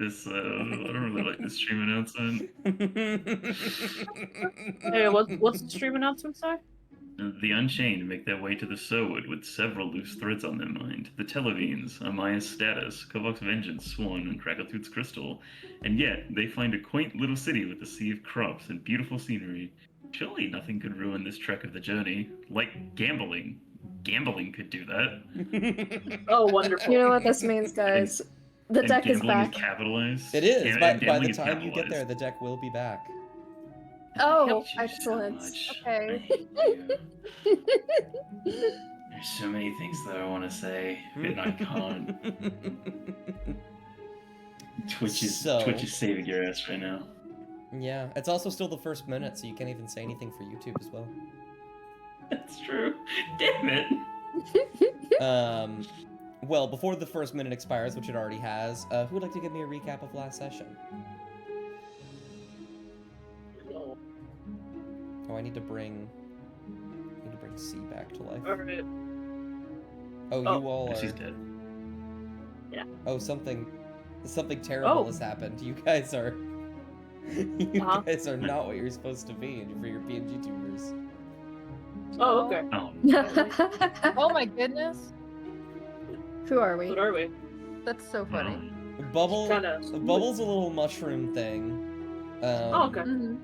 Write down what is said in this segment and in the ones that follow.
this. I don't really like this stream announcement. Hey, what's the stream announcement say? The Unchained make their way to the Sherwood with several loose threads on their mind. The Televines, Amaya's status, Kovok's vengeance, Swan, and Krakatooth's crystal. And yet, they find a quaint little city with a sea of crops and beautiful scenery. Surely nothing could ruin this trek of the journey. Like gambling. Gambling could do that. Oh, wonderful. You know what this means, guys? The And deck is gambling back. is capitalized. It is. By Gambling the is time you get there, capitalized. the deck will be back. Oh, I hate you excellent. So much. Okay. I hate you. There's so many things that I want to say, and I can't. Twitch is saving your ass right now. Yeah, it's also still the first minute, so you can't even say anything for YouTube as well. That's true. Damn it. Well, before the first minute expires, which it already has, who would like to give me a recap of last session? Oh, I need to bring C back to life. Alright. Oh, you all are... She's dead. Yeah. Oh, something terrible has happened. You guys are... You guys are not what you're supposed to be for your PNG tubers. Oh, okay. Oh, no. Oh my goodness. Who are we? What are we? That's so funny. Bubble... Kinda... Bubble's a little mushroom thing. Oh, okay. Mhm.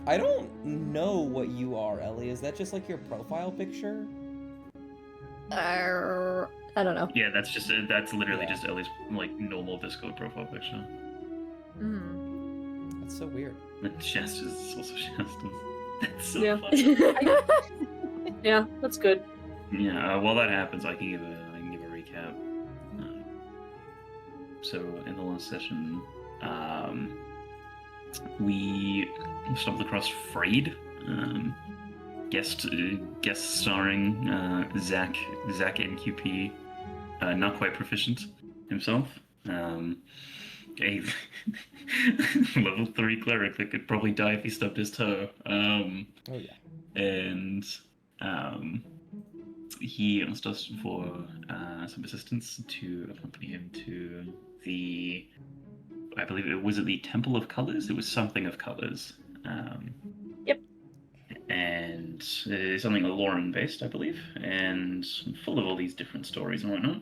I don't know what you are, Ellie. Is that just like your profile picture? I don't know. Yeah, that's literally just Ellie's like normal Discord profile picture. Mm. That's so weird. And Shasta's is also Shasta's. That's so Yeah. funny. Yeah, that's good. Yeah, while that happens, I can give a recap. So in the last session, we stumbled across Frayed, guest starring Zach NQP, not quite proficient himself. A level 3 cleric that could probably die if he stubbed his toe. Oh yeah. And he asked us for some assistance to accompany him to the, I believe it was at the Temple of Colors. It was something of colors. Yep. And it's something Lauren based, I believe, and full of all these different stories and whatnot.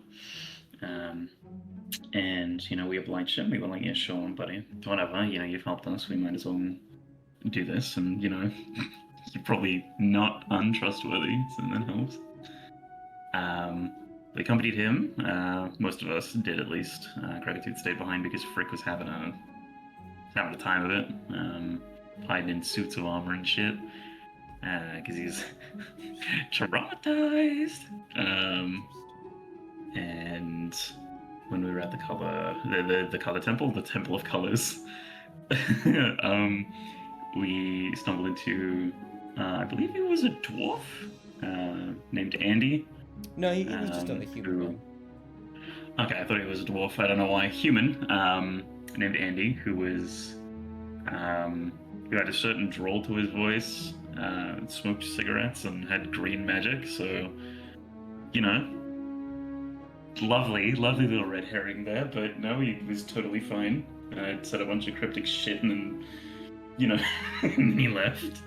And we obliged him. We were like, yeah, sure, buddy, whatever. You've helped us. We might as well do this. And you're probably not untrustworthy, so that helps. We accompanied him. Most of us did, at least. Krakatooth stayed behind because Frick was having a time of it, hiding in suits of armor and shit, because he's traumatized. And when we were at the color temple, the Temple of Colors, we stumbled into, I believe it was a dwarf named Andy. No, he was just a human. Okay, I thought he was a dwarf. I don't know why. Human, named Andy, who was, who had a certain drawl to his voice, smoked cigarettes, and had green magic. So, lovely little red herring there. But no, he was totally fine. Said a bunch of cryptic shit, and then, and then he left.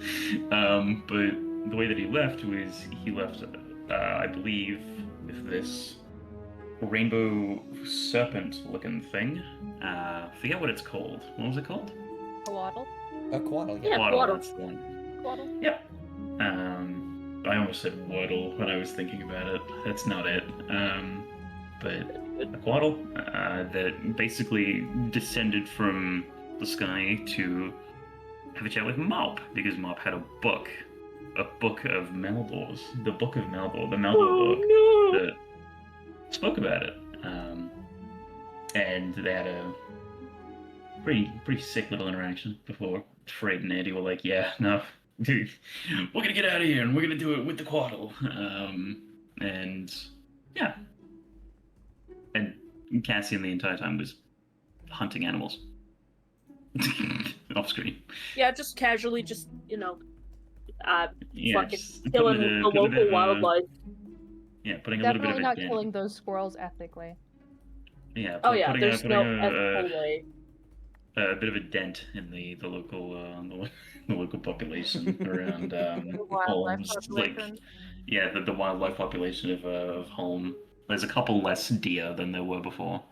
But the way that he left was he left. I believe with this rainbow serpent-looking thing. Forget what it's called. What was it called? Coatl? A quaddle, Yeah, Waddle. Waddle. That's the one. Coatl? Yep. I almost said Wordle when I was thinking about it. That's not it. But a Quaddle that basically descended from the sky to have a chat with Mop, because Mop had a book of Meldor's, the Book of Meldor, the Meldor book that spoke about it. And they had a pretty sick little interaction before Fred and Andy were like, yeah, no, dude, we're gonna get out of here and we're gonna do it with the Quaddle. And yeah. And Cassian the entire time was hunting animals. Off screen. Yeah, just casually, Yeah, fucking just killing putting the a bit local of, wildlife. Yeah, putting a little bit Definitely of not it killing those squirrels ethically. Yeah. Oh yeah, putting there's a, no putting a, ethical way. a bit of a dent in the local the local population around The wildlife Holmes. population. Yeah, the wildlife population of Holm. There's a couple less deer than there were before.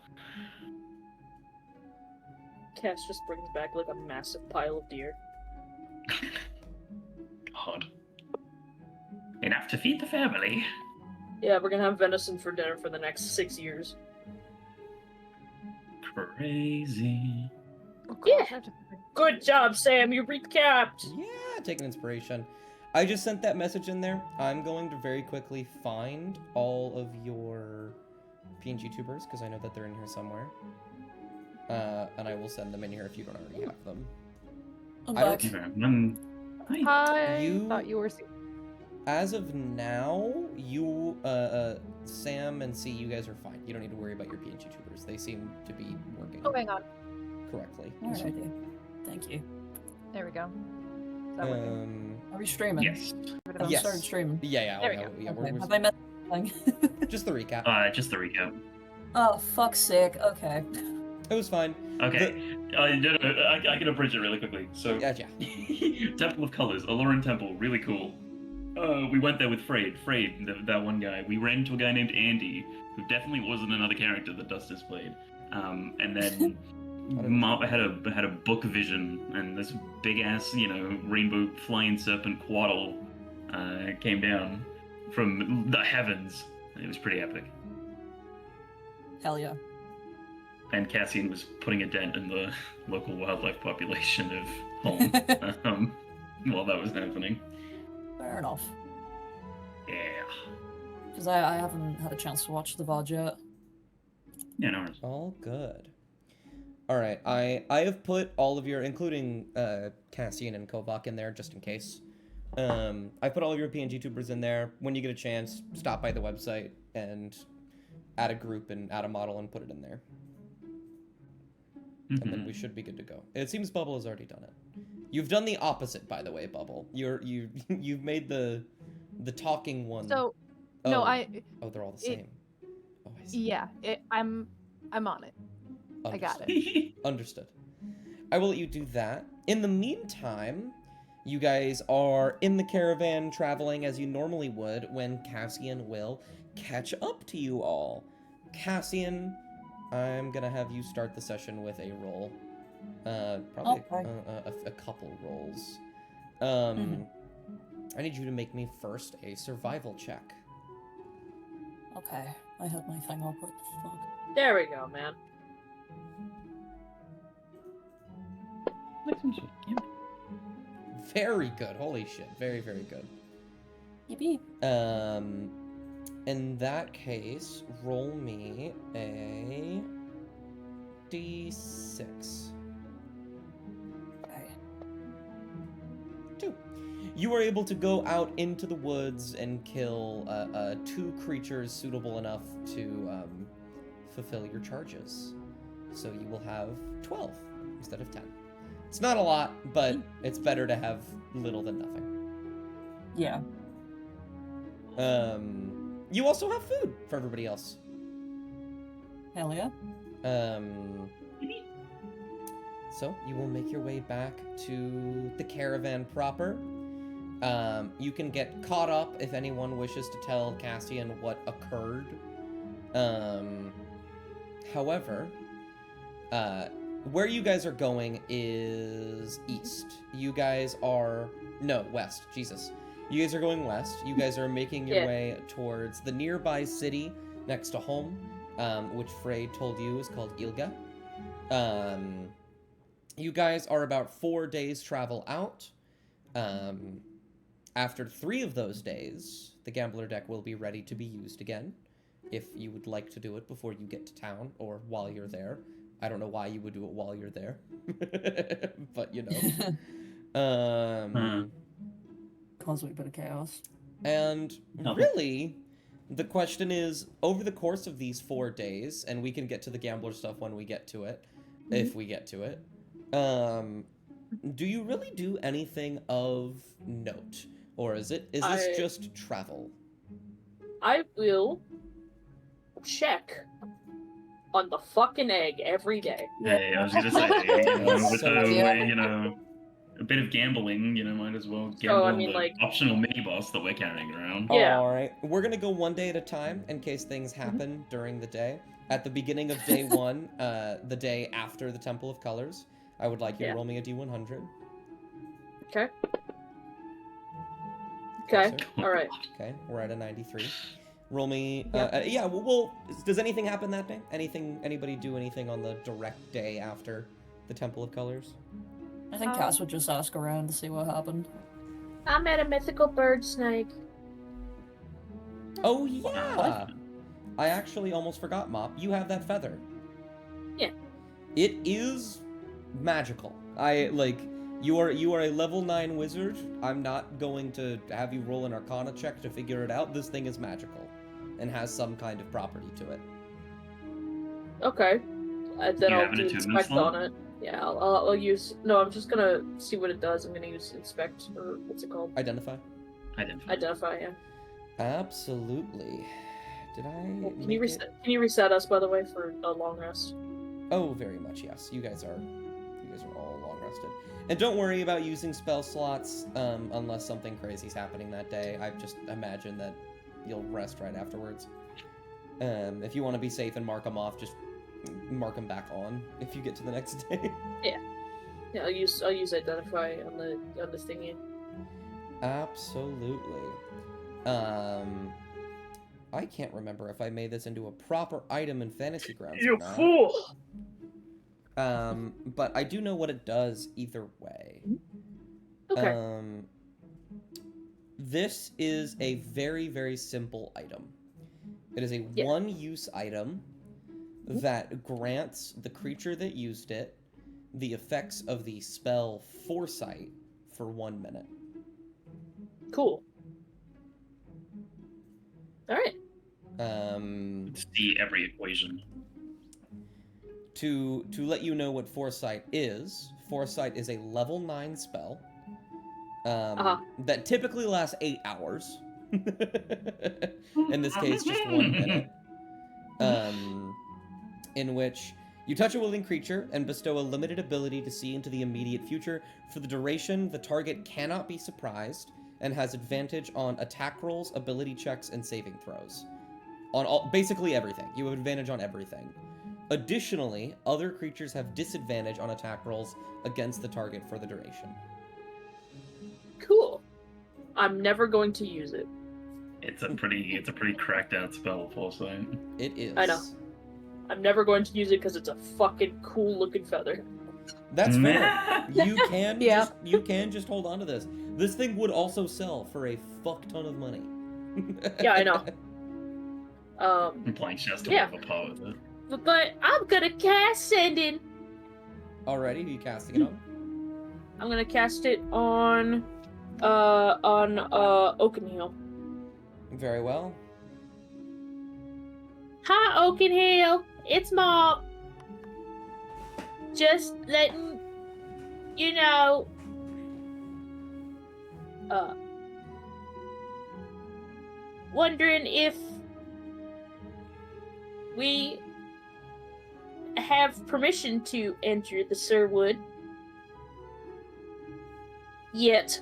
Cass just brings back like a massive pile of deer. God. Enough to feed the family. Yeah, we're gonna have venison for dinner for the next 6 years. Crazy. Oh, gosh, Yeah. I have to- Good job, Sam. You recapped. Yeah, take an inspiration. I just sent that message in there. I'm going to very quickly find all of your PNG tubers because I know that they're in here somewhere. And I will send them in here if you don't already have them. I'm I don't- back. Hi. I You- thought you were. As of now, you, Sam and C, you guys are fine. You don't need to worry about your PNG tubers. They seem to be working Oh, hang on. correctly. Alrighty. Thank you. There we go. Is that working? Are we streaming? Yes. I'm Yes. started streaming. Yeah, There we yeah, go. yeah. Okay. We're Have I missed anything? just the recap. Just the recap. Oh, fuck's sake. Okay. It was fine. Okay. I can abridge it really quickly. So, Yeah. Temple of Colors, Aloran Temple, really cool. We went there with Frayed. That one guy. We ran into a guy named Andy, who definitely wasn't another character that Dustus played. And then Marv had a book vision, and this big ass, rainbow flying serpent Quaddle came down from the heavens. It was pretty epic. Hell yeah. And Cassian was putting a dent in the local wildlife population of Holm while that was happening. Fair enough. Yeah. Because I haven't had a chance to watch the VOD yet. Yeah, no worries. All good. All right, I have put all of your, including Cassian and Kovac in there just in case. I put all of your PNG tubers in there. When you get a chance, stop by the website and add a group and add a model and put it in there. And then we should be good to go. It seems Bubble has already done it. You've done the opposite, by the way, Bubble. You've made the talking one. So, oh, no, Oh, they're all the same. Oh, I see. Yeah, I'm on it. I got it. Understood. I will let you do that. In the meantime, you guys are in the caravan traveling as you normally would when Cassian will catch up to you all. Cassian, I'm gonna have you start the session with a roll. Probably Okay. a couple rolls. I need you to make me first a survival check. Okay. I had my thing up. What the fuck? There we go, man. Very good. Holy shit. Very, very good. Yippee. In that case, roll me a d6. Okay. 2. You are able to go out into the woods and kill 2 creatures suitable enough to fulfill your charges. So you will have 12 instead of 10. It's not a lot, but it's better to have little than nothing. Yeah. You also have food for everybody else. Hell yeah. So you will make your way back to the caravan proper. You can get caught up if anyone wishes to tell Cassian what occurred. However, where you guys are going is east. You guys are... No, west. Jesus. You guys are going west. You guys are making your way towards the nearby city next to Holm, which Frey told you is called Ilga. You guys are about 4 days travel out. After 3 of those days, the Gambler deck will be ready to be used again, if you would like to do it before you get to town, or while you're there. I don't know why you would do it while you're there, but you know. Cosmic bit of chaos. And really, the question is, over the course of these 4 days, and we can get to the Gambler stuff when we get to it, if we get to it, do you really do anything of note? Or is this just travel? I will check on the fucking egg every day. Hey, I was gonna say, with So the cute. way, a bit of gambling, might as well gamble I on mean, the like- optional mini boss that we're carrying around. Yeah. All right, we're gonna go one day at a time in case things happen during the day. At the beginning of day 1, the day after the Temple of Colors, I would like you to Yeah. roll me a d100. Okay. Closer. Okay. All right. Okay, we're at a 93. Roll me. Yeah. Yeah. Well, does anything happen that day? Anybody do anything on the direct day after the Temple of Colors? I think Cass would just ask around to see what happened. I met a mythical bird snake. Oh yeah. I actually almost forgot, Mop. You have that feather. Yeah. It is magical. You are a level 9 wizard. I'm not going to have you roll an Arcana check to figure it out. This thing is magical and has some kind of property to it. Okay. Then You I'll have an do attunement inspect slot? on it. Yeah, I'll use. No, I'm just gonna see what it does. I'm gonna use inspect, or what's it called? Identify. Identify. Yeah. Absolutely. Did I? Well, can make you it- reset? Can you reset us, by the way, for a long rest? Oh, very much, yes. You guys are all long rested. And don't worry about using spell slots unless something crazy's happening that day. I just imagine that you'll rest right afterwards. If you want to be safe and mark them off, just mark them back on if you get to the next day. Yeah, I'll use identify on the thingy. Absolutely. I can't remember if I made this into a proper item in Fantasy Grounds or not. fool! But I do know what it does either way. Okay. This is a very, very simple item. It is a Yeah. one-use item that grants the creature that used it the effects of the spell Foresight for 1 minute. Cool. All right. See every equation. To let you know what Foresight is a level 9 spell that typically lasts 8 hours. In this case, just 1 minute. In which you touch a willing creature and bestow a limited ability to see into the immediate future. For the duration, the target cannot be surprised and has advantage on attack rolls, ability checks, and saving throws. On basically everything. You have advantage on everything. Additionally, other creatures have disadvantage on attack rolls against the target for the duration. Cool. I'm never going to use it. It's a pretty cracked out spell, Foresight. It is. I know. I'm never going to use it because it's a fucking cool looking feather. That's fair. You can Yeah. you can just hold on to this. This thing would also sell for a fuck ton of money. Yeah, I know. Implying she has to Yeah. have a part with it. But I'm gonna cast Sending. Alrighty, who are you casting it on? I'm gonna cast it on Oakenhill. Very well. Hi, Oakenhill. It's Mom. Just letting you know. Wondering if we have permission to enter the Sirwood. Yet,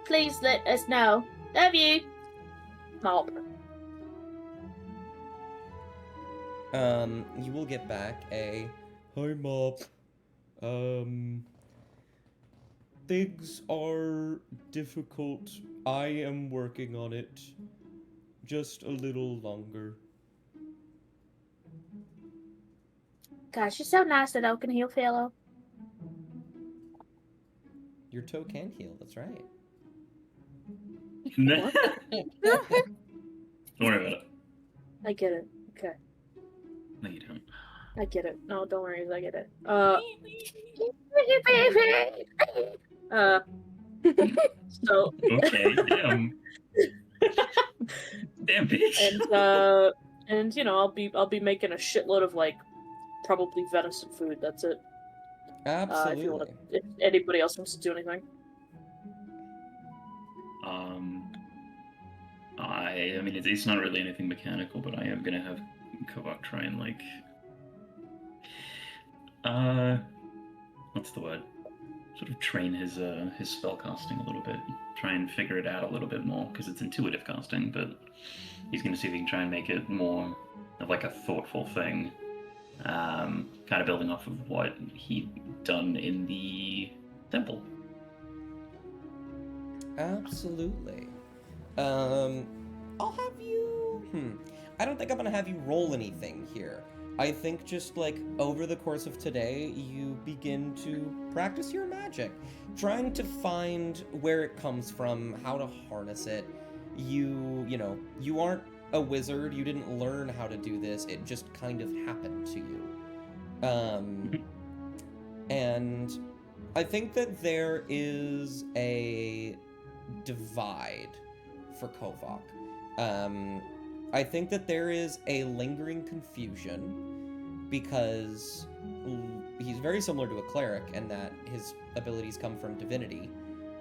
please let us know. Love you, Mop. You will get back a hi, Mop. Things are difficult. I am working on it. Just a little longer. Gosh, you're so nice, that Oakenhill fellow. Your toe can heal, that's right. Don't worry about it. I get it. Okay. No, you don't. I get it. No, don't worry, I get it. So Okay, damn. Damn bitch. and I'll be making a shitload of probably venison food. That's it. Absolutely. If anybody else wants to do anything. I mean, it's not really anything mechanical, but I am gonna have Kovak try and What's the word? Sort of train his spell casting a little bit. Try and figure it out a little bit more because it's intuitive casting, but he's going to see if he can try and make it more of like a thoughtful thing. Kind of building off of what he'd done in the temple. Absolutely. I'll have you. I don't think I'm gonna have you roll anything here. I think just like over the course of today, you begin to practice your magic, trying to find where it comes from, how to harness it. You aren't a wizard. You didn't learn how to do this. It just kind of happened to you. And I think that there is a divide for Kovok. I think that there is a lingering confusion because he's very similar to a cleric in that his abilities come from divinity.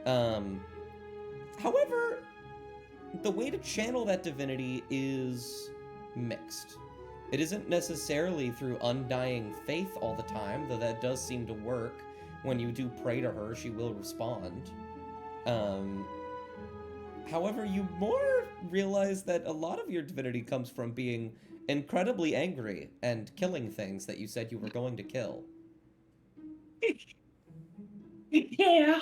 However, the way to channel that divinity is mixed. It isn't necessarily through undying faith all the time, though that does seem to work. When you do pray to her, she will respond. However, you more realize that a lot of your divinity comes from being incredibly angry and killing things that you said you were going to kill. Yeah.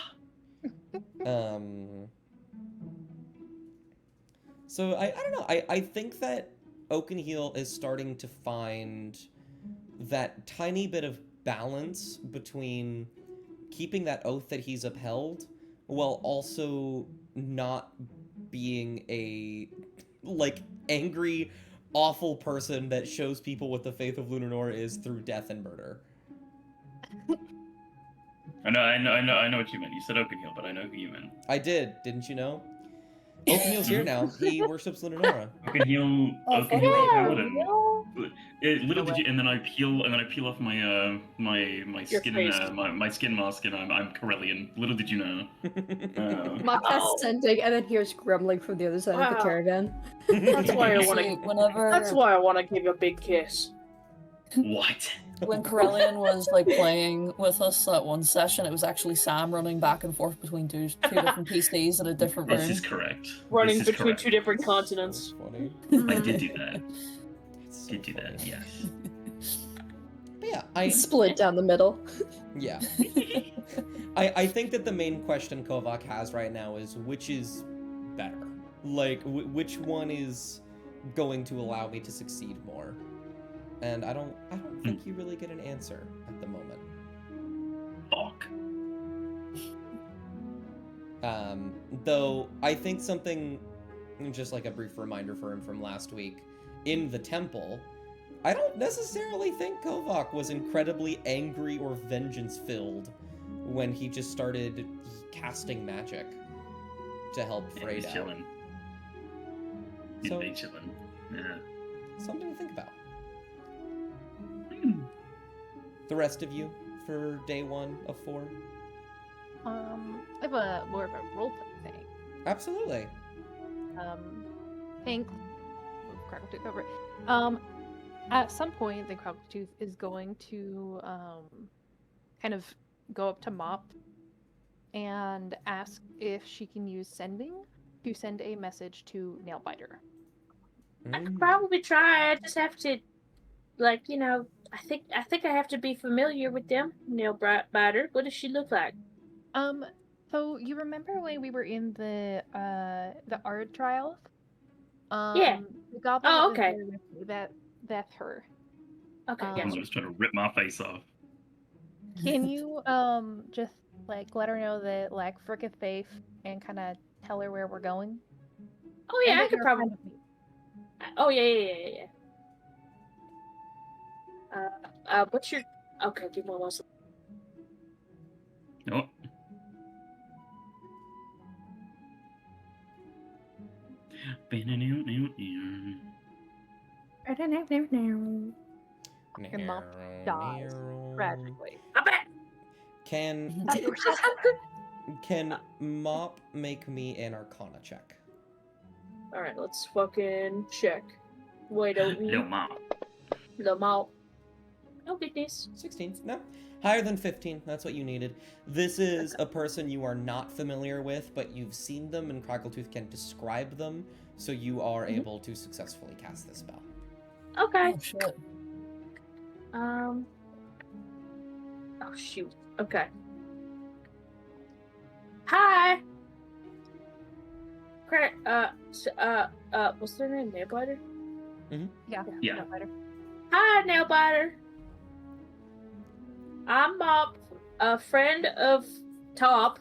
So I don't know. I think that Oakenheel is starting to find that tiny bit of balance between keeping that oath that he's upheld while also not being a angry, awful person that shows people what the faith of Lunanor is through death and murder. I know what you meant. You said Oakenhill, but I know who you meant. I did, didn't you know? Oakenhill's here now. He worships Lunanora. Oakenhill, yeah, Paladin. Little did you, and then I peel off my my Your skin face. my skin mask, and I'm Corellian. Little did you know. Mock Oh. ascending and then hears grumbling from the other side of the Wow. caravan. That's why I want See, to. whenever That's why I want to give you a big kiss. What? when Corellian was like playing with us that one session, it was actually Sam running back and forth between two different PCs in a different room. This is correct. Running This is between correct. two different continents. That's funny. I did do that. That's so Did do that. funny. Yes. But yeah, I Split down the middle. yeah. I think that the main question Kovak has right now is which is better? Like, which one is going to allow me to succeed more? And I don't think you really get an answer at the moment. Fuck. Though I think something, just like a brief reminder for him from last week, in the temple, I don't necessarily think Kovak was incredibly angry or vengeance-filled when he just started casting magic to help Yeah, Freyed he's out. chilling. He's So- big chilling. Yeah. Something to think about. Hmm. The rest of you for day 1 of 4? I have a more of a roleplay thing. Absolutely. Think Crackletooth over. At some point, the Crackletooth is going to kind of go up to Mop and ask if she can use sending to send a message to Nailbiter. I could Mm. probably try. I just have to, I think I have to be familiar with them. Nailbiter. What does she look like? So you remember when we were in the art trial? Yeah. The goblin. Oh, that was okay. there with me, that's her. Okay, I yeah. was trying to rip my face off. Can you just let her know that frickin' faith and kind of tell her where we're going? Oh yeah, And I that could you're a probably. friend of me. Oh yeah. What's your? Okay, give me one second. Oh. Your mom dies tragically. I'm back. Can Mop make me an Arcana check? All right, let's fucking check. Wait, Little mom. the mouth. Oh goodness. 16. No. Higher than 15. That's what you needed. This is a person you are not familiar with, but you've seen them, and Crackletooth can describe them, so you are able to successfully cast this spell. Okay. Oh shit. Oh shoot. Okay. Hi. What's their name? Nailbiter? Yeah. Yeah. No matter. Hi, Nailbiter. I'm Mop, a friend of Top.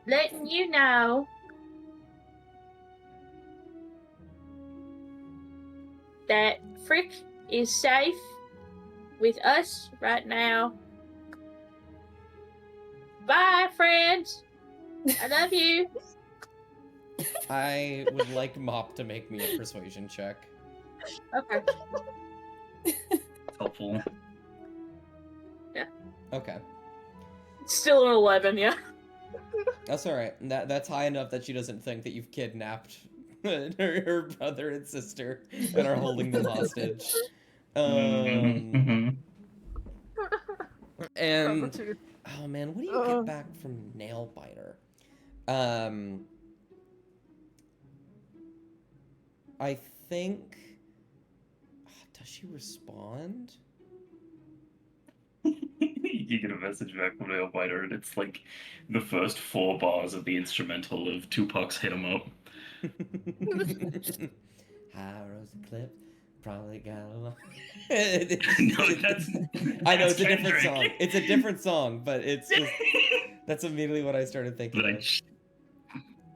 Letting you know that Frick is safe with us right now. Bye, friends. I love you. I would like Mop to make me a persuasion check. Okay. Helpful. Okay. Still an 11, yeah. That's alright. That's high enough that she doesn't think that you've kidnapped her brother and sister and are holding them hostage. Mhm. And Crackletooth. oh man, what do you get back from Nailbiter? I think. Does she respond? You get a message back from Nailbiter, and it's like the first 4 bars of the instrumental of Tupac's "Hit 'Em Up." High rose the clip, probably got along. No, that's. I know that's it's a different Kendrick. song. It's a different song, but it's just that's immediately what I started thinking. But Of.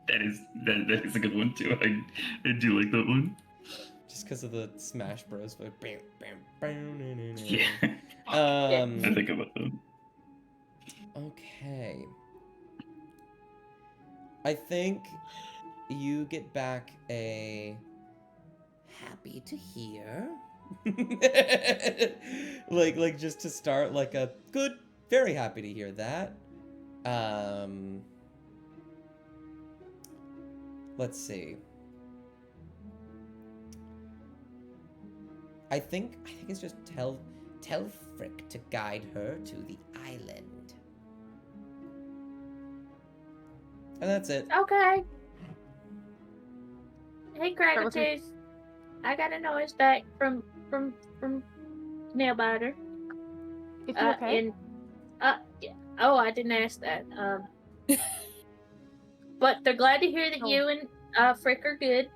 that is a good one too. I do like that one. Just because of the Smash Bros. But Yeah. I think about that. Okay. I think you get back a happy to hear. like just to start, like a good, very happy to hear that. Let's see. I think it's just tell Frick to guide her to the island. And that's it. Okay. Hey, Crackletooth. I got a noise back from Nailbiter. Is he okay? Yeah. Oh, I didn't ask that. But they're glad to hear that Oh. you and Frick are good.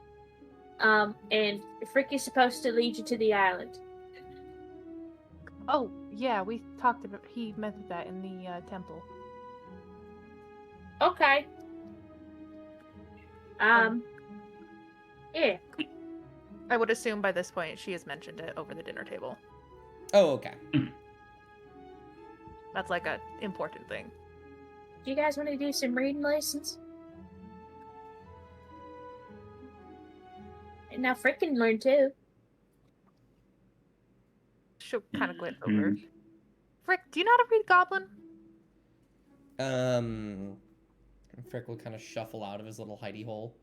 And Frick is supposed to lead you to the island. Oh, yeah, we talked about. He meant that in the temple. Okay. Yeah. I would assume by this point she has mentioned it over the dinner table. Oh, okay. That's like a important thing. Do you guys want to do some reading lessons? And now Frick can learn too. She'll kind of glance Mhm. over. Frick, do you know how to read Goblin? Frick will kind of shuffle out of his little hidey hole.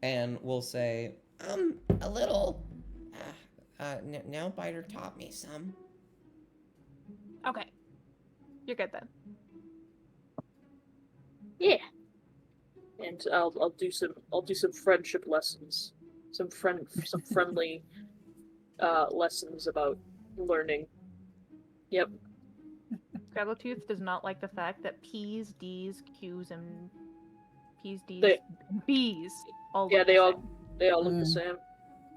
And we'll say, a little. Nailbiter taught me some. Okay. You're good then. Yeah. And I'll do some friendship lessons, some friendly lessons about learning. Yep. Crackletooth does not like the fact that P's, D's, Q's, and P's, D's, They- and B's all Yeah, look they the all same. they all look the Mm. same.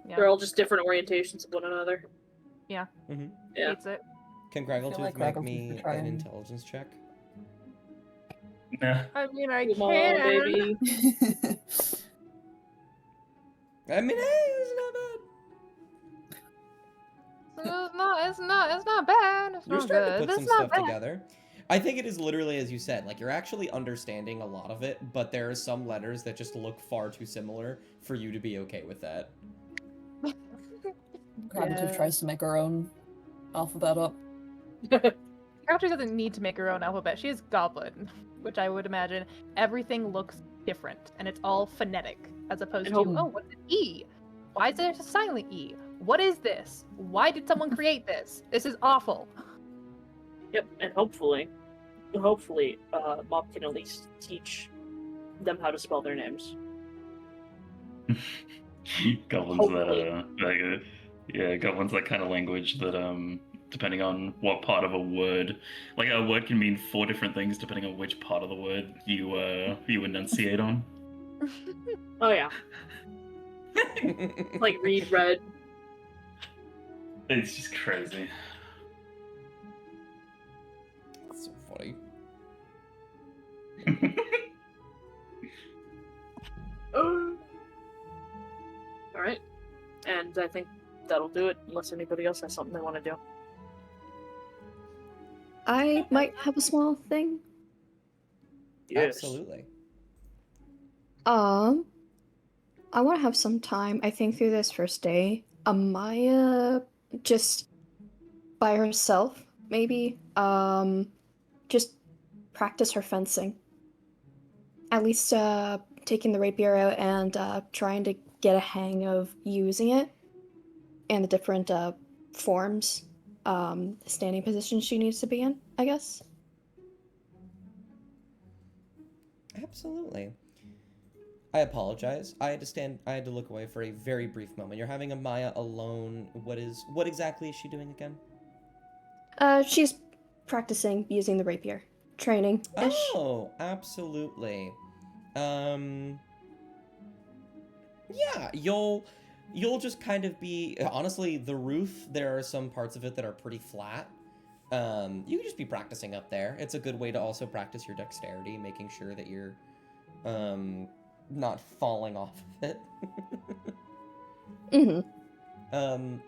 Yeah. They're all just different orientations of one another. Mhm. Yeah. Hates it. Can feel Craggletooth like make Craggletooth me would try an and- intelligence check? Nah. I mean, I Come on, can. baby. I mean, hey, it's not bad. It's not bad. It's You're not starting good. to put some It's not stuff bad. together. I think it is literally as you said, like you're actually understanding a lot of it, but there are some letters that just look far too similar for you to be okay with that. Crackletooth Yeah. tries to make her own alphabet up. Crouchy doesn't need to make her own alphabet. She is Goblin, which I would imagine everything looks different, and it's all phonetic, as opposed And to, hope- oh, what's an E? Why is there a silent E? What is this? Why did someone create this? This is awful. Yep, and hopefully, Mop can at least teach them how to spell their names. Goblins Hopefully. goblins that kind of language that depending on what part of a word, like a word can mean 4 different things depending on which part of the word you enunciate on. Oh yeah, like read, read. It's just crazy. That's so funny. All right, and I think that'll do it. Unless anybody else has something they want to do. I might have a small thing. Yes. Absolutely. I want to have some time, I think, through this first day. Amaya, just by herself, maybe. Just practice her fencing. At least, taking the rapier out and trying to get a hang of using it and the different forms, standing positions she needs to be in, I guess. Absolutely. I apologize. I had to look away for a very brief moment. You're having Amaya alone. What exactly is she doing again? She's practicing using the rapier. Training-ish. Oh, absolutely. Yeah, you'll just kind of be, honestly, the roof, there are some parts of it that are pretty flat. You can just be practicing up there. It's a good way to also practice your dexterity, making sure that you're not falling off of it. Mm-hmm.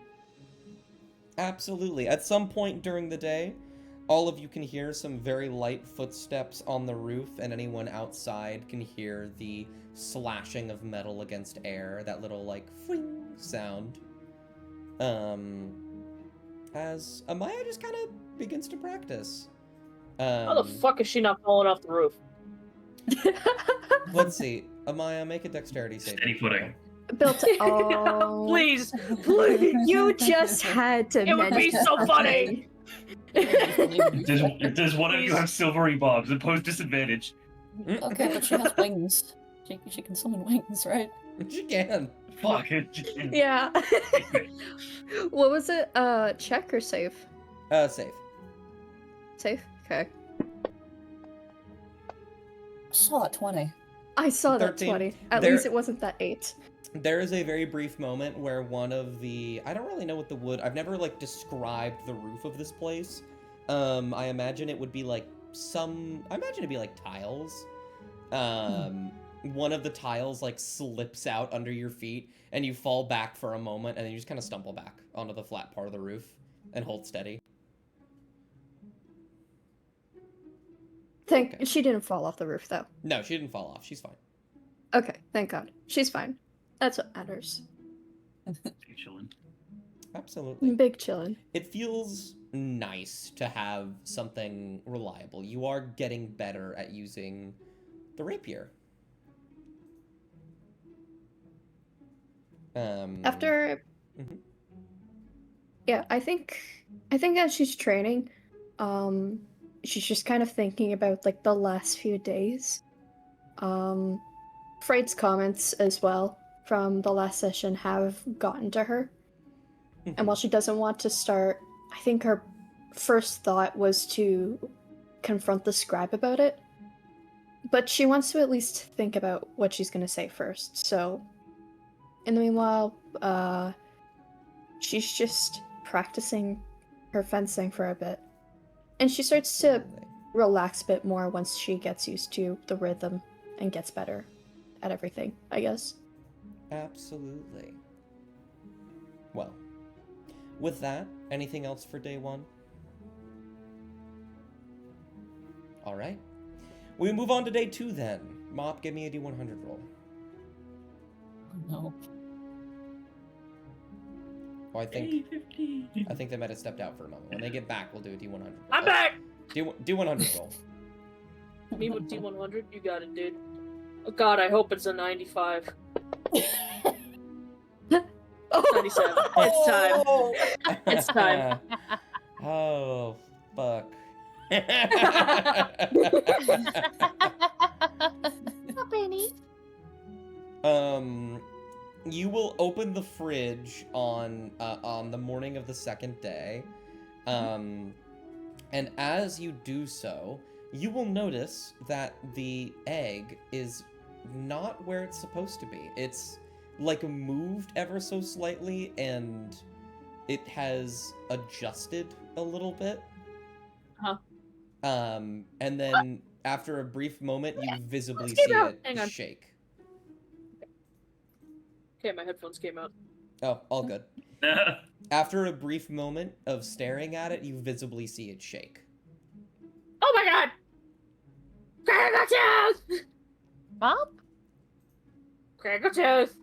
Absolutely. At some point during the day, all of you can hear some very light footsteps on the roof, and anyone outside can hear the slashing of metal against air, that little, like, fling sound. As Amaya just kind of begins to practice. How the fuck is she not falling off the roof? Let's see. Amaya, make a dexterity save. Steady footing. Built. Oh, Please, please. you just had to. It would be mention so funny. Does one of you have silvery bobs and pose disadvantage? Okay, but she has wings. She can summon wings, right? She can. Fuck it. Yeah. What was it? Check or save? Save. Save. Okay. I saw that 20. I saw that 13. 20. At There- least it wasn't that 8. There is a very brief moment where one of the, I don't really know what the wood, I've never like described the roof of this place. I imagine it would be like I imagine it'd be like tiles. One of the tiles like slips out under your feet and you fall back for a moment and then you just kind of stumble back onto the flat part of the roof and hold steady. Okay. She didn't fall off the roof though. No, she didn't fall off. She's fine. Okay, thank God. She's fine. That's what matters. Chilling. Absolutely. Big chillin'. It feels nice to have something reliable. You are getting better at using the rapier. After Mhm. Yeah, I think as she's training, she's just kind of thinking about like the last few days. Freyd's comments as well from the last session have gotten to her. And while she doesn't want to start, I think her first thought was to confront the scribe about it. But she wants to at least think about what she's going to say first. So, in the meanwhile, she's just practicing her fencing for a bit. And she starts to Absolutely. relax a bit more once she gets used to the rhythm and gets better at everything, I guess. Absolutely. Well, with that, anything else for day one? All right. We move on to day two then. Mop, give me a D100 roll. No. Oh, I think they might have stepped out for a moment. When they get back, we'll do a D100 roll. I'm back. D100 roll. Me with D100, you got it, dude. Oh God, I hope it's a 95. 37. It's time. It's time. Oh, fuck. Oh, Benny. You will open the fridge on the morning of the second day. And as you do so, you will notice that the egg is not where it's supposed to be. It's like moved ever so slightly, and it has adjusted a little bit. Huh. And then after a brief moment, you visibly Let's see keep out. it Hang on. shake. Okay, my headphones came out. Oh, all good. After a brief moment of staring at it, you visibly see it shake. Oh my god! Crackletooth! Mom? Crackletooth!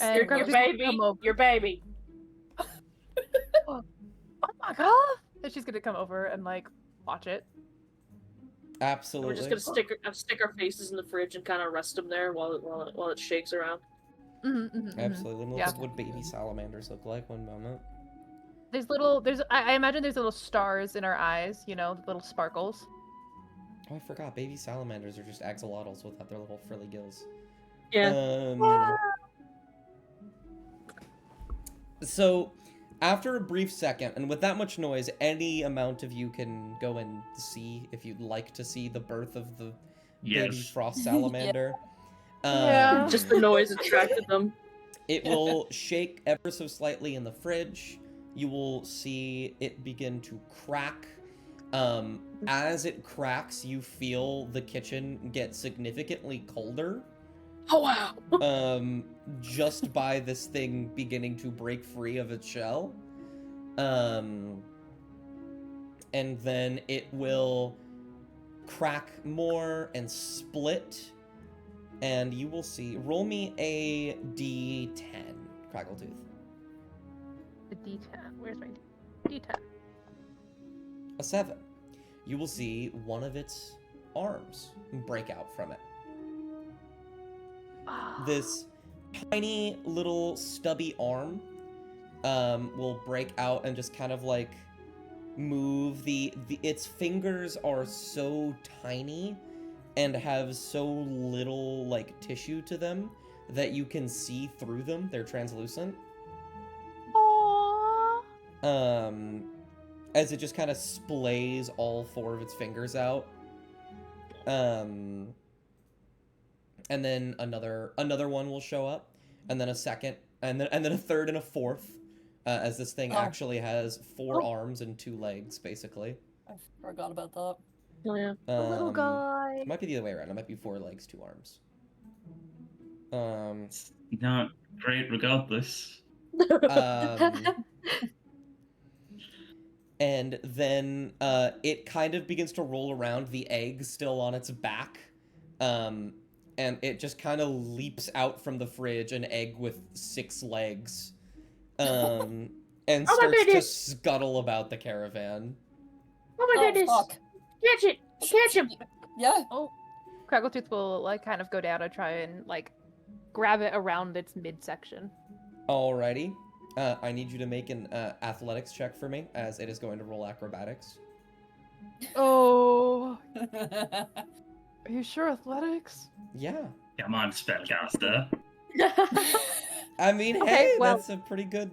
And Your Crackletooth baby! come over. Your baby! Oh my god! And she's gonna come over and like watch it. Absolutely. We're just gonna stick our faces in the fridge and kind of rest them there while it shakes around. Absolutely. Look Yeah. at what baby salamanders look like. One moment. I imagine there's little stars in our eyes, you know, little sparkles. Oh, I forgot. Baby salamanders are just axolotls without their little frilly gills. Yeah. So, after a brief second, and with that much noise, any amount of you can go and see if you'd like to see the birth of the baby Yes. frost salamander. Yeah. Just the noise attracted them. It will shake ever so slightly in the fridge. You will see it begin to crack. As it cracks, you feel the kitchen get significantly colder. Oh wow! Just by this thing beginning to break free of its shell. And then it will crack more and split. And you will see. Roll me a d10, Craggletooth. The D10. Where's my D10? A 7. You will see one of its arms break out from it. This tiny little stubby arm will break out and just kind of like move. Its fingers are so tiny and have so little like tissue to them that you can see through them. They're translucent. Aww. As it just kind of splays all 4 of its fingers out. And then another one will show up, and then a second, and then a third and a fourth, as this thing actually has 4 arms and 2 legs, basically. I forgot about that. Oh yeah. Little guy. It might be the other way around. It might be 4 legs, 2 arms. It's not great regardless. And then it kind of begins to roll around, the egg still on its back. And it just kind of leaps out from the fridge, an egg with 6 legs. And starts to scuttle about the caravan. Oh my goodness! Fuck. Catch it! Catch him! Yeah. Oh, Craggletooth will like kind of go down and try and like grab it around its midsection. Alrighty. I need you to make an athletics check for me, as it is going to roll acrobatics. Oh, are you sure athletics? Yeah. Come on, spellcaster. I mean, Okay, hey, well- that's pretty good.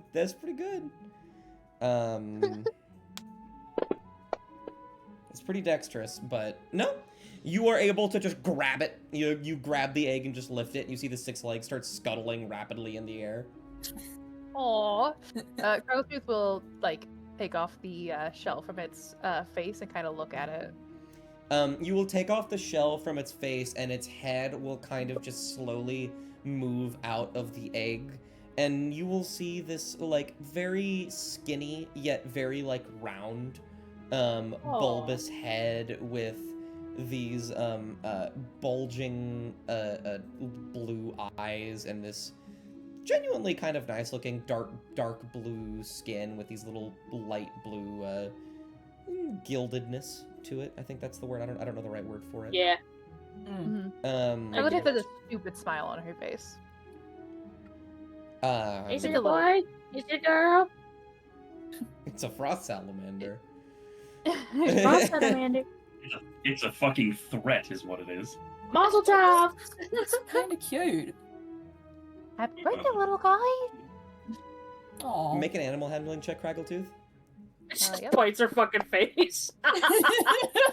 It's pretty dexterous, but no. You are able to just grab it. You grab the egg and just lift it. And you see the 6 legs start scuttling rapidly in the air. Aww. Craggletooth will like take off the shell from its face and kind of look at it. You will take off the shell from its face, and its head will kind of just slowly move out of the egg. And you will see this, like, very skinny, yet very, like, round, bulbous head with these, bulging, blue eyes and this genuinely kind of nice-looking dark blue skin with these little light blue, gildedness to it. I think that's the word. I don't know the right word for it. Yeah. Mm. Craggletooth has a stupid smile on her face. Is it a a boy? Is it a girl? It's a frost salamander. Frost salamander. It's a fucking threat, is what it is. Mazel tov. It's kind of cute. Happy birthday, little guy. Aww. Make an animal handling check, Craggletooth. It just Yep. bites her fucking face.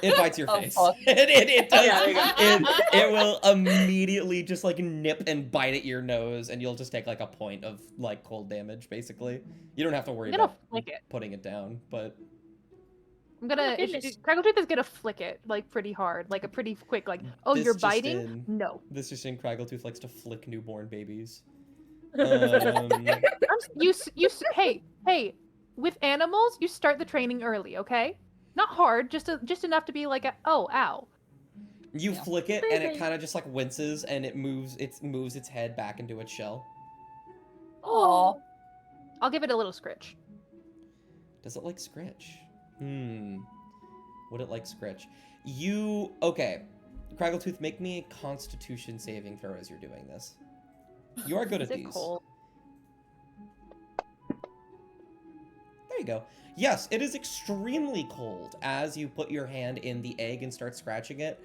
It bites your Oh, face. fuck. It does. Yeah, there you go. It will immediately just like nip and bite at your nose, and you'll just take like a point of like cold damage, basically. You don't have to worry I'm gonna about flick it. putting it down, but I'm gonna. Oh, goodness. Craggletooth is gonna flick it like pretty hard, like a pretty quick, like, oh, This you're just biting? in. No. this just in, Craggletooth likes to flick newborn babies. Hey, with animals, you start the training early, okay? Not hard, just enough to be like, oh, ow. You Yeah. flick it, and it Baby. kind of just like winces, and it moves its head back into its shell. Aw. I'll give it a little scritch. Does it like Scritch? Would it like Scritch? Okay. Craggletooth, make me a Constitution saving throw as you're doing this. You are good Is at it these. cold? There you go. Yes, it is extremely cold. As you put your hand in the egg and start scratching it,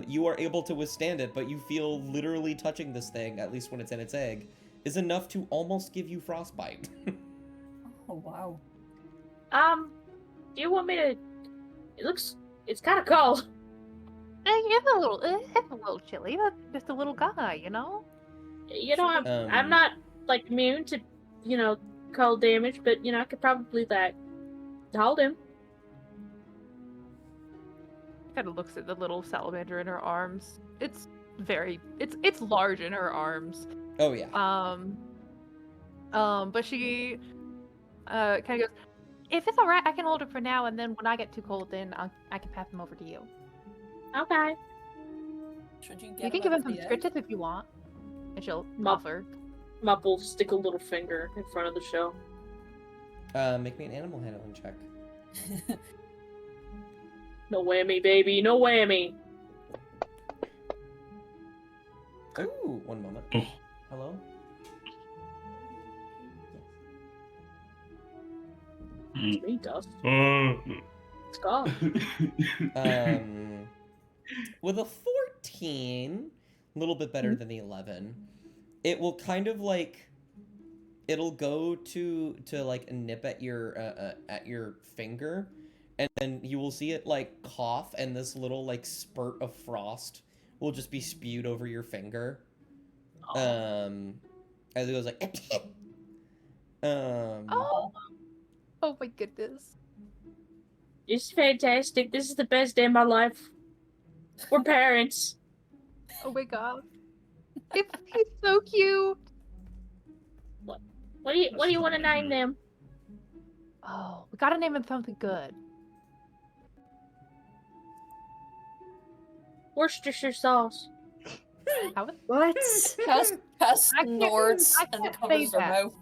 you are able to withstand it, but you feel literally touching this thing, at least when it's in its egg, is enough to almost give you frostbite. Oh, wow. Do you want me to? It's kind of cold. It's a little chilly. That's just a little guy, you know? You know, I'm Um, not like immune to, cold damage, but I could probably hold him. Kind of looks at the little salamander in her arms. It's large in her arms. Oh, yeah. But she kind of goes, if it's alright, I can hold it for now, and then when I get too cold, then I can pass him over to you. Okay. Should you You get can give him out some of the egg? scritches if you want. And she'll Mop. offer. Mop will stick a little finger in front of the shell. Make me an animal handling check. No whammy, baby. No whammy. Ooh, one moment. Oh. Hello? It's me, Dust. Oh. It's gone. With a 14, a little bit better than the 11, it will kind of like, it'll go to like nip at your finger, and then you will see it like cough, and this little like spurt of frost will just be spewed over your finger. As it goes like, Oh my goodness. It's fantastic. This is the best day of my life. We're parents. Oh my god. He's so cute. What do you want to name them? Oh, we gotta name him something good. Worcestershire sauce. How is- What? Cass I can't- snorts I and can't covers say her that. mouth.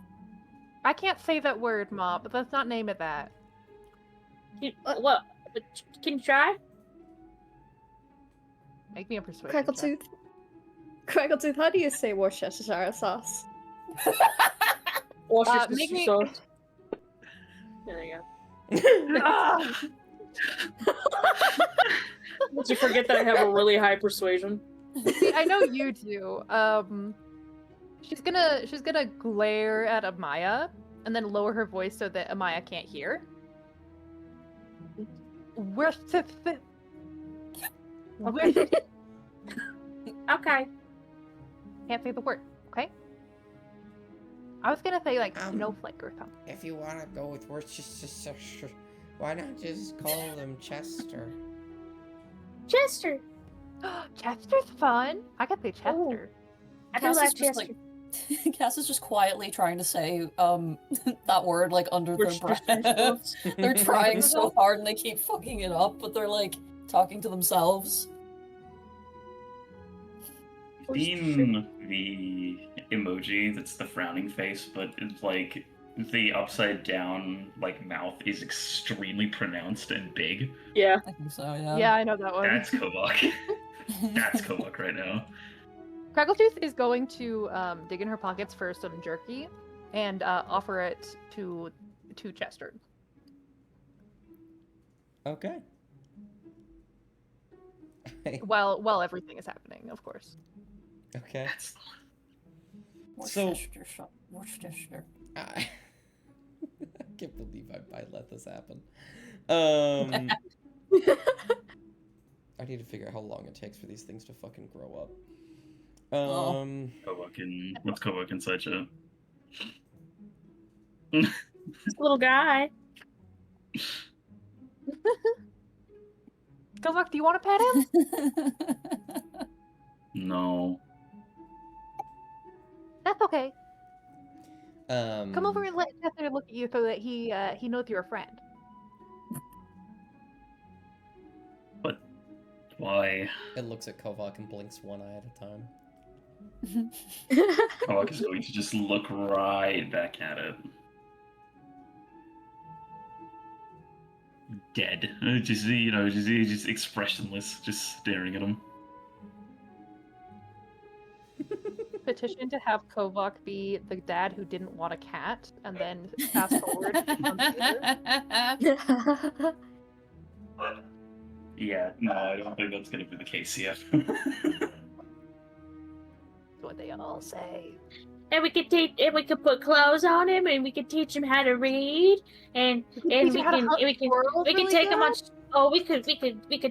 I can't say that word, Mom, but let's not name it that. What? Can you try? Make me a persuasion check. Craggletooth. Craggletooth, how do you say Worcestershire sauce? Worcestershire make me- sauce. There you go. Ah! Did you forget that I have a really high persuasion? See, I know you do. She's gonna glare at Amaya and then lower her voice so that Amaya can't hear. Okay. Can't say the word, okay? I was gonna say like Um, snowflake or something. if you want to go with Worcestershire, why not just call them Chester? Chester. Chester's fun. I could say Chester. I do Cass like is just Chester. like Cass is just quietly trying to say that word like under their Worcestershire breath. sauce. They're trying so hard and they keep fucking it up, but they're like talking to themselves. Seen the emoji that's the frowning face, but it's like the upside down like mouth is extremely pronounced and big. Yeah. I think so, yeah. Yeah, I know that one. That's Kovak. That's Kovak right now. Craggletooth is going to dig in her pockets for some jerky and offer it to Chester. Okay. While everything is happening, of course. Okay. Worcestershire. I can't believe I let this happen. I need to figure out how long it takes for these things to fucking grow up. What's Kovak inside chat? This little guy. Kovak, do you want to pet him? No. That's okay. Come Come over and let Chester look at you so that he knows you're a friend. Why? It looks at Kovak and blinks one eye at a time. Kovak is going to just look right back at it. Dead. Just expressionless, just staring at him. Petition to have Kovak be the dad who didn't want a cat, and then fast forward 2 months later. Yeah, no, I don't think that's going to be the case yet. That's what they all say. And we could put clothes on him, and we could teach him how to read, and we can take him on. Oh, we could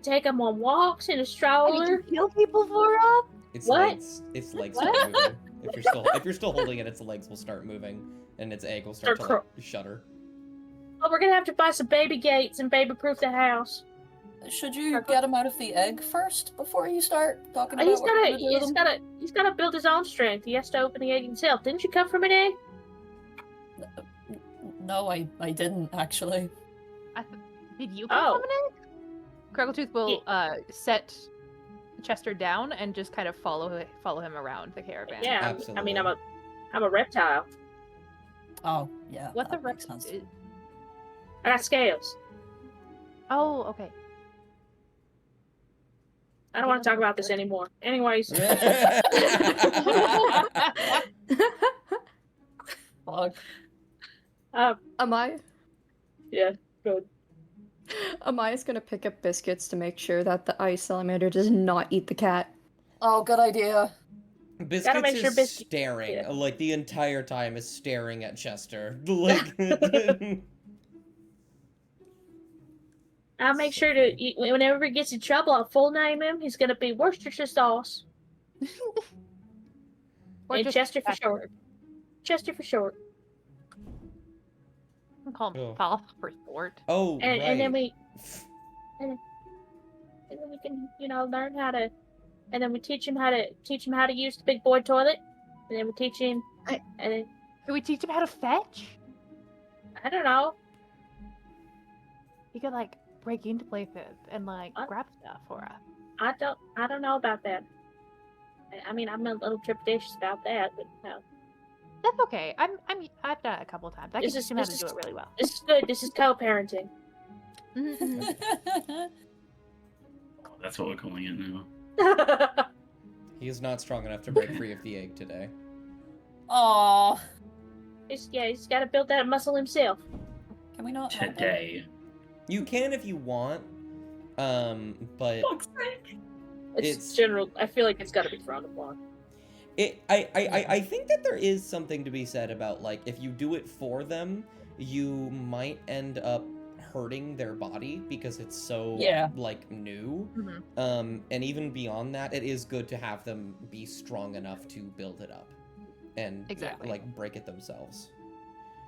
take him on walks in a stroller. Kill people for him. Its What? legs What? start moving. If you're still holding it, its legs will start moving, and its egg will start to like, shudder. Oh, we're gonna have to buy some baby gates and baby-proof the house. Should you get him out of the egg first before you start talking about He's what you're gonna do with him? he's gotta build his own strength. He has to open the egg himself. Didn't you come from an egg? No, I didn't actually. Did you come from an egg? Craggletooth will set Chester down and just kind of follow him around the caravan. Yeah, Absolutely. I mean, I'm a reptile. Oh, yeah. What's a that makes sense. I got scales. Oh, okay. I don't want to talk about this anymore. Anyways, Fuck. Amaya? yeah, good. Amaya's gonna pick up biscuits to make sure that the ice salamander does not eat the cat. Oh, good idea. Biscuits make sure is staring, yeah. like the entire time is staring at Chester. Like, I'll make sure to whenever he gets in trouble, I'll full name him. He's gonna be Worcestershire sauce. Or And just Chester for short. Chester for short. Call him Oh. Paul for sport. oh, And, right. and then we can learn how to, and then we teach him how to use the big boy toilet, and then we teach him and then Can we teach him how to fetch? I don't know. He could like break into places and like What? grab stuff for us. I don't know about that. I mean, I'm a little trepidatious about that, but no. That's okay. I've done it a couple of times. I can This teach is- him how to this do is- it really well. This is good. This is co-parenting. Mhm. That's what we're calling it now. He is not strong enough to break free of the egg today. Aw. he's got to build that muscle himself. Can we not help him? Today. You can if you want, but It's It's- general. I feel like it's got to be frowned upon. I think that there is something to be said about like if you do it for them, you might end up hurting their body because it's so Yeah. like new. Mhm. And even beyond that, it is good to have them be strong enough to build it up and Exactly. like break it themselves.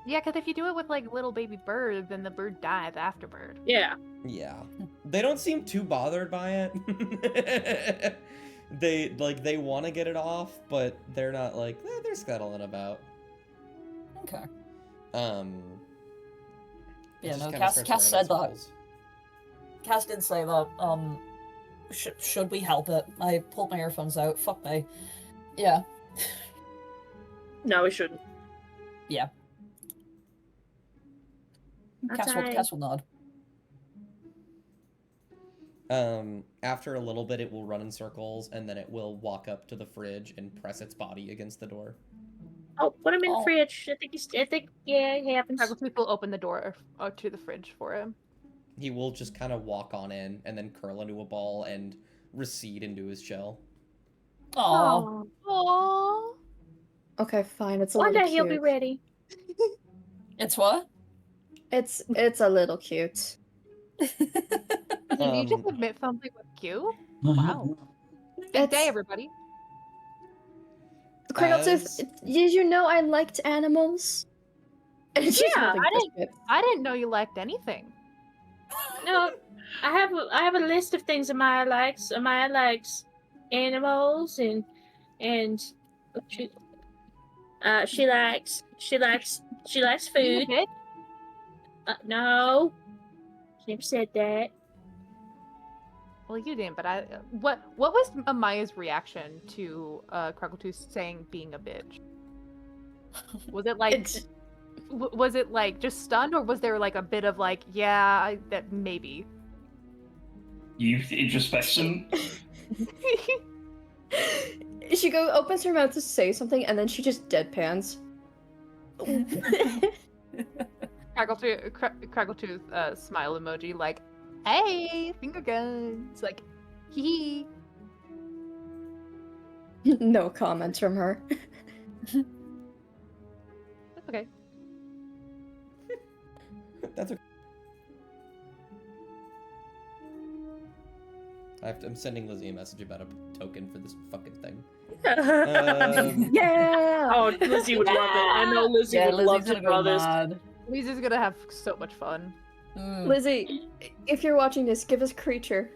Yeah, because if you do it with like little baby birds, then the bird dies afterbird. Yeah. Yeah. They don't seem too bothered by it. They want to get it off, but they're not like they're scuttling about. Okay. It Yeah, just no, kinda Cass starts running said in that. circles. Cass did say that, should we help it? I pulled my earphones out. Fuck me. Yeah. No, we shouldn't. That's alright. Cass will nod. After a little bit, it will run in circles, and then it will walk up to the fridge and press its body against the door. Oh, put him in the Oh. fridge. Yeah, it happens. Craggletooth will open the door to the fridge for him. He will just kind of walk on in, and then curl into a ball and recede into his shell. Aw. Aww. Okay, fine. It's a One little day he'll cute. be ready. It's what? It's a little cute. Did you just admit something was cute? Wow. Big day, It's- everybody. Criggletooth, As- did you know I liked animals? And she's Yeah, holding I didn't- biscuits. I didn't know you liked anything. No, I have a list of things Amaya likes. Amaya likes animals and she likes Being a food. bitch? No, she never said that. Well, you didn't, but what was Amaya's reaction to Craggletooth saying being a bitch? Was it like It's- was it like just stunned, or was there like a bit of like, yeah, that maybe? Youth introspection. She opens her mouth to say something, and then she just deadpans. Craggletooth smile emoji, like, hey, finger guns, like, hee. No comments from her. That's okay. That's okay. I'm sending Lizzie a message about a token for this fucking thing. Yeah! Oh, Lizzie would love it. I know Lizzie Yeah, would love Lizzie's to gonna draw go this. mad. Lisa's gonna have so much fun. Mm. Lizzie, if you're watching this, give us creature.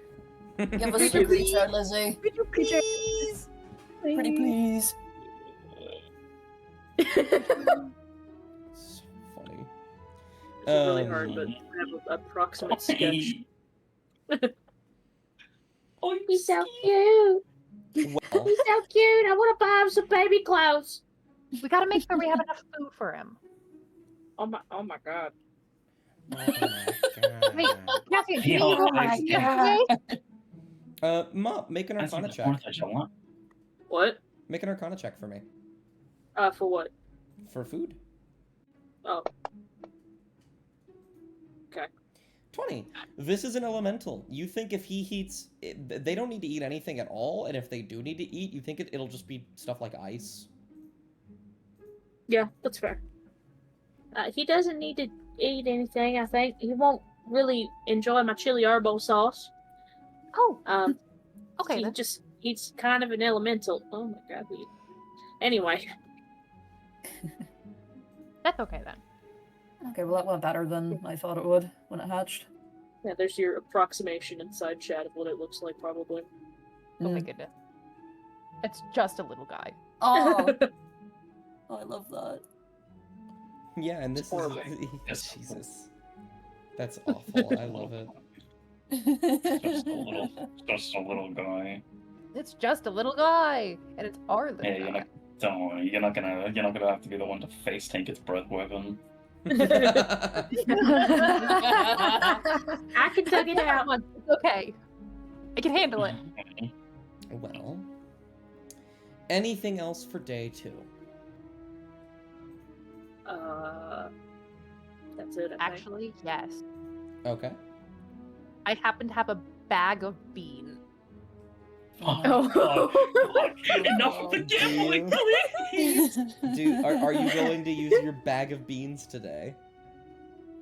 Give us a creature, Lizzie. Creature. Pretty please. So funny. It's really hard, but I have an approximate sketch. Oh, He's so cute. Well, He's so cute. I want to buy him some baby clothes. We gotta make sure we have enough food for him. Oh my god. oh my God. Wait, Cassie, do you Yeah, need to go I- today? Mop, make an Arcana check. What? Make an Arcana check for me. For what? For food. Oh. Okay. 20. This is an elemental. You think if he eats... They don't need to eat anything at all, and if they do need to eat, you think it'll just be stuff like ice? Yeah, that's fair. He doesn't need to eat anything. I think he won't really enjoy my chili herbo sauce. Oh, Okay, okay. he's kind of an elemental. Oh my god. Anyway, That's okay then. Okay, well that went better than I thought it would when it hatched. yeah, there's your approximation inside chat of what it looks like, probably. Oh my Mm. goodness. It's just a little guy. Oh. Oh, I love that. Yeah, and this horrible. is... Jesus. That's awful. I love it. Just a little guy. It's just a little guy, and it's our little Yeah, guy. don't worry. You're not gonna have to be the one to face tank its breath weapon. I can tug it out. Come on, it's okay. I can handle it. Well... Anything else for day 2? That's it. I think. Actually, yes. Okay. I happen to have a bag of beans. Oh, God. Enough of the gambling, please! Are you going to use your bag of beans today?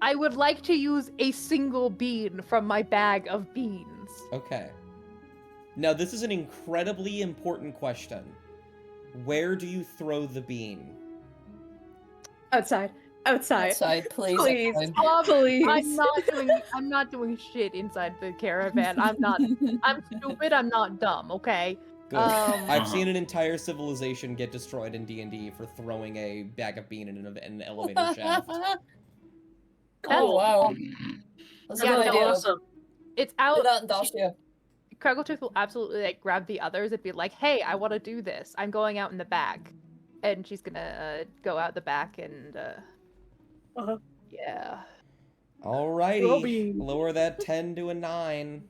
I would like to use a single bean from my bag of beans. Okay. Now, this is an incredibly important question. Where do you throw the bean? Outside. Outside. Outside, please. Please. outside. Please. I'm not doing shit inside the caravan. I'm stupid, I'm not dumb, okay? Good. Um, I've seen an entire civilization get destroyed in D&D for throwing a bag of bean in an elevator shaft. Oh wow. That's a Yeah, good no, idea. Awesome. It's Do out. that in Dastia. Craggletooth will absolutely like grab the others and be like, "Hey, I want to do this. I'm going out in the back," and she's gonna go out the back and Uh-huh. yeah. Alrighty. Robbie. Lower that 10 to a 9.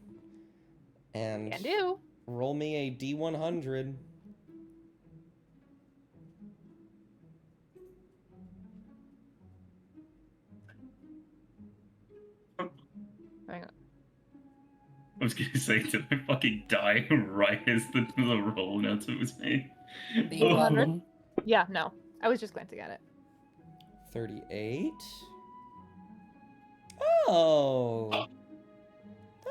And Can do. roll me a D100. Hang on. I was gonna say, did I fucking die right as the roll announcement was made? D100. Yeah, no. I was just glancing at it. 38. Oh.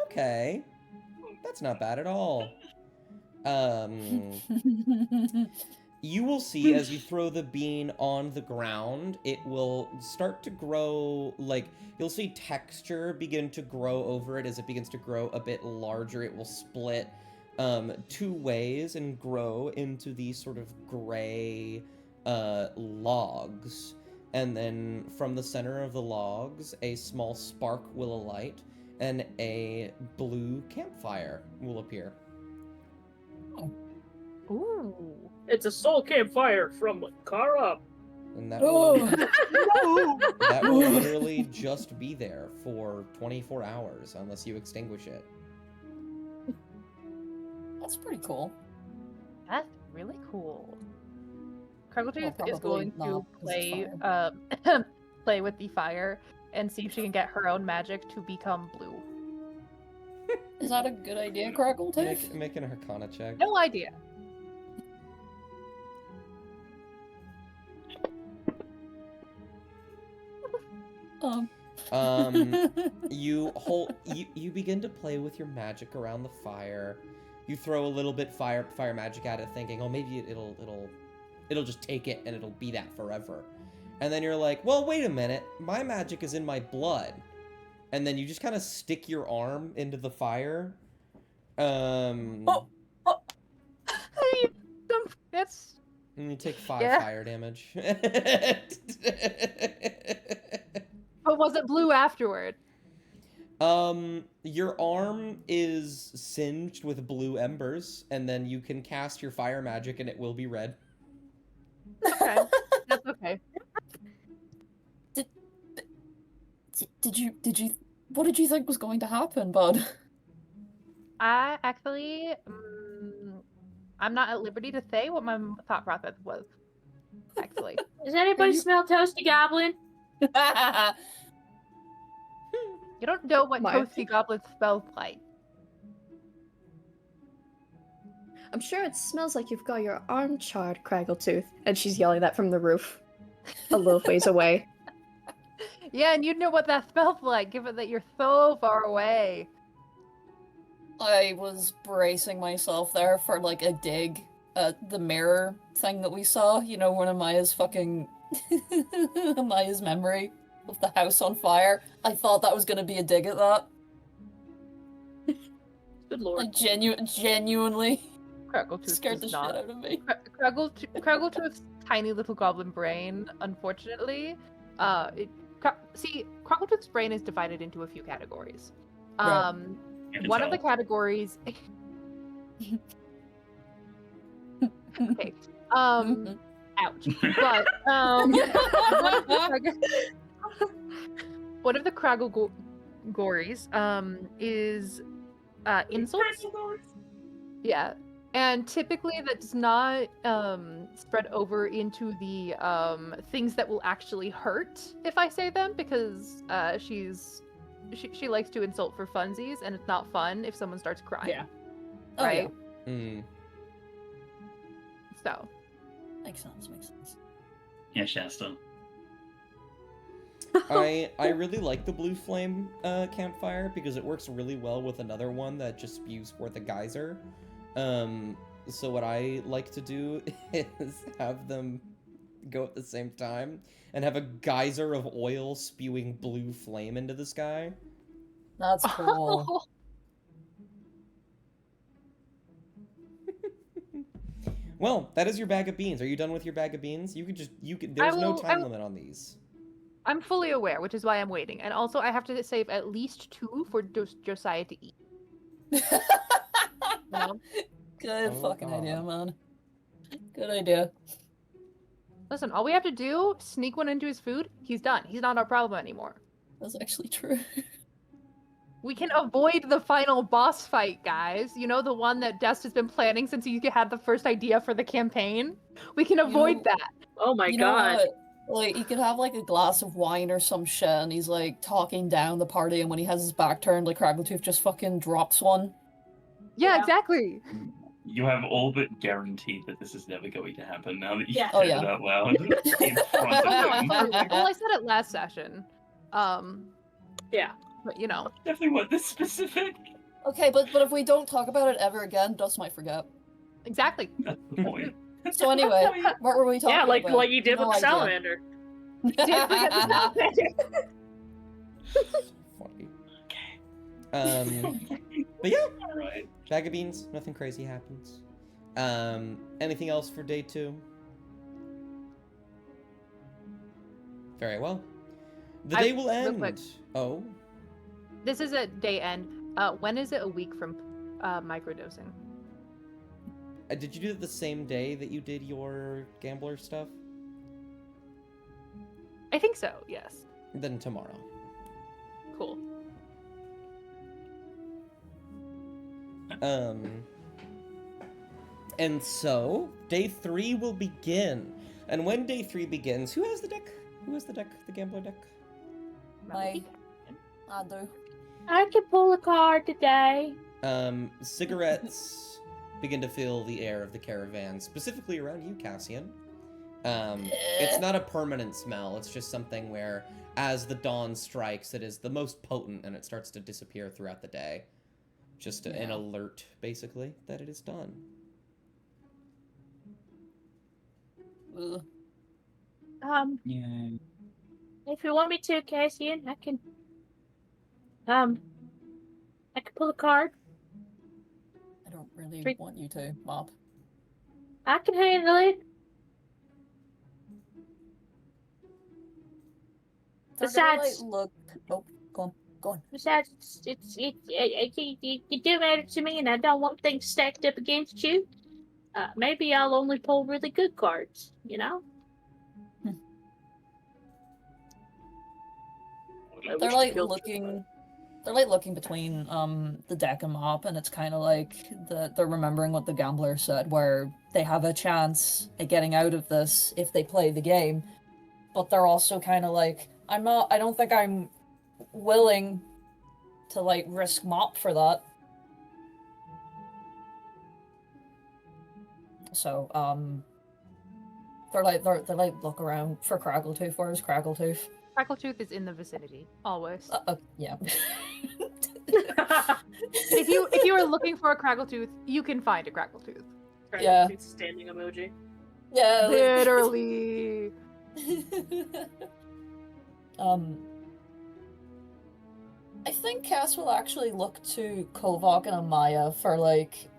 Okay. That's not bad at all. You will see as you throw the bean on the ground, it will start to grow, like, you'll see texture begin to grow over it. As it begins to grow a bit larger, it will split 2 ways and grow into these sort of gray logs. And then from the center of the logs, a small spark will alight, and a blue campfire will appear. Ooh. It's a soul campfire from Kara. And that Oh. that will literally just be there for 24 hours unless you extinguish it. That's pretty cool. That's really cool. Craggletooth is probably going to not, 'cause play it's play with the fire and see if she can get her own magic to become blue. Is that a good idea, Craggletooth? Make an Arcana check. No idea. You begin to play with your magic around the fire. You throw a little bit fire magic at it, thinking, oh, maybe it'll just take it and it'll be that forever. And then you're like, well, wait a minute, my magic is in my blood. And then you just kind of stick your arm into the fire. That's And you take 5 Yeah. fire damage. but was it blue afterward? Your arm is singed with blue embers, and then you can cast your fire magic and it will be red. Okay. That's okay. Did you what did you think was going to happen, bud? I actually I'm not at liberty to say what my thought process was. Actually. Does anybody smell Toasty Goblin? You don't know what My- Toasty Goblin smells like. I'm sure it smells like you've got your arm charred, Craggletooth. And she's yelling that from the roof, a little ways away. Yeah, and you know what that smells like, given that you're so far away. I was bracing myself there for like a dig at the mirror thing that we saw. You know, one of Maya's fucking Maya's memory of the house on fire. I thought that was gonna be a dig at that. Good lord. Like genuinely Craggletooth scared the does shit not. out of me. Craggletooth's tiny little goblin brain, unfortunately, Craggletooth's brain is divided into a few categories. Right. I can One of the tell. categories. Okay. Ouch. But one of the Cragglegories is insults. Yeah. And typically that does not spread over into the things that will actually hurt if I say them, because she likes to insult for funsies, and it's not fun if someone starts crying. Yeah. Oh, Right? yeah. Mm. So Makes sense. Yeah, Shasta. I really like the blue flame campfire because it works really well with another one that just spews forth a geyser. So what I like to do is have them go at the same time and have a geyser of oil spewing blue flame into the sky. That's cool. Well, that is your bag of beans. Are you done with your bag of beans? There's no time limit on these. I'm fully aware, which is why I'm waiting. And also I have to save at least 2 for Josiah to eat. You know? Good Oh, fucking God. idea, man. Good idea. Listen, all we have to do, sneak one into his food, he's done. He's not our problem anymore. That's actually true. We can avoid the final boss fight, guys. You know, the one that Dest has been planning since he had the first idea for the campaign? We can avoid that. Oh my You know god. what? Like, you could have, like, a glass of wine or some shit, and he's, like, talking down the party, and when he has his back turned, like, Craggletooth just fucking drops one. Yeah, Yeah. exactly. You have all but guaranteed that this is never going to happen now that you Yeah. said Oh, it yeah. out loud in front of him. Well, I said it last session. Yeah. But, you know. Definitely want this specific. Okay, but if we don't talk about it ever again, Dust might forget. Exactly. That's the point. So anyway, what were we talking Yeah, about? like you did No with the idea. salamander. Funny. But yeah, Alright. bag of beans, nothing crazy happens. Anything else for day 2? Very well. The day will real quick. end. Oh, This is a day end. When is it a week from microdosing? did you do it the same day that you did your gambler stuff? I think so, yes. Then tomorrow. Cool. And so day 3 will begin. And when day 3 begins, who has the deck? Who has the deck? The gambler deck? I do. I can pull a card today. Cigarettes begin to fill the air of the caravan, specifically around you, Cassian. It's not a permanent smell, it's just something where, as the dawn strikes, it is the most potent and it starts to disappear throughout the day. Just an alert, basically, that it is done. Ugh. Yeah. If you want me to, Cassian, I can pull a card. I don't really Drink. want you to, Mop. I can handle it. They're gonna, like, Besides- look. Oh, go on. Besides, you do matter to me, and I don't want things stacked up against you. Maybe I'll only pull really good cards, you know? I They're wish like the guild- looking. They're like looking between the deck and Mop, and it's kind of like they're remembering what the gambler said, where they have a chance at getting out of this if they play the game, but they're also kind of like, I don't think I'm willing to like risk Mop for that. So they're like look around for Craggletooth. Where's Craggletooth? Crackletooth is in the vicinity, always. Yeah. If you are looking for a Crackletooth, you can find a Crackletooth. Yeah. Standing emoji. Yeah. Literally. I think Cass will actually look to Kovok and Amaya for like,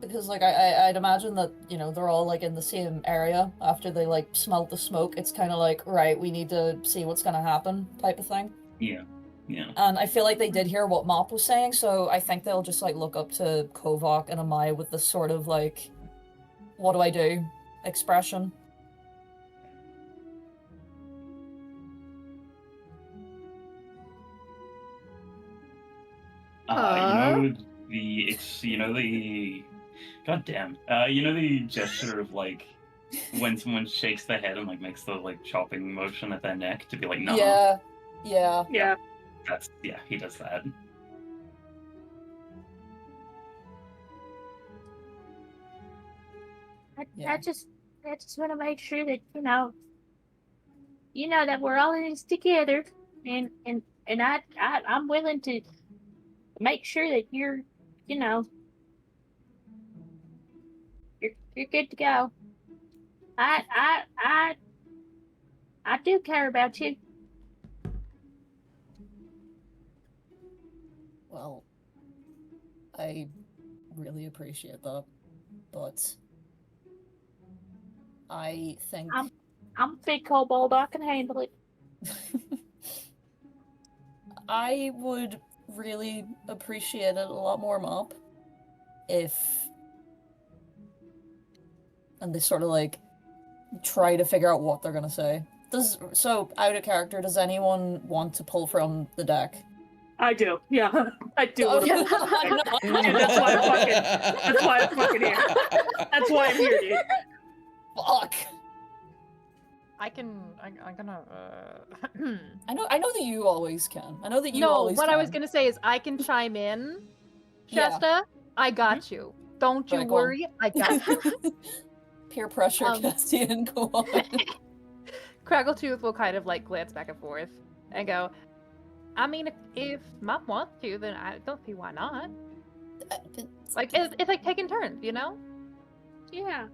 because like I'd imagine that, you know, they're all like in the same area after they like smelt the smoke. It's kind of like, right, we need to see what's gonna happen type of thing. Yeah. Yeah. And I feel like they did hear what Mop was saying, so I think they'll just like look up to Kovok and Amaya with this sort of like, what do I do expression. You know the goddamn you know the gesture of like when someone shakes their head and like makes the like chopping motion at their neck to be like no. Yeah. Yeah. He does that. Yeah. I just want to make sure that you know that we're all in this together, and I'm willing to make sure that you're good to go. I do care about you. Well, I really appreciate that, but I think I'm a big kobold. I can handle it. I would really appreciate it a lot more, Mop, if... And they sort of, like, try to figure out what they're gonna say. So, out of character, does anyone want to pull from the deck? I do. Yeah, I do. Oh, Yeah. no. That's why I'm fucking here. That's why I'm here, dude. Fuck. I'm gonna. I know that you always can. I know that you No, always what can. I was gonna say is I can chime in. Yeah. Shasta, I got you. Don't you Right, go on. worry, I got you. Peer pressure, Castian, go on. Craggletooth will kind of like glance back and forth and go, I mean, if Mom wants to, then I don't see why not. Like, it's like taking turns, you know? Yeah.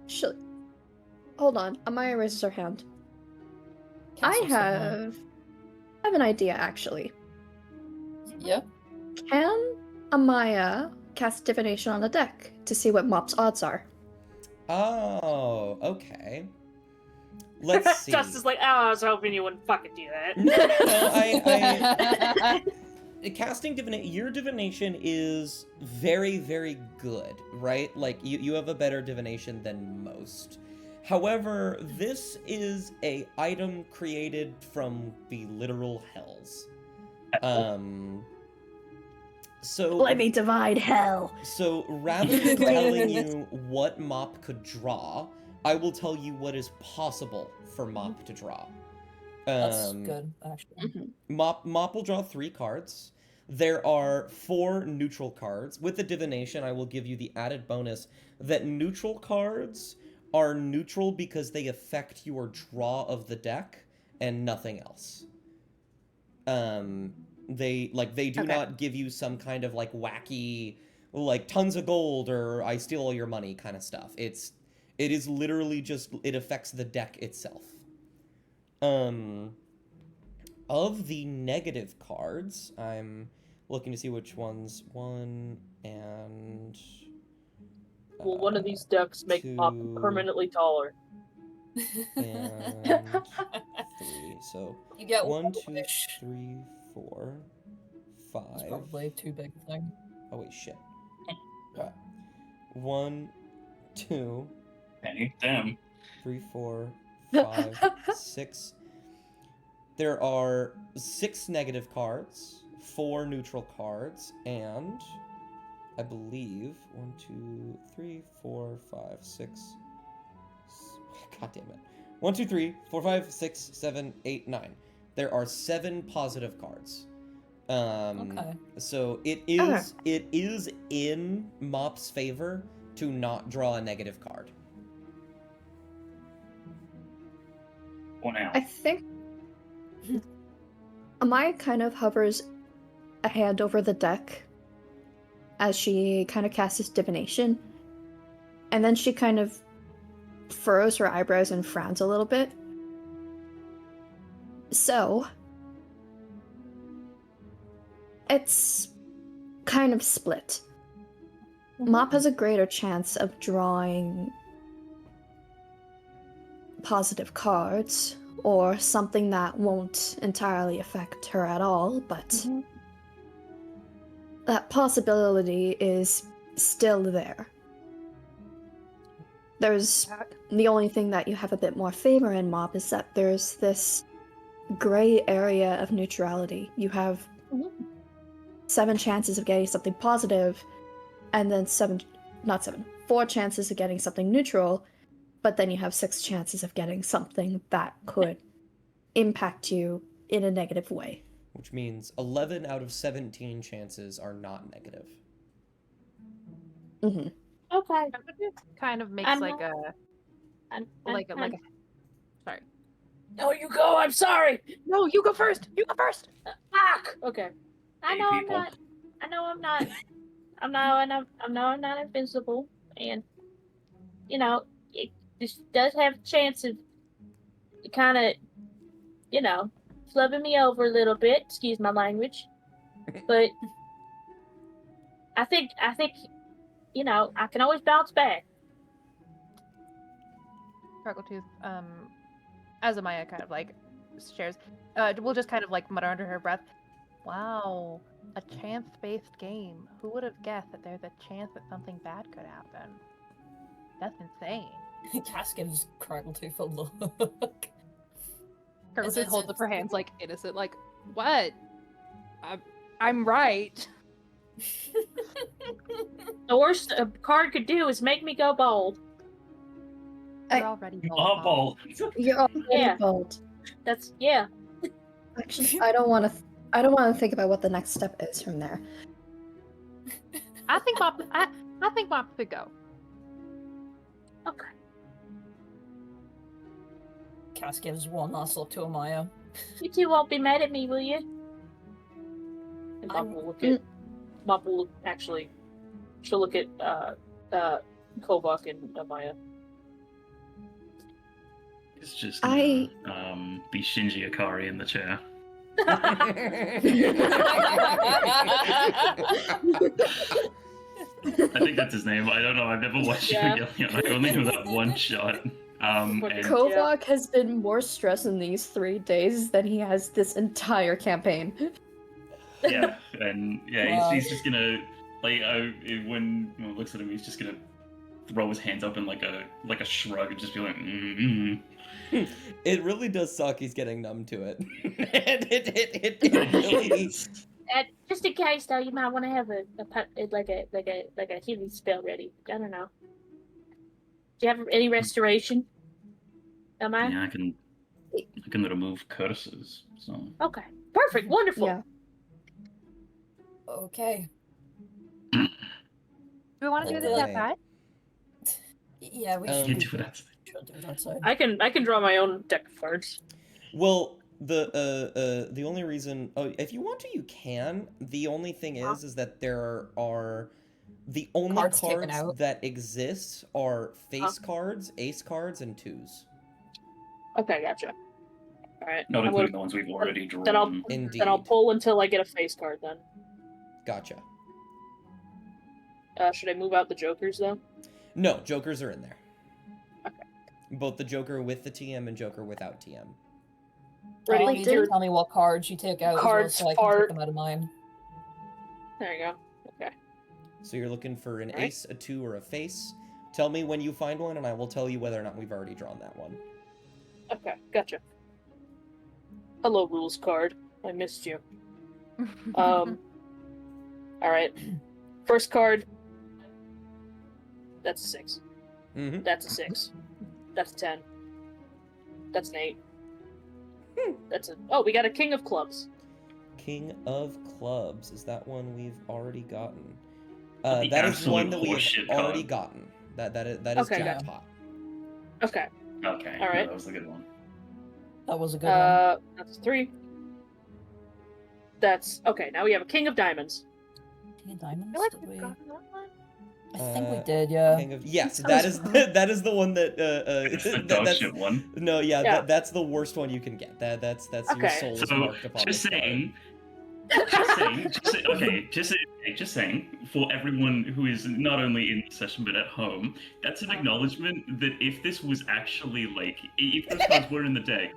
Hold on. Amaya raises her hand. I Cassie's have an idea, actually. Yeah. Can Amaya cast divination on the deck to see what Mop's odds are? Oh, okay. Let's see. Justice like, oh, I was hoping you wouldn't fucking do that. No, casting divination, your divination is very, very good, right? Like, you have a better divination than most. However, this is a item created from the literal hells. So Let me divide hell. So rather than telling you what Mop could draw, I will tell you what is possible for Mop to draw. That's good, actually. Mop will draw 3 cards. There are 4 neutral cards. With the divination, I will give you the added bonus that neutral cards are neutral because they affect your draw of the deck and nothing else. They do not give you some kind of like wacky, like tons of gold or I steal all your money kind of stuff. It is literally just, it affects the deck itself. Of the negative cards, I'm looking to see which ones. 1 and... Will one of these ducks make Mop 2 permanently taller? and 3. So You get 1, 2, wish. 3, 4, 5. It's probably too big a thing. Oh wait, shit. 1, 2, Hey, them. 3, 4, 5, 6. There are 6 negative cards, 4 neutral cards, and I believe 1, 2, 3, 4, 5, 6. God damn it. 1, 2, 3, 4, 5, 6, 7, 8, 9. There are 7 positive cards. Okay. So it is in Mop's favor to not draw a negative card. Well, now. I think Amaya kind of hovers a hand over the deck as she kind of casts this divination. And then she kind of furrows her eyebrows and frowns a little bit. So, it's kind of split. Mop has a greater chance of drawing positive cards, or something that won't entirely affect her at all, but that possibility is still there. There's the only thing that you have a bit more favor in Mop is that there's this gray area of neutrality. You have 7 chances of getting something positive, and then 4 chances of getting something neutral, but then you have 6 chances of getting something that could impact you in a negative way. Which means 11 out of 17 chances are not negative. Mm-hmm. Okay. Kind of makes I'm like not- a sorry. No, you go. I'm sorry. No, you go first. You go first. Fuck. Okay. I Hey, know I'm people. not. I know I'm not. I'm not invincible, and you know it just does have a chance of kind of, flubbing me over a little bit. Excuse my language, but I think I can always bounce back. Crackletooth, as Amaya kind of like shares, will just kind of like mutter under her breath, "Wow, a chance-based game. Who would have guessed that there's a chance that something bad could happen? That's insane." Cass gives Craggletooth a look. Crackletooth holds up her hands like innocent, like, "What? I'm right. The worst a card could do is make me go bold. You're already Oh, ball. You're already Yeah. bold. That's yeah. Actually, I don't want to. I don't want to think about what the next step is from there. I think Mop could go. Okay. Cass gives one last look to Amaya. You two won't be mad at me, will you? And Mop I'm- will look at. Mop will look, actually. She'll look at Kovak and Amaya. It's just I- be Shinji Ikari in the chair. I think that's his name. I don't know. I've never watched Yeah. Evangelion. I only know that one shot. And Kovak has been more stressed in these 3 days than he has this entire campaign. yeah, and yeah, Wow. he's just gonna like when he looks at him, he's just gonna throw his hands up in like a shrug and just be like, It really does suck he's getting numb to it. it really... Just in case, though, you might want to have a healing spell ready. I don't know. Do you have any restoration? Am I? Yeah, I can remove curses. So Okay. Perfect. Wonderful. Yeah. Okay. Do we want to do this Okay. outside? Yeah, we Um, you should do that. do it outside. I can draw my own deck of cards. Well, the only reason, if you want to, you can. The only thing is that there are the only Cards taken cards out. that exist are face cards, ace cards, and twos. Okay, gotcha. All right. Not I'm including gonna- the ones we've already drawn. Then I'll Indeed. then I'll pull until I get a face card. Then Gotcha. should I move out the jokers though? No, jokers are in there. Okay. Both the Joker with the TM and Joker without TM. Ready? You did tell me what cards you take out Cards as well, so I can are- take them out of mine. There you go. Okay. So you're looking for an Alright. ace, a two, or a face. Tell me when you find one, and I will tell you whether or not we've already drawn that one. Okay. Gotcha. Hello, rules card. I missed you. All right. First card. That's a 6. Mm-hmm. That's a 6. That's a 10. That's an 8. That's a. Oh, we got a king of clubs. King of Clubs. Is that one we've already gotten? The That is absolute one that we've horseshit already card. gotten. That is Okay. jackpot. Okay. Okay, All right. that was a good one. That was a good one. That's 3. That's okay. Now we have a king of diamonds. King of Diamonds? I feel like Did we've we... gotten that one. I think we Uh, did, yeah. King of yes, That that was is fun. that is the one that It's the that- dog that's shit one. no yeah, Yeah. that's the worst one you can get. That's your Okay. soul is So marked upon just this card. saying, just saying, for everyone who is not only in the session but at home, that's an acknowledgement that if this was actually like, if those cards were in the deck,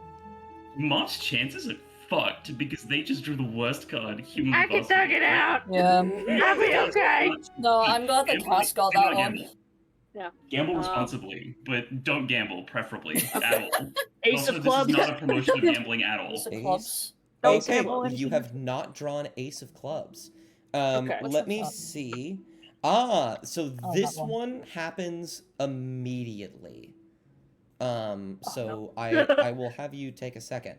Mark's chances are fucked because they just drew the worst card humanly I can possible. tug it out. Yeah. I'll be okay. No, I'm glad that Cass got that one. Gamble responsibly, but don't gamble, preferably, at all. Ace Also, of this clubs. is not a promotion of gambling at all. Ace of Ace. Clubs. Don't Okay, gamble you have not drawn Ace of Clubs. Okay. Which Let one's me that? see. So Oh, this that one. one happens immediately. So no. I will have you take a second.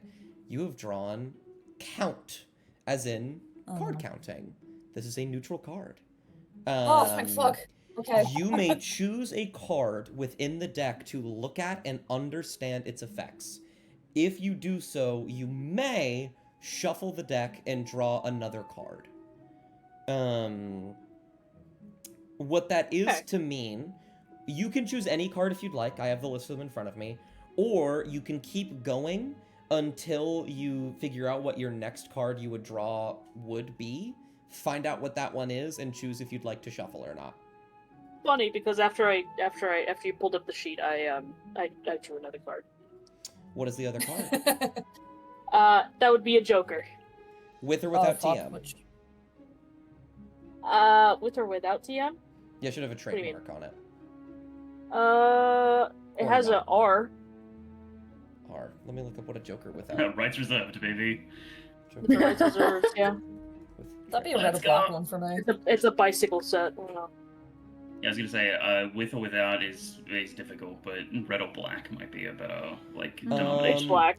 You have drawn Count, as in card no. counting. This is a neutral card. Oh, thank fuck. Okay. You may choose a card within the deck to look at and understand its effects. If you do so, you may shuffle the deck and draw another card. What that is Okay. to mean, you can choose any card if you'd like. I have the list of them in front of me. Or you can keep going until you figure out what your next card you would draw would be. Find out what that one is and choose if you'd like to shuffle or not. Funny because after you pulled up the sheet, I drew another card. What is the other card? That would be a joker. With or Oh, without fuck, TM? which- With or without TM? Yeah, should have a do you mean? trademark on it. It Or has not. a R. R. Let me look up what a Joker without. Rights reserved, baby. With the rights reserved, yeah. With That'd be a red Let's or black go. one for me. It's a bicycle set. I don't know. Yeah, I was gonna say with or without is difficult, but red or black might be a better denomination. It's black.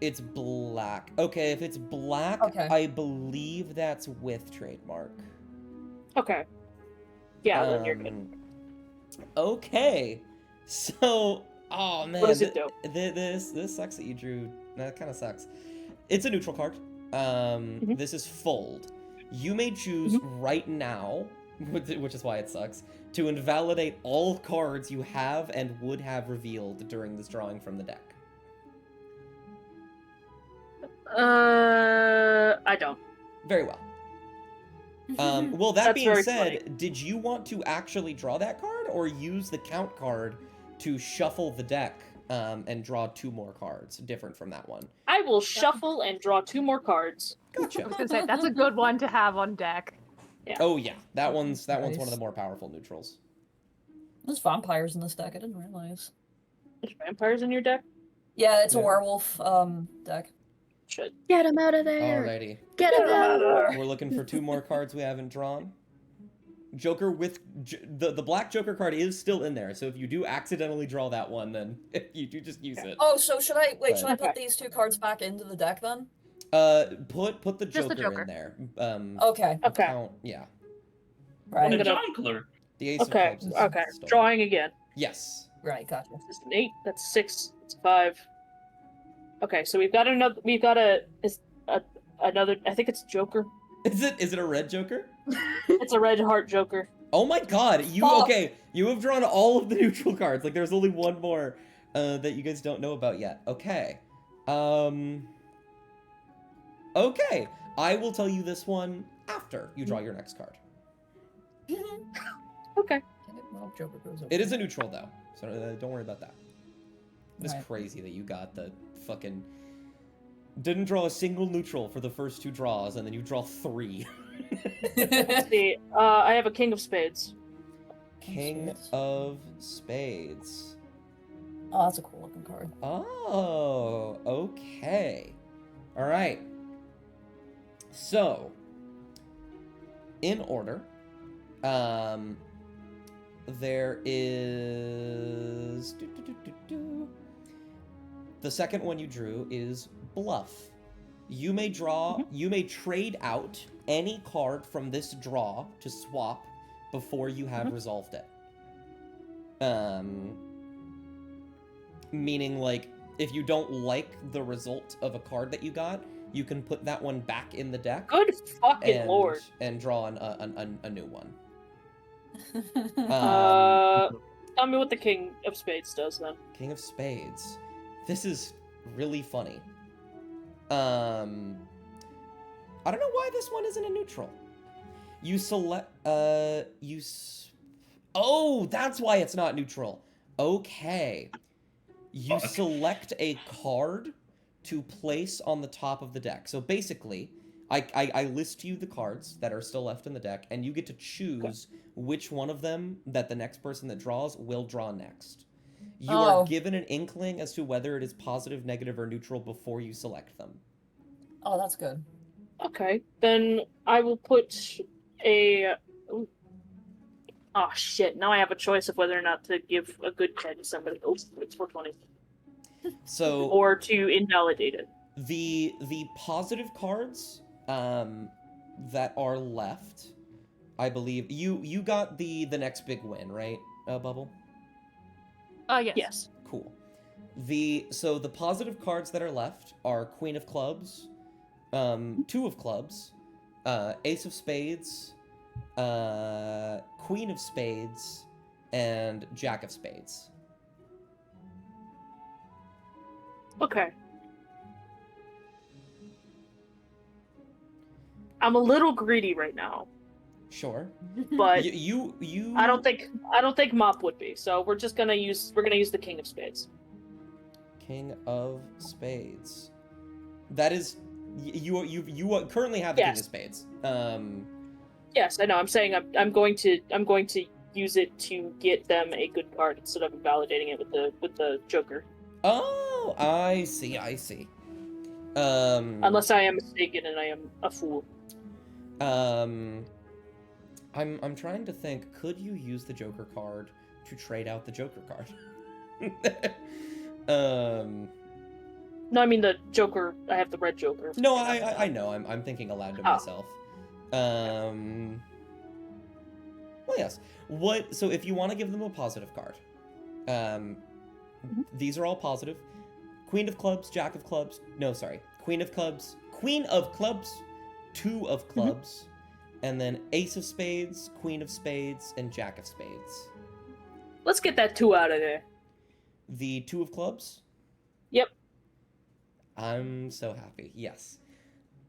It's black. Okay, if it's black, Okay. I believe that's with trademark. Okay. Yeah, then you're good. Okay, so oh man, What does it do? This sucks that you drew. That kind of sucks. It's a neutral card. This is fold. You may choose right now, which is why it sucks, to invalidate all cards you have and would have revealed during this drawing from the deck. I don't. Very well. Well, that That's being very said, funny. did you want to actually draw that card or use the count card to shuffle the deck and draw 2 more cards different from that one? I will shuffle and draw 2 more cards. I Gotcha. was gonna say that's a good one to have on deck. Yeah. Oh yeah, that one's one of Nice. the more powerful neutrals. There's vampires in this deck, I didn't realize. There's vampires in your deck? Yeah, it's a Yeah. werewolf deck. Shit. Get him out of there. Alrighty. Get him out. We're looking for 2 more cards we haven't drawn. Joker with the black Joker card is still in there, so if you do accidentally draw that one, then you do just use it. Oh, so should I But- should I put these 2 cards back into the deck then? Put the Just Joker, the Joker. in there. Okay. Okay. Count, yeah. Right. The gonna- Jonkler. The Ace of Okay. Clubs is Okay. still Drawing again. Yes. Right, gotcha. This is an 8. That's 6. It's 5. Okay, so we've got another. Another. I think it's Joker. Is it a red Joker? It's a red heart Joker. Oh my god, Fuck. okay, you have drawn all of the neutral cards. Like there's only one more that you guys don't know about yet. Okay. Okay, I will tell you this one after you draw your next card. Okay. Well, Joker goes over. It is a neutral though, so don't worry about that. It's Right. crazy that you got the fucking didn't draw a single neutral for the first 2 draws, and then you draw 3. Let's see. I have a King of Spades. King of Spades. Oh, that's a cool looking card. Oh, okay. All right. So, in order, there is the second one you drew is Bluff. You may draw, you may trade out any card from this draw to swap before you have resolved it. Meaning, like, if you don't like the result of a card that you got, you can put that one back in the deck Good fucking lord. and draw a new one. Tell me what the King of Spades does then. King of Spades. This is really funny. I don't know why this one isn't a neutral. You select, oh, that's why it's not neutral. Okay. You Fuck. select a card to place on the top of the deck. So basically, I list you the cards that are still left in the deck, and you get to choose which one of them that the next person that draws will draw next. You are given an inkling as to whether it is positive, negative, or neutral before you select them. Oh, that's good. Okay, then I will put a. Ooh. Oh shit! Now I have a choice of whether or not to give a good card to somebody. Oh, it's 420. So Or to invalidate it. the positive cards that are left, I believe you got the next big win, right, Bubble? Yes. Yes. Cool. So the positive cards that are left are Queen of Clubs, 2 of Clubs, Ace of Spades, Queen of Spades, and Jack of Spades. Okay. I'm a little greedy right now, Sure. but You I don't think Mop would be. So we're gonna use the King of Spades. King of Spades. That is you currently have the King Yes. of Spades. Yes, I know. I'm saying I'm going to use it to get them a good card instead of invalidating it with the Joker. Oh, I see. Unless I am mistaken and I am a fool. I'm trying to think, could you use the Joker card to trade out the Joker card? No, I mean the Joker. I have the red Joker. No, I know. I'm thinking aloud to myself. Well, yes. So if you want to give them a positive card, these are all positive. Queen of clubs, Jack of clubs. No, sorry. Queen of clubs, 2 of clubs, and then Ace of spades, Queen of spades, and Jack of spades. Let's get that 2 out of there. The 2 of clubs? Yep. I'm so happy. Yes.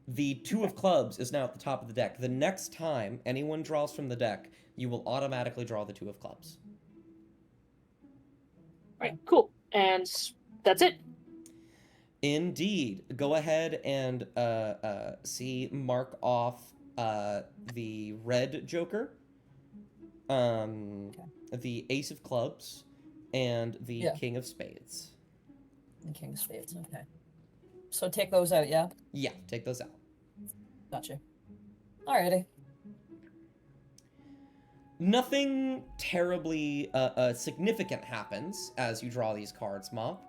The 2 of clubs is now at the top of the deck. The next time anyone draws from the deck, you will automatically draw the 2 of clubs. Right, cool. And that's it. Indeed. Go ahead and mark off the red Joker, the Ace of clubs, and the King of spades. The King of spades, okay. So take those out, yeah? Yeah, take those out. Gotcha. Alrighty. Nothing terribly significant happens as you draw these cards, Mop.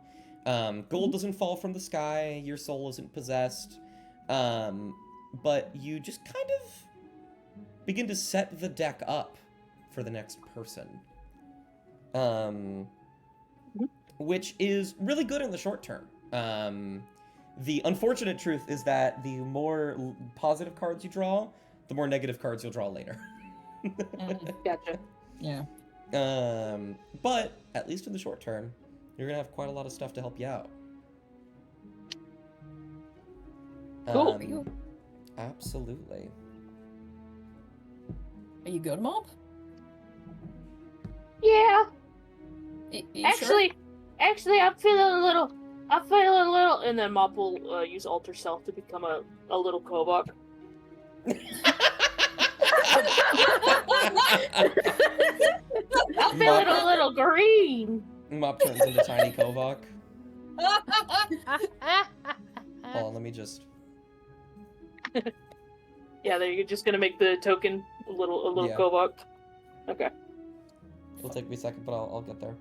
Gold doesn't fall from the sky, your soul isn't possessed, but you just kind of begin to set the deck up for the next person. Which is really good in the short term. The unfortunate truth is that the more positive cards you draw, the more negative cards you'll draw later. Gotcha. Yeah. But at least in the short term, you're gonna have quite a lot of stuff to help you out. Cool. Absolutely. Are you good, Mob? Yeah. You Actually, I'm feeling a little, and then Mop will use Alter Self to become a little Kovok. I'm feeling a little green. Mop turns into Tiny Kovok. Hold on, let me just... Yeah, you're just gonna make the token a little Yeah. Kovok. Okay. It'll take me a second, but I'll get there.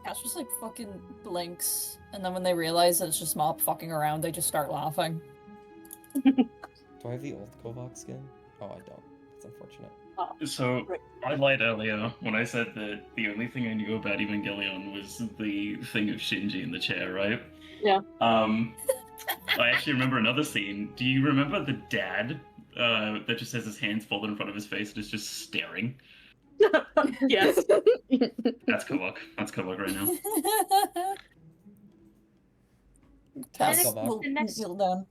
Cash just like fucking blinks, and then when they realize that it's just Mop fucking around, they just start laughing. Do I have the old Kovok skin? Oh, I don't. That's unfortunate. So, Right. I lied earlier when I said that the only thing I knew about Evangelion was the thing of Shinji in the chair, right? Yeah. I actually remember another scene. Do you remember the dad that just has his hands folded in front of his face and is just staring? Yes. That's Kovok. That's Kovok right now. Cass Kovok. will The next- kneel down.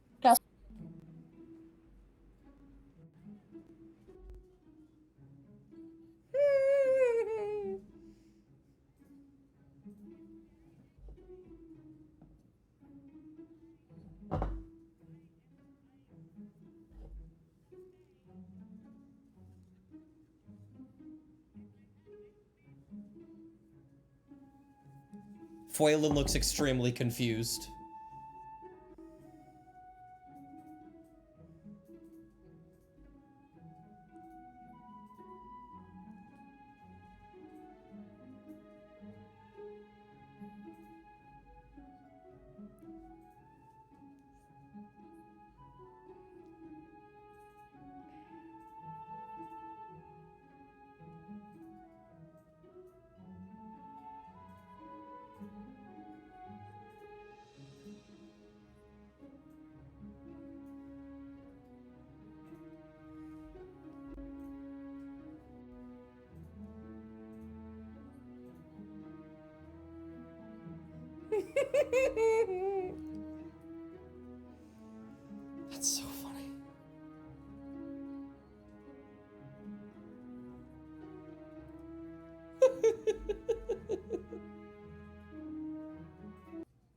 Foilin looks extremely confused. That's so funny.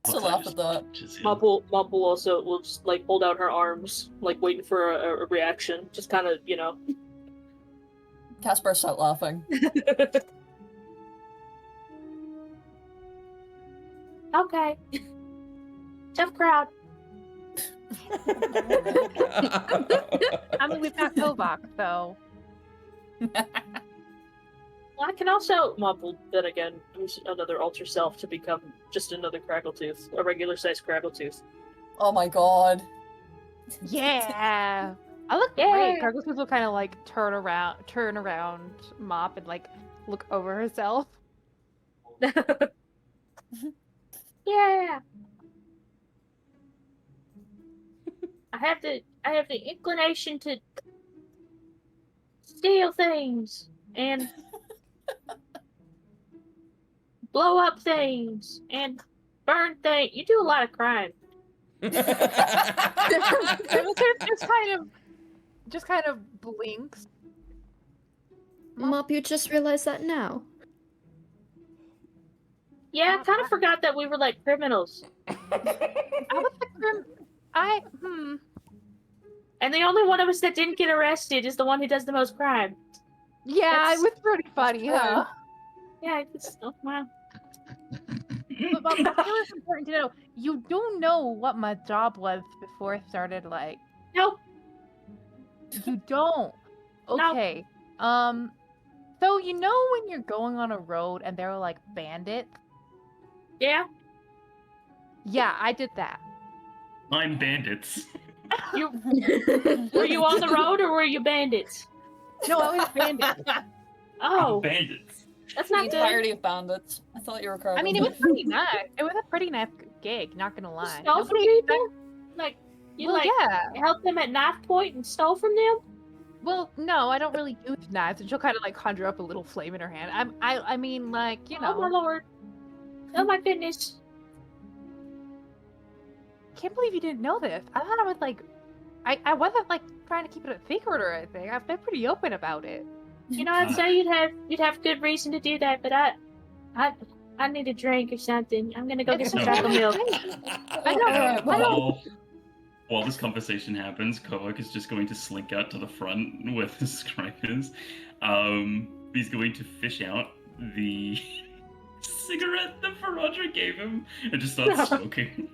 So laugh at that. Mop will also just like hold out her arms, like waiting for a reaction. Just kind of, Cass bursts out laughing. Okay. Tough crowd. I mean, we've got Kovac, so. Well, I can also mumble then again use another alter self to become just another Craggletooth, a regular sized Craggletooth. Oh my god. Yeah. I look Yeah. great. Craggletooth will kind of like turn around, Mop, and like look over herself. Yeah. I have the inclination to steal things and blow up things and burn things. You do a lot of crime. Craggletooth just kind of blinks. Mop, you just realized that now. Yeah, I kind of forgot that we were like criminals. I was And the only one of us that didn't get arrested is the one who does the most crime. Yeah, That's- it was pretty funny, huh? Yeah, it's oh wow. But I feel it's important to know, you do know what my job was before I started, like, Nope. you don't. No. Okay. So you know when you're going on a road and there are like bandits? Yeah. Yeah, I did that. I'm bandits. You were you on the road or were you bandits? No, I was bandits. Oh, Bandits. that's The not good. entirety of bandits. I thought you were correct. I mean, it was pretty nice. It was a pretty nice gig, not gonna lie. Stole from Nobody people? Like you Well, like yeah. helped them at knife point and stole from them? Well, no, I don't really use knives, and she'll kind of like conjure up a little flame in her hand. I mean, like, you Oh my know, lord. Oh my goodness. can't believe you didn't know this. I thought I was like, I wasn't like trying to keep it a secret or anything. I've been pretty open about it. You know, I'd say you'd have good reason to do that, but I need a drink or something. I'm gonna go get some chocolate milk. I know. While this conversation happens, Kovac is just going to slink out to the front where the scribe is. He's going to fish out the cigarette that Faradra gave him and just start smoking.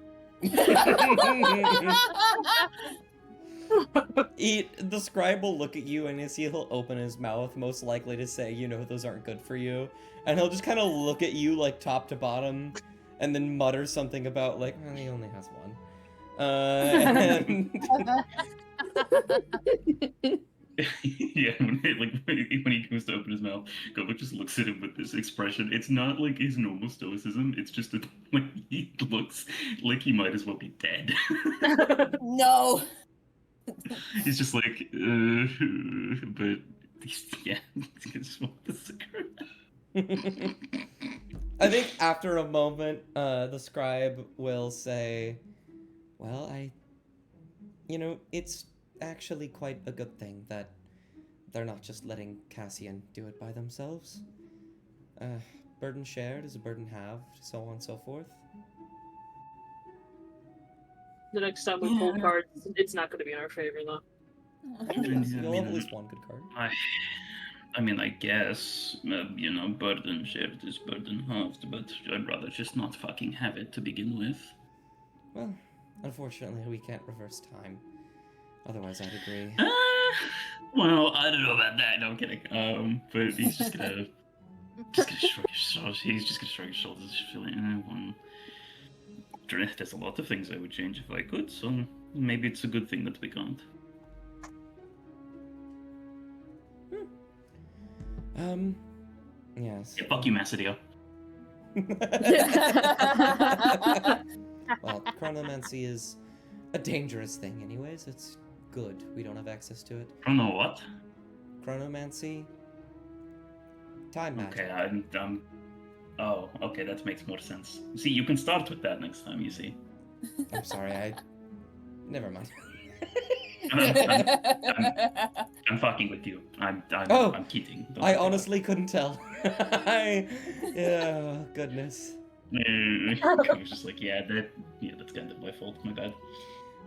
The scribe will look at you and he'll open his mouth, most likely to say, you know, those aren't good for you. And he'll just kind of look at you, like, top to bottom, and then mutter something about, like, well, he only has one. And... Yeah, when he goes to open his mouth, Kovac just looks at him with this expression. It's not like his normal stoicism, it's just that when he looks like he might as well be dead. No. He's just like, but yeah, he's gonna smoke the cigarette. I think after a moment, the scribe will say, well, you know, it's actually quite a good thing that they're not just letting Cassian do it by themselves. Burden shared is a burden halved, so on and so forth. The next time we pull cards, it's not going to be in our favor, though. You'll have at least one good card. I mean, I guess, you know, burden shared is burden halved, but I'd rather just not fucking have it to begin with. Well, unfortunately, we can't reverse time. Otherwise, I'd agree. Well, I don't know about that. No, I'm kidding. But he's just gonna shrug his shoulders. He's just gonna shrug his shoulders. Just feel like, there's a lot of things I would change if I could. So maybe it's a good thing that we can't. Yes. Yeah, fuck you, Macedonia. Well, chronomancy is a dangerous thing anyways. It's good we don't have access to it. I don't know what. Chronomancy? Time magic. Okay, oh, okay, that makes more sense. See, you can start with that next time, you see. I'm sorry, never mind. I'm fucking with you. I'm kidding. Don't I worry honestly couldn't tell. Yeah, goodness. I was just like, yeah, that's kind of my fault. My bad.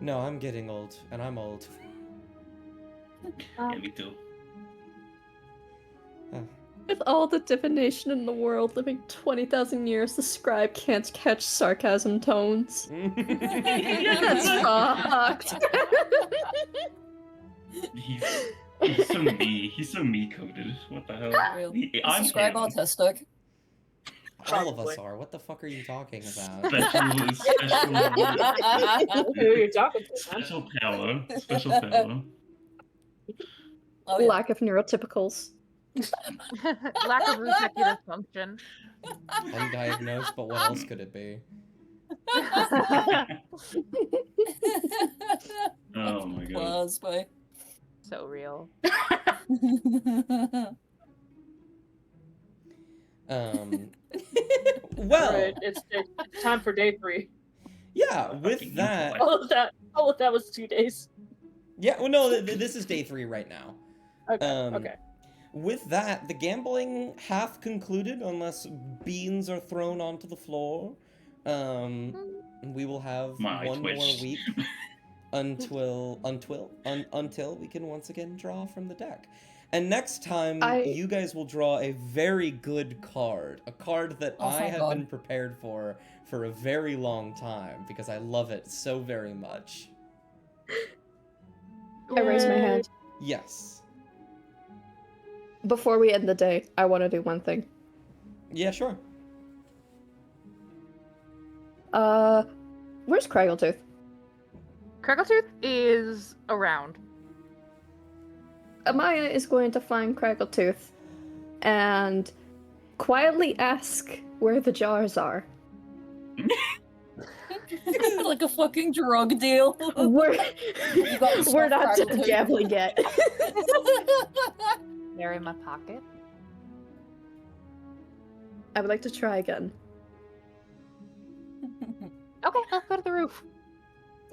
No, I'm getting old, and I'm old. Yeah, me too. With all the divination in the world, living 20,000 years, the scribe can't catch sarcasm tones. That's fucked. He's so me. He's so me coded. What the hell? Real. I'm Subscribe him. autistic. All of us Probably. are. What the fuck are you talking about? Who are you talking to, man? Special power. Special power. Oh, yeah. Lack of neurotypicals. Lack of executive function. Undiagnosed, but what else could it be? Oh my god. Was, but... So real. Well, Alright, it's time for day 3. yeah, Fucking with that, All of that was 2 days. yeah, well, no, this is day 3 right now. Okay. Um, Okay. With that, the gambling half concluded, unless beans are thrown onto the floor. We will have My one more twitch. week until we can once again draw from the deck. And next time, you guys will draw a very good card, a card that Oh, I thank have God. been prepared for a very long time because I love it so very much. I raise my hand. Yes. Before we end the day, I want to do one thing. Yeah, sure. Where's Craggletooth? Crackletooth is around. Amaya is going to find Craggletooth and quietly ask where the jars are. Like a fucking drug deal. We're got we're not stuff, done Craggletooth. gambling yet. They're in my pocket. I would like to try again. Okay, let's go to the roof.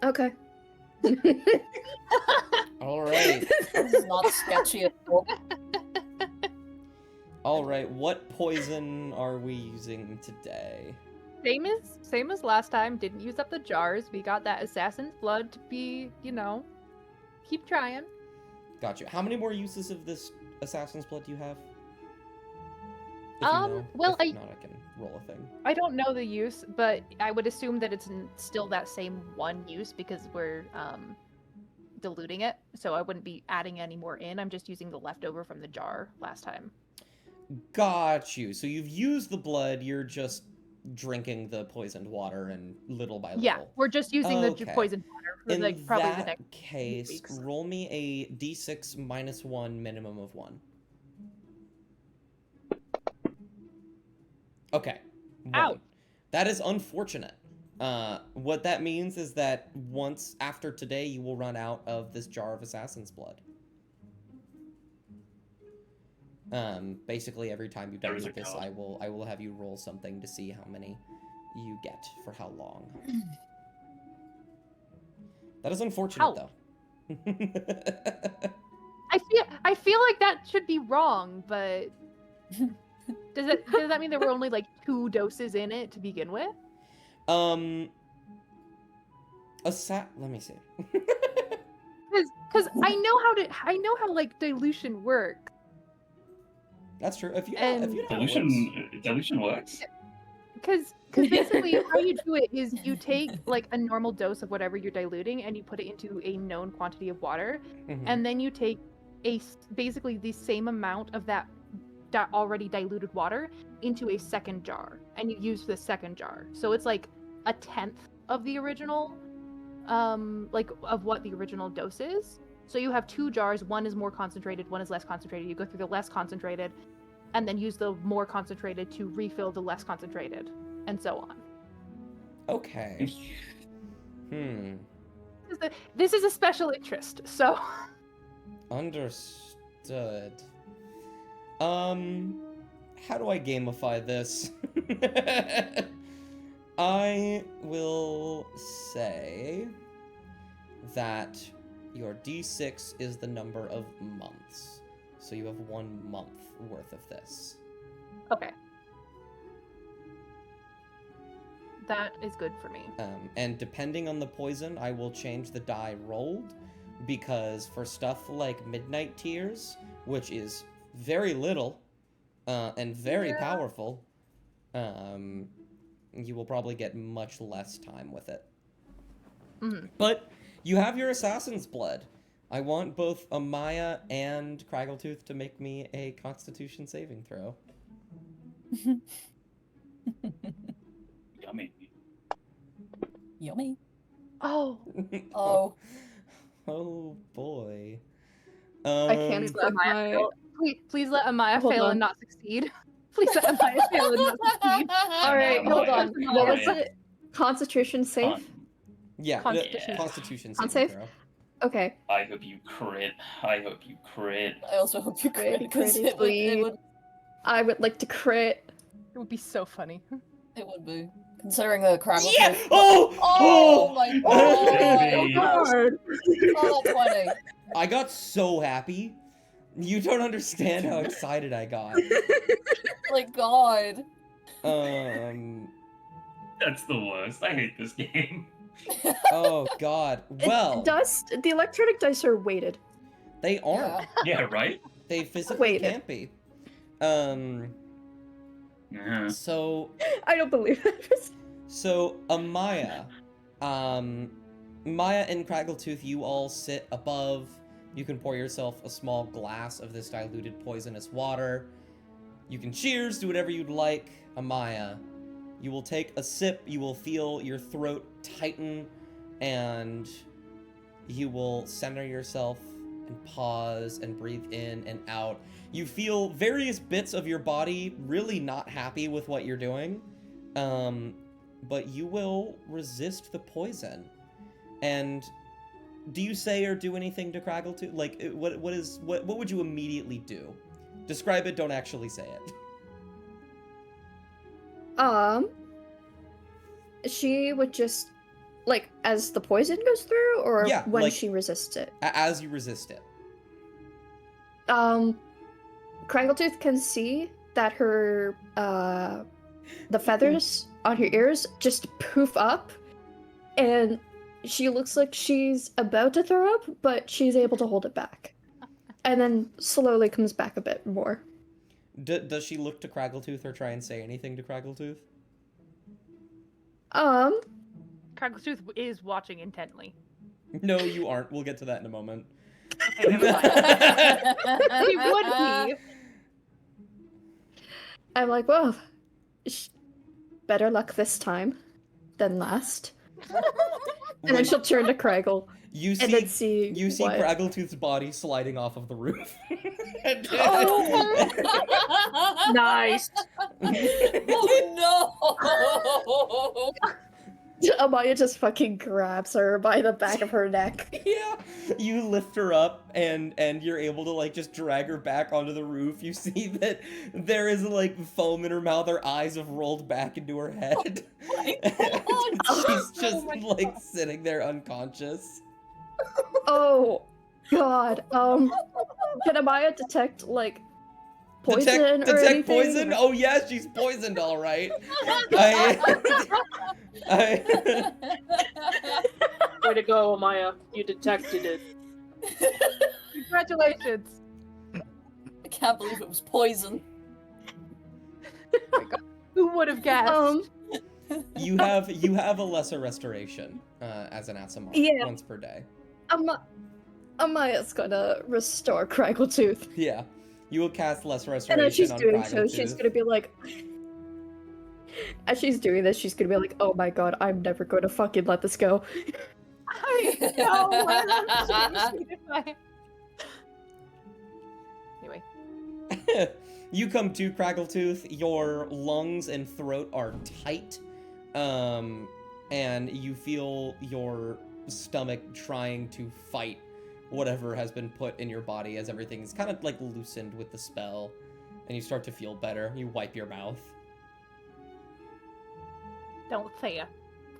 Okay. All right. This is not sketchy at all. All right. What poison are we using today? Same as last time. Didn't use up the jars. We got that assassin's blood to be, keep trying. Gotcha. How many more uses of this assassin's blood do you have? If you know. well, If not, I can roll a thing. I don't know the use, but I would assume that it's still that same one use because we're diluting it. So I wouldn't be adding any more in. I'm just using the leftover from the jar last time. Got you. So you've used the blood. You're just drinking the poisoned water, and little by little. Yeah, we're just using the Okay. poisoned water for In probably the that next case, weeks. roll me a d6 minus 1, minimum of 1. Okay. 1. Ouch. That is unfortunate. What that means is that once after today, you will run out of this jar of assassin's blood. Basically, every time you There is dilute a this, code. I will have you roll something to see how many you get for how long. That is unfortunate, Ow. though. I feel like that should be wrong, but does that mean there were only like 2 doses in it to begin with? Let me see. Because I know how like dilution works. That's true. If you And- know how it works. Dilution works. Because basically how you do it is you take like a normal dose of whatever you're diluting and you put it into a known quantity of water, Mhm. and then you take basically the same amount of that already diluted water into a second jar, and you use the second jar. So it's like a 1/10 of the original, like of what the original dose is. So you have 2 jars. One is more concentrated, one is less concentrated. You go through the less concentrated, and then use the more concentrated to refill the less concentrated, and so on. Okay. This is a special interest, so Understood. How do I gamify this? I will say that your D6 is the number of months. So you have 1 month worth of this. okay. That is good for me. And depending on the poison, I will change the die rolled, because for stuff like Midnight Tears, which is very little, and very powerful. You will probably get much less time with it. But you have your assassin's blood. I want both Amaya and Craggletooth to make me a Constitution saving throw. Yummy. Yummy. Oh, Oh. Oh boy. I can't Please let let my. please let Amaya Hold fail on. and not succeed. Please let Amaya fail and not succeed. All right, hold on. Amaya. What was it? Constitution save. Yeah, Constitution. Constitution Con saving save? throw. Okay. I hope you crit. I hope you crit. I also hope you crit, because it Critically. would I would like to crit. It would be so funny. be. Considering the Craggle. Yeah! Oh! Oh my baby. god! Oh, 20. I got so happy. You don't understand how excited I got. My god. That's the worst. I hate this game. Oh god. Well, The electronic dice are weighted. they aren't. Yeah, right? They physically Wait. can't be. Yeah. So I don't believe it. Amaya, Maya and Craggletooth, you all sit above. You can pour yourself a small glass of this diluted poisonous water. You can cheers, do whatever you'd like. Amaya, you will take a sip, you will feel your throat tighten, and you will center yourself and pause and breathe in and out. You feel various bits of your body really not happy with what you're doing, but you will resist the poison. And do you say or do anything to Craggletooth? Like, what would you immediately do? Describe it, don't actually say it. She would just, like, as the poison goes through, or Yeah, when like- she resists it? As you resist it. Craggletooth can see that her, the feathers on her ears just poof up, and she looks like she's about to throw up, but she's able to hold it back. And then slowly comes back a bit more. Does she look to Craggletooth or try and say anything to Craggletooth? Craggletooth is watching intently. No, you aren't. We'll get to that in a moment. Okay, never mind. He would be. I'm like, well, better luck this time than last. And then she'll turn to Craggle You and then see, see what... Craggletooth's body sliding off of the roof. Nice. Oh no! Amaya just fucking grabs her by the back of her neck. Yeah, you lift her up and you're able to like just drag her back onto the roof. You see that there is like foam in her mouth. Her eyes have rolled back into her head. She's just like sitting there unconscious. Oh, God. Can Amaya detect, like, poison Detect or anything? poison? Oh yeah, she's poisoned, all right. Way to go, Amaya. You detected it. Congratulations. I can't believe it was poison. Who would have guessed? You have a lesser restoration as an Aasimar, Yeah. once per day. Amaya's gonna restore Craggletooth. Yeah, you will cast lesser restoration And as she's on doing so, Craggletooth. she's gonna be like... As she's doing this, she's gonna be like, oh my god, I'm never gonna fucking let this go. I know. Anyway. You come to Craggletooth, your lungs and throat are tight, and you feel your stomach trying to fight whatever has been put in your body as everything's kind of like loosened with the spell, and you start to feel better. You wipe your mouth. Don't say a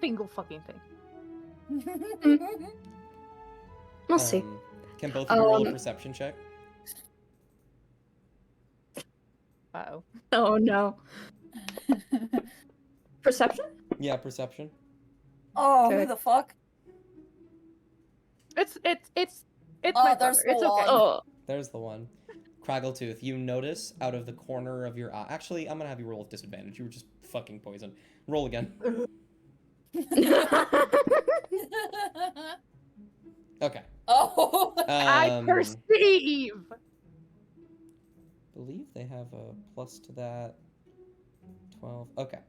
single fucking thing. We'll see. Can both of you roll a Um, perception check? Uh-oh. Oh no. Perception? Yeah, perception. Oh, Okay. who the fuck? It's Oh, my there's brother. It's the okay. one. Oh. There's the one. Craggletooth, you notice out of the corner of your eye. Actually, I'm gonna have you roll with disadvantage. You were just fucking poisoned. Roll again. Okay. Oh. I perceive. Believe they have a plus to that. 12. Okay.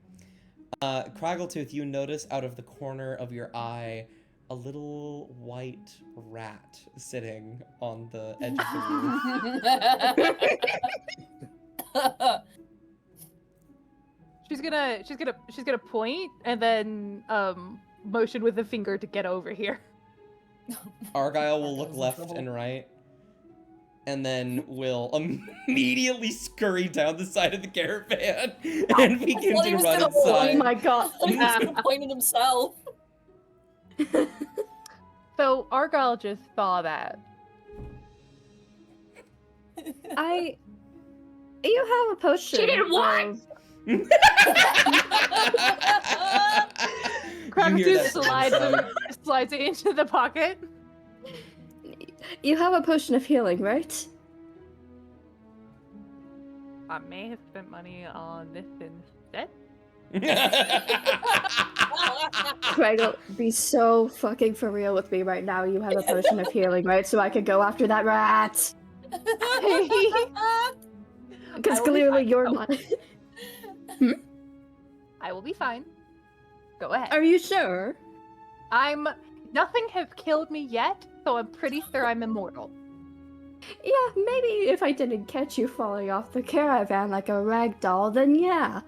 Craggletooth, you notice out of the corner of your eye a little white rat sitting on the edge of the roof. She's gonna point and then motion with a finger to get over here. Argyle will look left and right, and then will immediately scurry down the side of the caravan and begin to run Oh inside. my god. He was gonna point at himself. So Argyle just saw that. You have a potion. She did what? of- Craggletooth slides it into the pocket. You have a potion of healing, right? I may have spent money on this instead. Craigle, be so fucking for real with me right now. You have a potion of healing, right? So I could go after that rat. Because I will be clearly fine. you're Oh. not. I will be fine. Go ahead. Are you sure? Nothing has killed me yet, so I'm pretty sure I'm immortal. Yeah, maybe if I didn't catch you falling off the caravan like a rag doll, then yeah.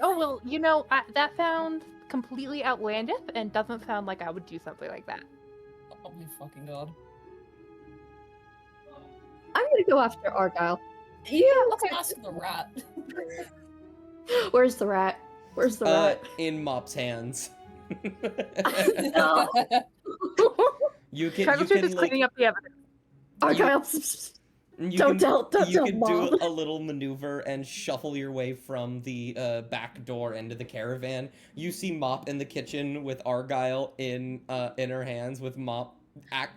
Oh, well, that sounds completely outlandish and doesn't sound like I would do something like that. Oh my fucking god. I'm gonna go after Argyle. Yeah, let's ask the rat. Where's the rat? Where's the rat? In Mop's hands. No. You can Craggletooth is like, cleaning up the evidence. Argyle, you don't can, tell you can Mom. do a little maneuver and shuffle your way from the back door into the caravan. You see Mop in the kitchen with Argyle in her hands with Mop.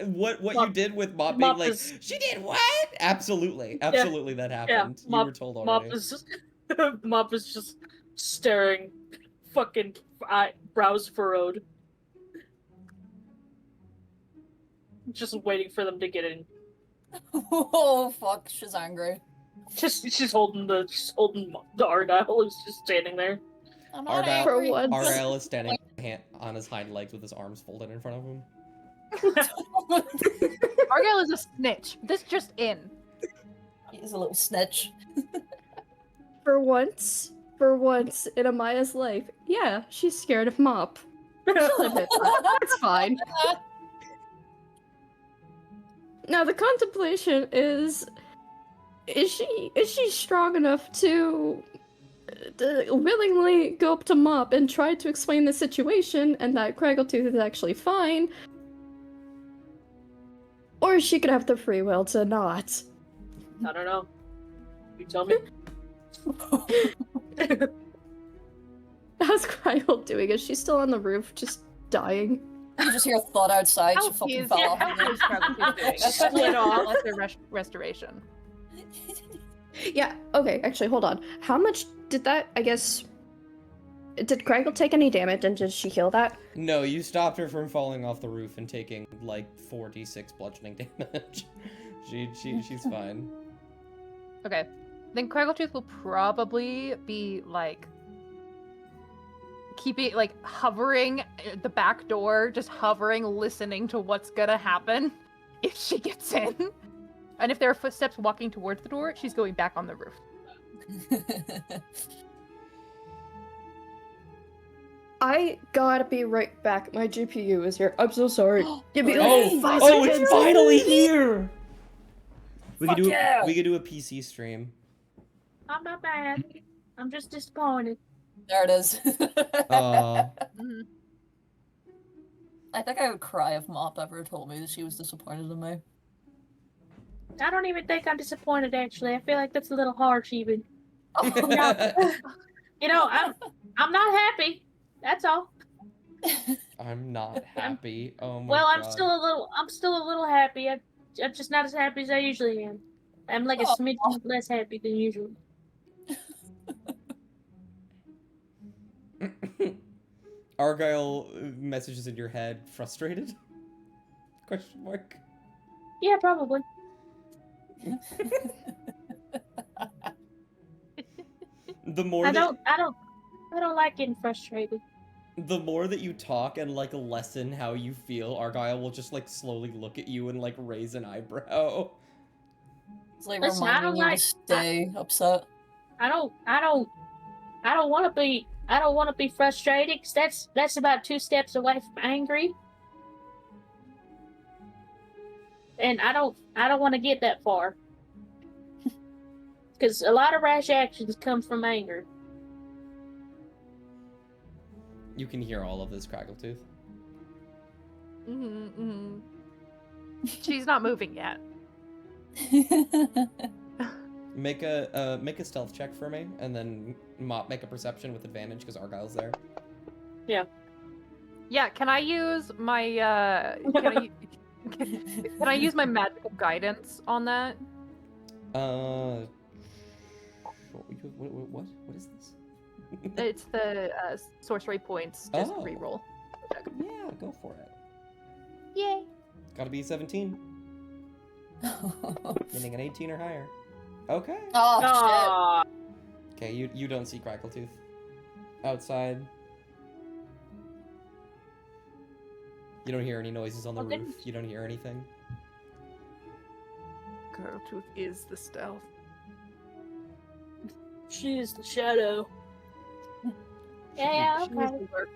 What you Mop- did with Mop Mop being like, is- she did what? Absolutely that happened. You were told Mop already. is just Mop is just staring, fucking brows furrowed, just waiting for them to get in. Oh fuck, she's angry. She's holding the Argyle who's just standing there. I'm not Argyle- angry. For once. Argyle is standing on his hind legs with his arms folded in front of him. Argyle is a snitch. This just in. He's a little snitch. For once in Amaya's life, yeah, she's scared of Mop. She'll admit that. That's fine. Now the contemplation is she strong enough to willingly go up to Mop and try to explain the situation and that Craggletooth is actually fine? Or is she gonna have the free will to not? I don't know. You tell me. How's Craggle doing? Is she still on the roof, just dying? You just hear a thud outside, she How fucking is fell off. Craggletooth doing? Split off after restoration. Yeah, okay, actually, hold on. How much did that, I guess... Did Craggle take any damage and did she heal that? No, you stopped her from falling off the roof and taking like 46 bludgeoning damage. She's fine. Okay. Then Craggletooth will probably be like keeping hovering at the back door, just hovering, listening to what's gonna happen if she gets in. And if there are footsteps walking towards the door, she's going back on the roof. I gotta be right back. My GPU is here. I'm so sorry. Give me Oh, like 5 oh, seconds. it's finally here! We could Fuck do yeah! we could do a PC stream. I'm not mad. I'm just disappointed. There it is. Mhm. I think I would cry if Mop ever told me that she was disappointed in me. I don't even think I'm disappointed. Actually, I feel like that's a little harsh, even. Oh, You know, I'm not happy. That's all. I'm not happy. Oh my Well, god. I'm still a little happy. I'm just not as happy as I usually am. I'm like a Aw. smidgen less happy than usual. Argyle messages in your head, frustrated? Question mark. Yeah, probably. The more I that don't like getting frustrated. the more that you talk and like lessen how you feel, Argyle will just like slowly look at you and like raise an eyebrow. It's like Listen, I don't reminding you to like- stay upset. I don't want to be frustrated. 'Cause that's about 2 steps away from angry. And I don't want to get that far. Because a lot of rash actions come from anger. You can hear all of this, Crackletooth. She's not moving yet. Make a stealth check for me, and then Mop make a perception with advantage because Argyle's there. Yeah, can I use my can I use my magical guidance on that? What is this? It's the sorcery points just Oh. reroll. Yeah, go for it. Yay! Gotta be 17, meaning an 18 or higher. Okay. Oh, Aw. Okay, you don't see Crackletooth outside. You don't hear any noises on the Okay. roof. You don't hear anything. Crackletooth is the stealth. She is the shadow. Yeah, She is okay. the lurk.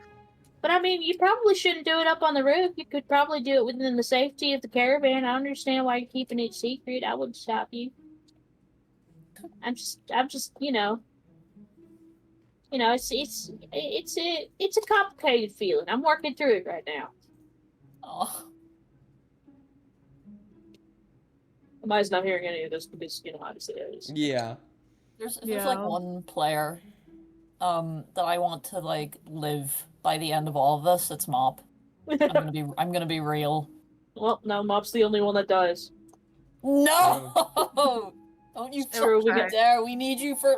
But I mean, you probably shouldn't do it up on the roof. You could probably do it within the safety of the caravan. I understand why you're keeping it secret. I wouldn't stop you. I'm just, it's a complicated feeling. I'm working through it right now. Oh. Amaya's not hearing any of this because obviously it is. Yeah. There's Yeah. like one player that I want to like live by the end of all of this. It's Mop. I'm gonna be real. Well, no, Mop's the only one that dies. No! Don't you True, we fucking got- dare! We need you for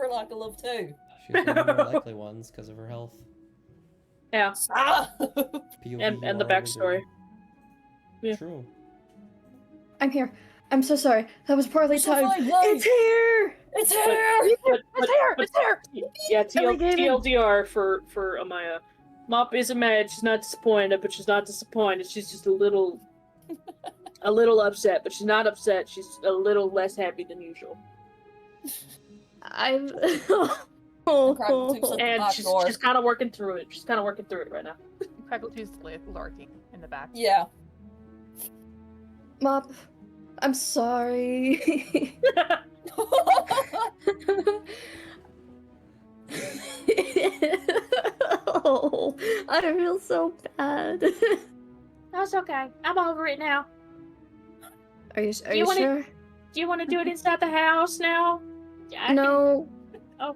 lack of love too. She's one of the more likely ones because of her health. Yeah, Stop! POV, and the you are a backstory. wizard. Yeah. True. I'm here. I'm so sorry. That was poorly So timed. fine, guys. It's here! It's here! It's here! Yeah, Ellie Gaming. TLDR for Amaya. Mop isn't mad. She's not disappointed, but she's not disappointed. She's just a little upset, but she's not upset. She's a little less happy than usual, I'm. Crackletooth's at the and back door. she's kind of working through it. She's kind of working through it right now. Crackletooth's lurking in the back. Yeah. Mop, I'm sorry. Oh, I feel so bad. That's okay. I'm over it now. Are you you wanna- sure? Do you want to do it inside the house now? No. Oh.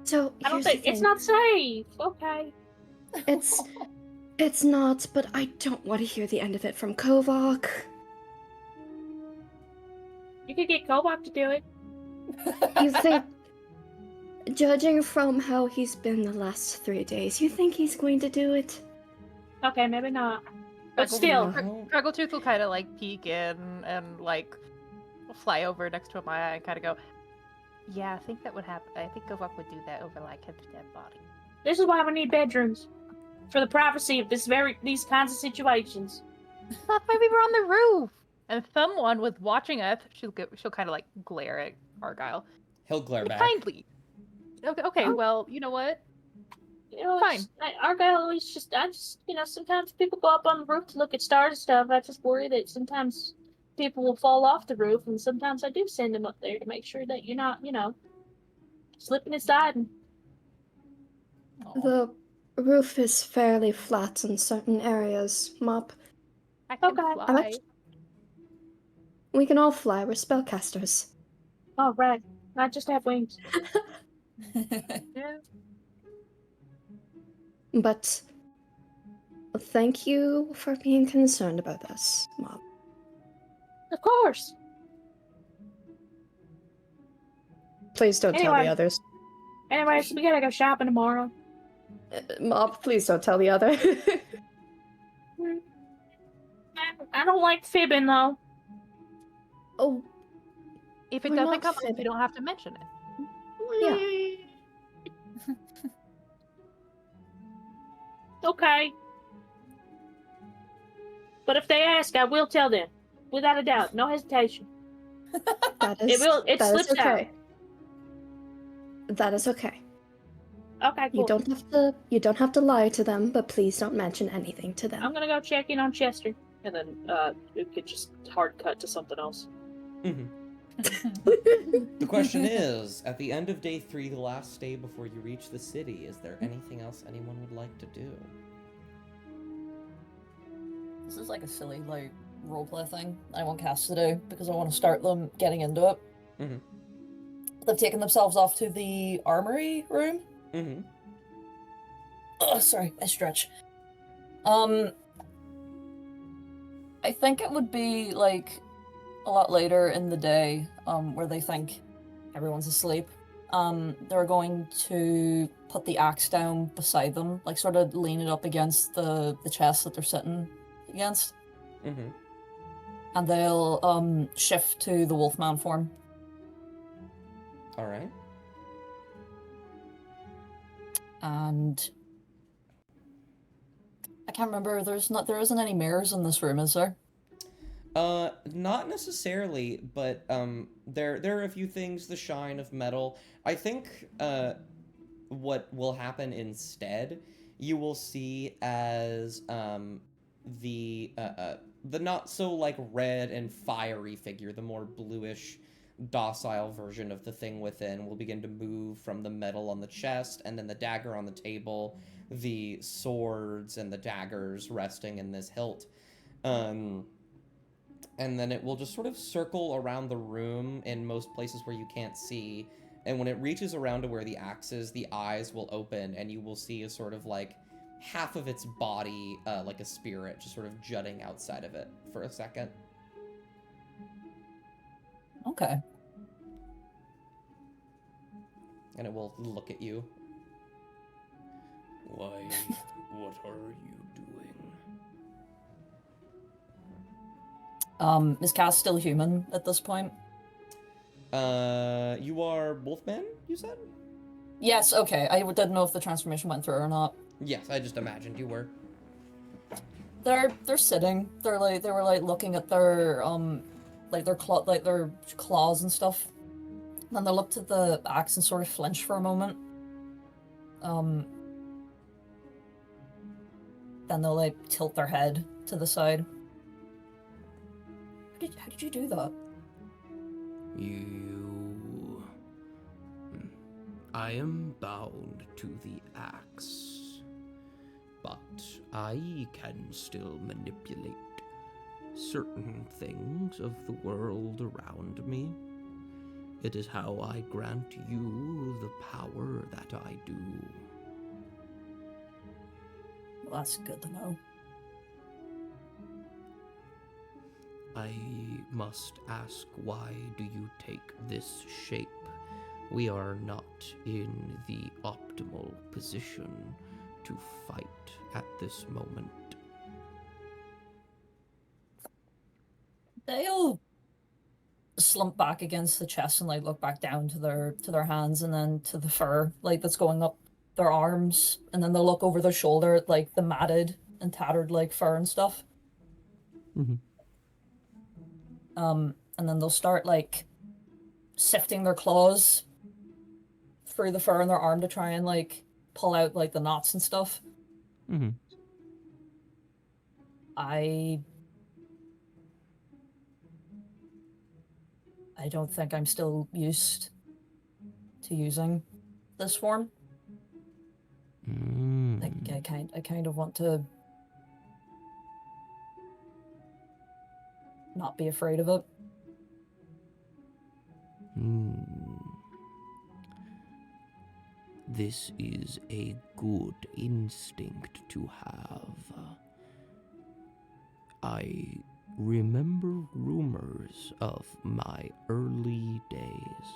So I don't here's the think it's thing. not safe. Okay. It's not, but I don't want to hear the end of it from Kovak. You could get Kobach to do it. You think, judging from how he's been the last 3 days, you think he's going to do it? Okay, maybe not. But Crackletooth- still, No. Crackletooth will kind of like peek in and like fly over next to Amaya and kind of go, "Yeah, I think that would happen. I think Govok would do that over like his dead body." this is why we need bedrooms. For the privacy of these kinds of situations. That's why we were on the roof. And someone was watching us. She'll kind of like glare at Argyle He'll glare back. kindly. Okay, well, you know what? Fine. Argyle always sometimes people go up on the roof to look at stars and stuff. I just worry that sometimes people will fall off the roof, and sometimes I do send them up there to make sure that you're not, slipping and sliding. Aw. The roof is fairly flat in certain areas, Mop. I can Okay. fly. We can all fly, we're spellcasters. Oh, right. Not just have wings. Yeah. But thank you for being concerned about us, Mop. Of course. Please don't tell Anyway. the others. Anyways, we gotta go shopping tomorrow. Mop, please don't tell the other. I don't like fibbing though. Oh, If it We're doesn't not come up, fibbing. you don't have to mention it. yeah. Okay. But if they ask, I will tell them. Without a doubt. No hesitation. That is, It that is slips out. okay. That is okay. Okay, cool. You don't have to lie to them, but please don't mention anything to them. I'm gonna go check in on Chester. And then it could just hard cut to something else. Mhm. The question is, at the end of day 3, the last day before you reach the city, is there anything else anyone would like to do? This is like a silly, like, roleplay thing I want Cass to do, because I want to start them getting into it. Mhm. They've taken themselves off to the armory room. Mm-hmm. Oh, sorry, I stretch. I think it would be, like, a lot later in the day, where they think everyone's asleep. They're going to put the axe down beside them, like, sort of lean it up against the chest that they're sitting against. Mm-hmm. And they'll, shift to the Wolfman form. Alright. And I can't remember, there isn't any mirrors in this room, is there? Not necessarily, but, there are a few things, the shine of metal. I think, what will happen instead, you will see as, the not so, like, red and fiery figure, the more bluish, docile version of the thing within will begin to move from the metal on the chest, and then the dagger on the table, the swords and the daggers resting in this hilt. And then it will just sort of circle around the room in most places where you can't see. And when it reaches around to where the axe is, the eyes will open and you will see a sort of like half of its body, like a spirit, just sort of jutting outside of it for a second. Okay. And it will look at you. Why, what are you doing? Is Cass still human at this point? You are Wolfman, you said? Yes, okay. I didn't know if the transformation went through or not. Yes, I just imagined you were. They're sitting. They were like looking at their their claws and stuff. Then they'll look to the axe and sort of flinch for a moment. Then they'll like tilt their head to the side. How did you do that? I am bound to the axe, but I can still manipulate certain things of the world around me. It is how I grant you the power that I do. Well, that's good to know. I must ask, why do you take this shape? We are not in the optimal position to fight at this moment. They'll slump back against the chest and like look back down to their hands and then to the fur like that's going up their arms, and then they'll look over their shoulder at like the matted and tattered like fur and stuff. Mm-hmm. And then they'll start like sifting their claws through the fur on their arm to try and like pull out like the knots and stuff. Mm-hmm. I don't think I'm still used to using this form. Like I kind of want to not be afraid of it. This is a good instinct to have. I remember rumors of my early days,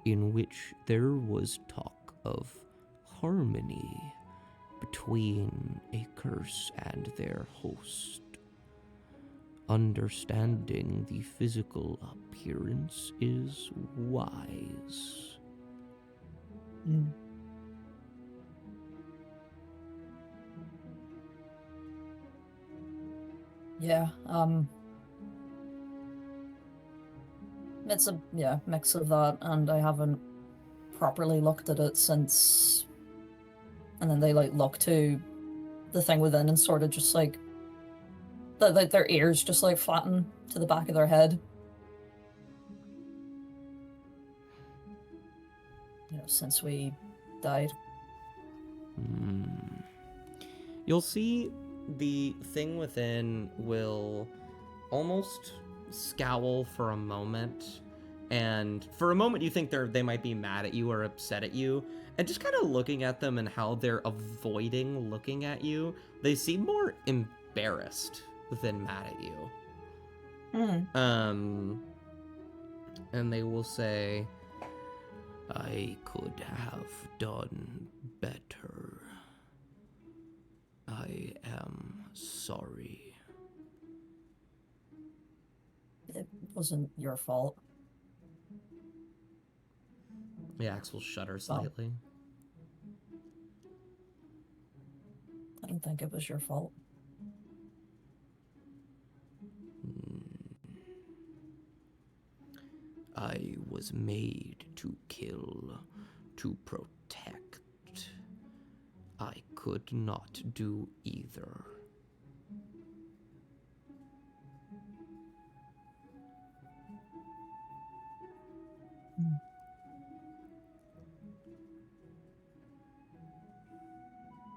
in which there was talk of harmony between a curse and their host. Understanding the physical appearance is wise. Yeah, it's a mix of that, and I haven't properly looked at it since. And then they like look to the thing within and sort of just like their ears just like flatten to the back of their head. Since we died. You'll see the thing within will almost scowl for a moment, and for a moment you think they might be mad at you or upset at you, and just kind of looking at them and how they're avoiding looking at you, they seem more embarrassed than mad at you. And they will say, I could have done better. I am sorry. It wasn't your fault. the axe will shudder slightly. I don't think it was your fault. I was made to kill, to protect. I could not do either.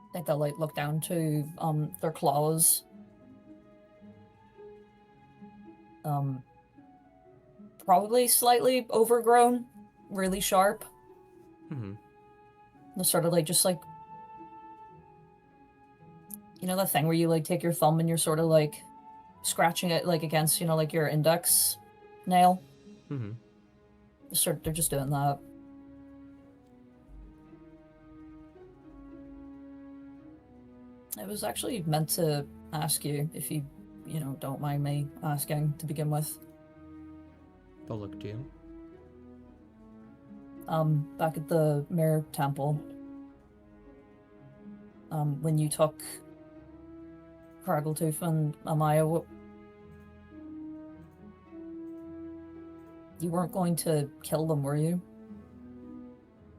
I think they'll like look down to their claws. Probably slightly overgrown, really sharp. Mm-hmm. They're sort of like just like, you know that thing where you like take your thumb and you're sort of like scratching it like against, you know, like your index nail. Mm-hmm. They're just doing that. I was actually meant to ask you if you know, don't mind me asking to begin with. They'll look to you. Back at the Mirror Temple, when you took Craggletooth and Amaya, you weren't going to kill them, were you?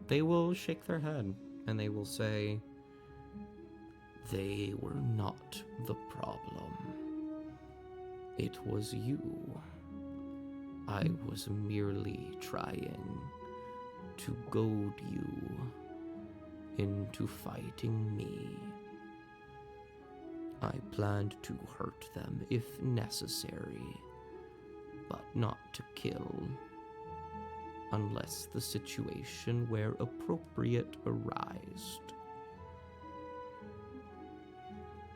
They will shake their head, and they will say, They were not the problem. It was you. I was merely trying to goad you into fighting me. I planned to hurt them if necessary, but not to kill, unless the situation where appropriate arised.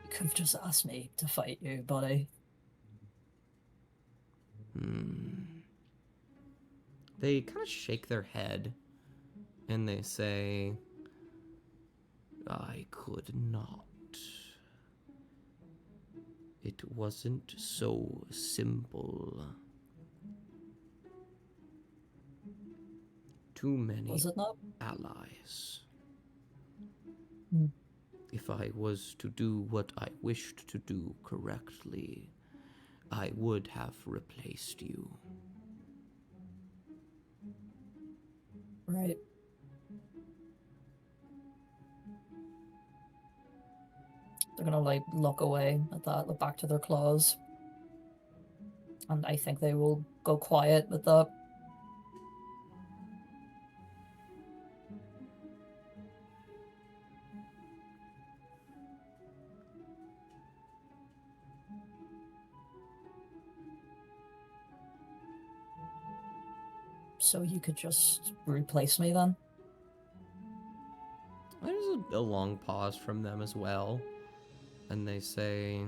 You could have just asked me to fight you, buddy. They kind of shake their head, and they say, I could not. It wasn't so simple. Too many Was it not? allies. Hmm. If I was to do what I wished to do correctly, I would have replaced you. Right. They're gonna like look away at that, look back to their claws. And I think they will go quiet with that. So you could just replace me then? there's a long pause from them as well, and they say,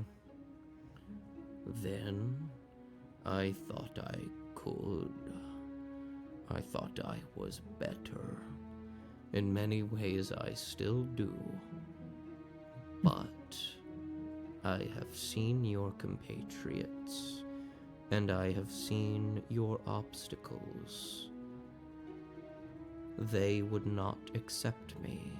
Then I thought I could. I thought I was better. In many ways, I still do. But I have seen your compatriots, and I have seen your obstacles. They would not accept me.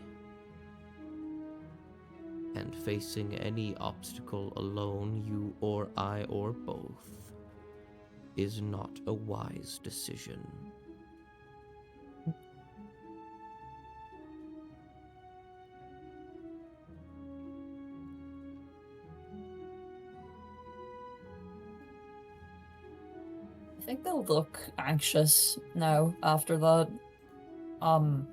And facing any obstacle alone, you or I or both, is not a wise decision. I think they'll look anxious now after that. I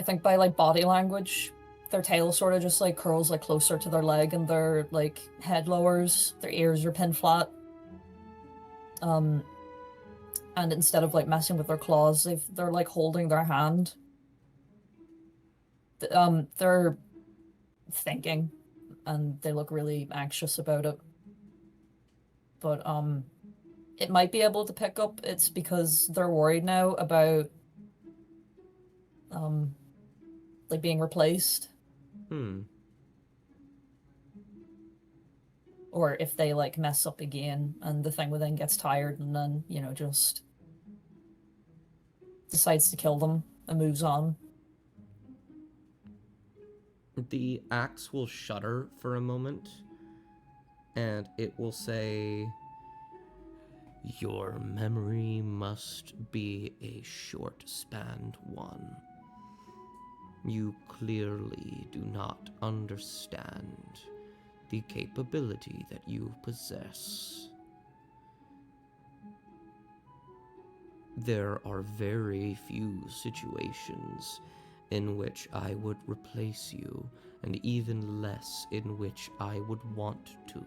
think by like body language, their tail sort of just like curls like closer to their leg, and their like head lowers, their ears are pinned flat. And instead of like messing with their claws, they're like holding their hand. They're thinking, and they look really anxious about it. But it might be able to pick up. It's because they're worried now about like being replaced. Or if they like mess up again and the thing within gets tired and then, you know, just decides to kill them and moves on. The axe will shudder for a moment, and it will say, Your memory must be a short-spanned one. You clearly do not understand the capability that you possess. There are very few situations in which I would replace you, and even less in which I would want to.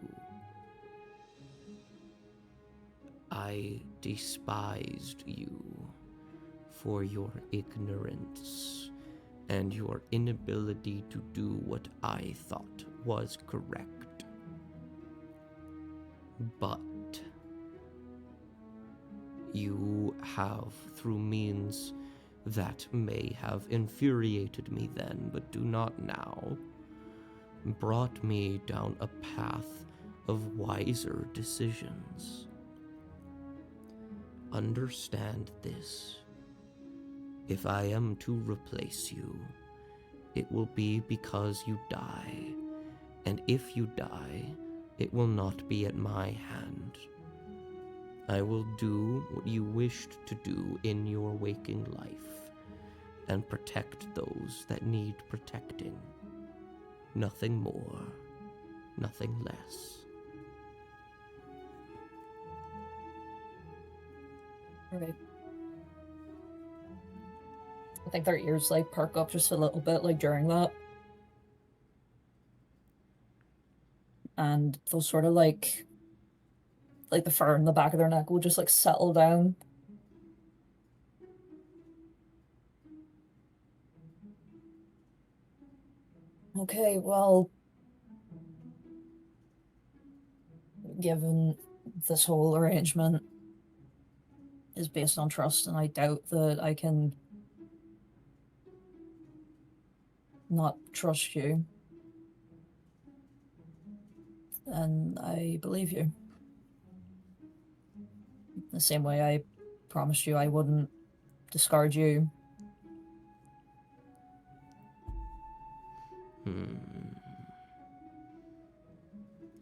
I despised you for your ignorance and your inability to do what I thought was correct. But you have, through means that may have infuriated me then, but do not now, brought me down a path of wiser decisions. Understand this. If I am to replace you, it will be because you die, and if you die, it will not be at my hand. I will do what you wished to do in your waking life, and protect those that need protecting. Nothing more, nothing less. Right. I think their ears like perk up just a little bit like during that. And they'll sort of like the fur in the back of their neck will just like settle down. Okay, well, given this whole arrangement is based on trust, and I doubt that I can not trust you, and I believe you. The same way I promised you I wouldn't discard you.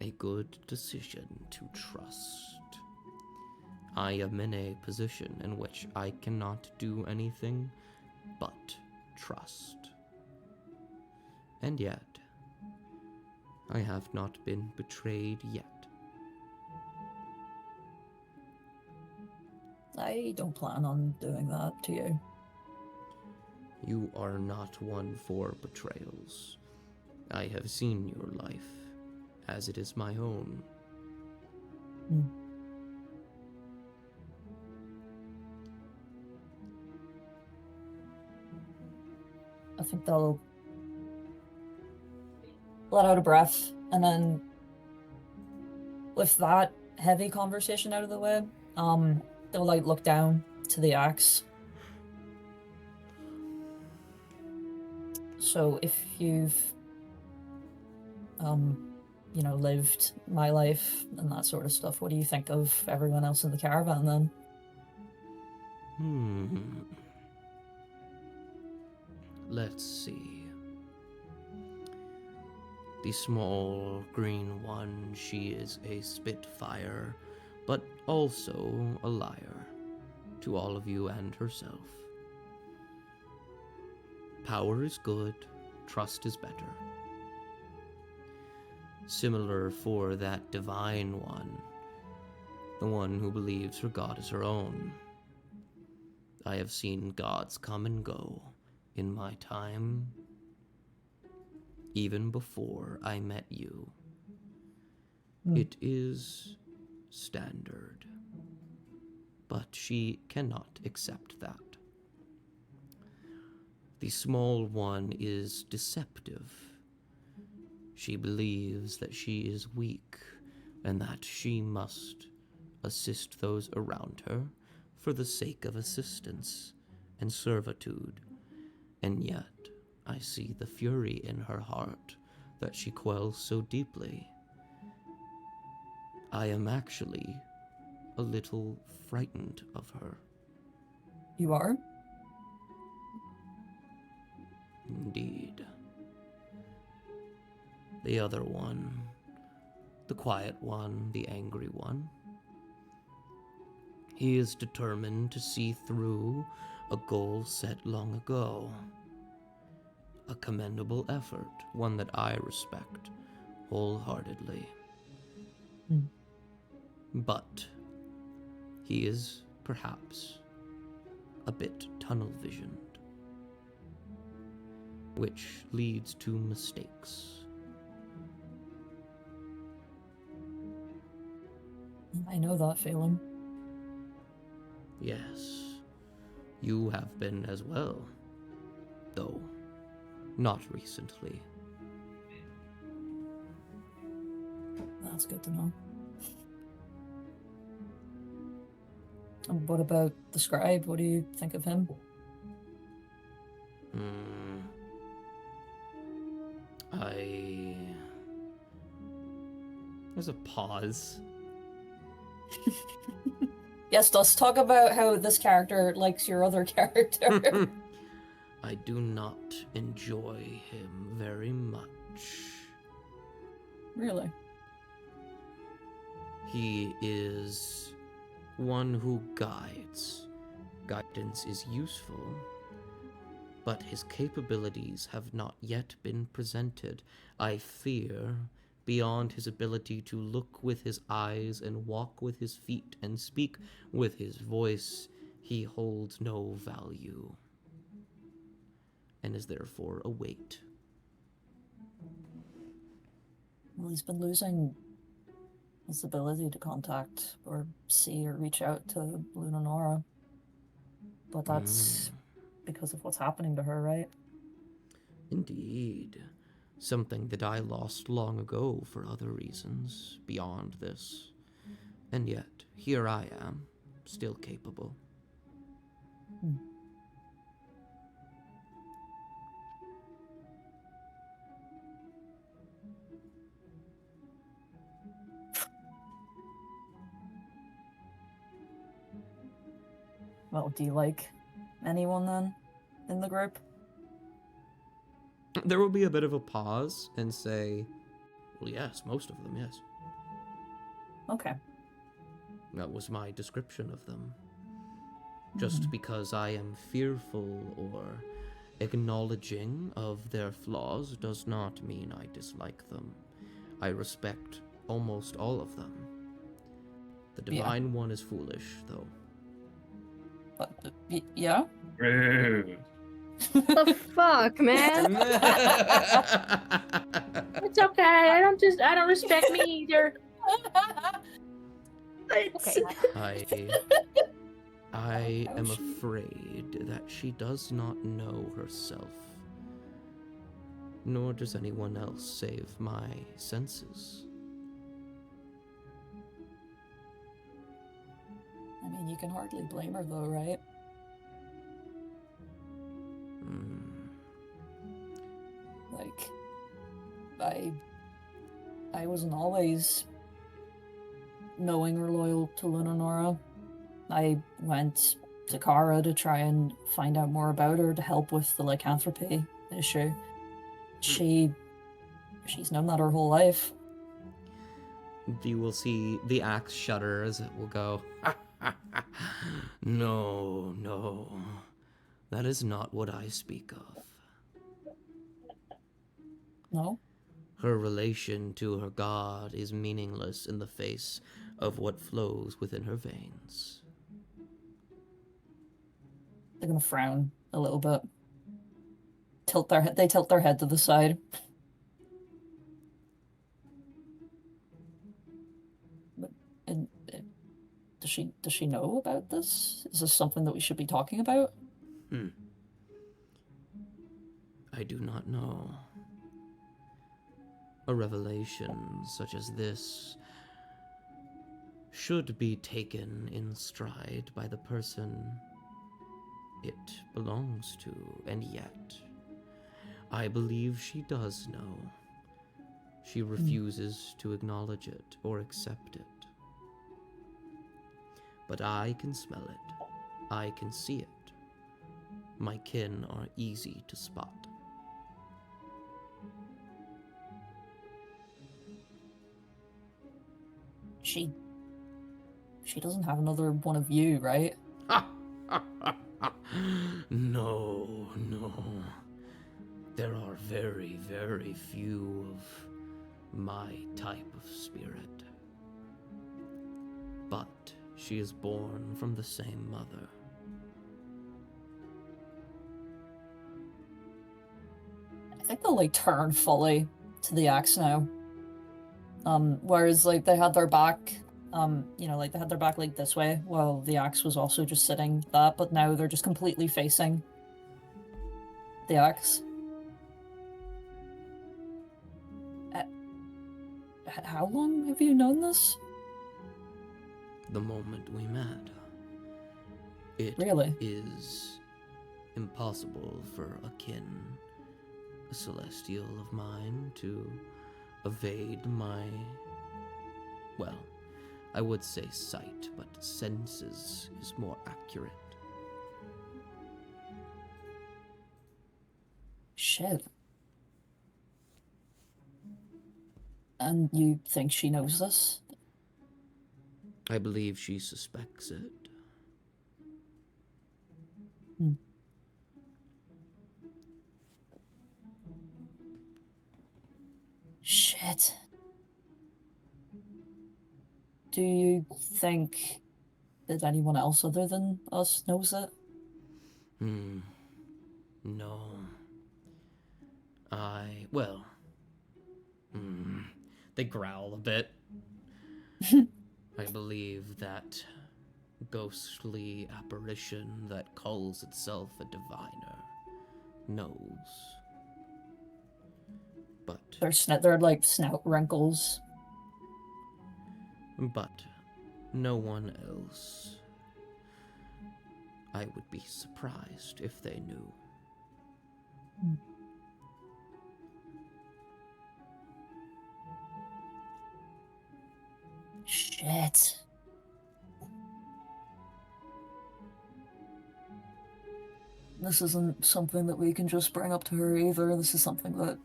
A good decision to trust. I am in a position in which I cannot do anything but trust. And yet, I have not been betrayed yet. I don't plan on doing that to you. You are not one for betrayals. I have seen your life, as it is my own. I think they'll let out a breath, and then with that heavy conversation out of the way, they'll like look down to the axe. So if you've, you know, lived my life and that sort of stuff, what do you think of everyone else in the caravan then? Let's see. The small green one, she is a spitfire, but also a liar to all of you and herself. Power is good, trust is better. Similar for that divine one, the one who believes her god is her own. I have seen gods come and go in my time, even before I met you. It is standard, but she cannot accept that. The small one is deceptive. She believes that she is weak and that she must assist those around her for the sake of assistance and servitude. And yet, I see the fury in her heart that she quells so deeply. I am actually a little frightened of her. You are? Indeed. The other one, the quiet one, the angry one, he is determined to see through a goal set long ago. A commendable effort, one that I respect wholeheartedly. But he is perhaps a bit tunnel-visioned, which leads to mistakes. I know that feeling. Yes, you have been as well, though not recently. That's good to know. And what about the scribe? What do you think of him? There's a pause. Yes, let's talk about how this character likes your other character. I do not enjoy him very much. Really? He is one who guides. Guidance is useful, but his capabilities have not yet been presented. I fear, beyond his ability to look with his eyes and walk with his feet and speak with his voice, he holds no value, and is therefore a weight. Well, he's been losing his ability to contact or see or reach out to Lunanora. But that's because of what's happening to her, right? Indeed. Something that I lost long ago for other reasons beyond this. And yet, here I am, still capable. Well, do you like anyone then in the group? There will be a bit of a pause and say, well, yes, most of them, yes. Okay. That was my description of them. Just because I am fearful or acknowledging of their flaws does not mean I dislike them. I respect almost all of them. The divine one is foolish, though. But, yeah? The fuck, man? It's okay. I don't respect me either. Okay. I am afraid that she does not know herself. Nor does anyone else save my senses. mean, you can hardly blame her though, right? Like, I wasn't always knowing or loyal to Lunanora. I went to Kara to try and find out more about her to help with the lycanthropy issue. She's known that her whole life. You will see the axe shudder as it will go. No, no. That is not what I speak of. No? Her relation to her god is meaningless in the face of what flows within her veins. They're gonna frown a little bit. They tilt their head to the side. And does she know about this? Is this something that we should be talking about? I do not know. A revelation such as this should be taken in stride by the person it belongs to, and yet I believe she does know. She refuses to acknowledge it or accept it. But I can smell it. I can see it. My kin are easy to spot. She doesn't have another one of you, right? No, no. There are very, very few of my type of spirit. But she is born from the same mother. I think they'll like turn fully to the axe now. Whereas like they had their back, like they had their back like this way while the axe was also just sitting that, but now they're just completely facing the axe. How long have you known this? The moment we met. It Really? is impossible for a kin, a celestial of mine, to evade my, well, I would say sight, but senses is more accurate. Shit. And you think she knows this? I believe she suspects it. Shit. Do you think that anyone else other than us knows it? No. They growl a bit. I believe that ghostly apparition that calls itself a diviner knows. But They're like snout wrinkles. But no one else. I would be surprised if they knew. Shit. This isn't something that we can just bring up to her either. This is something that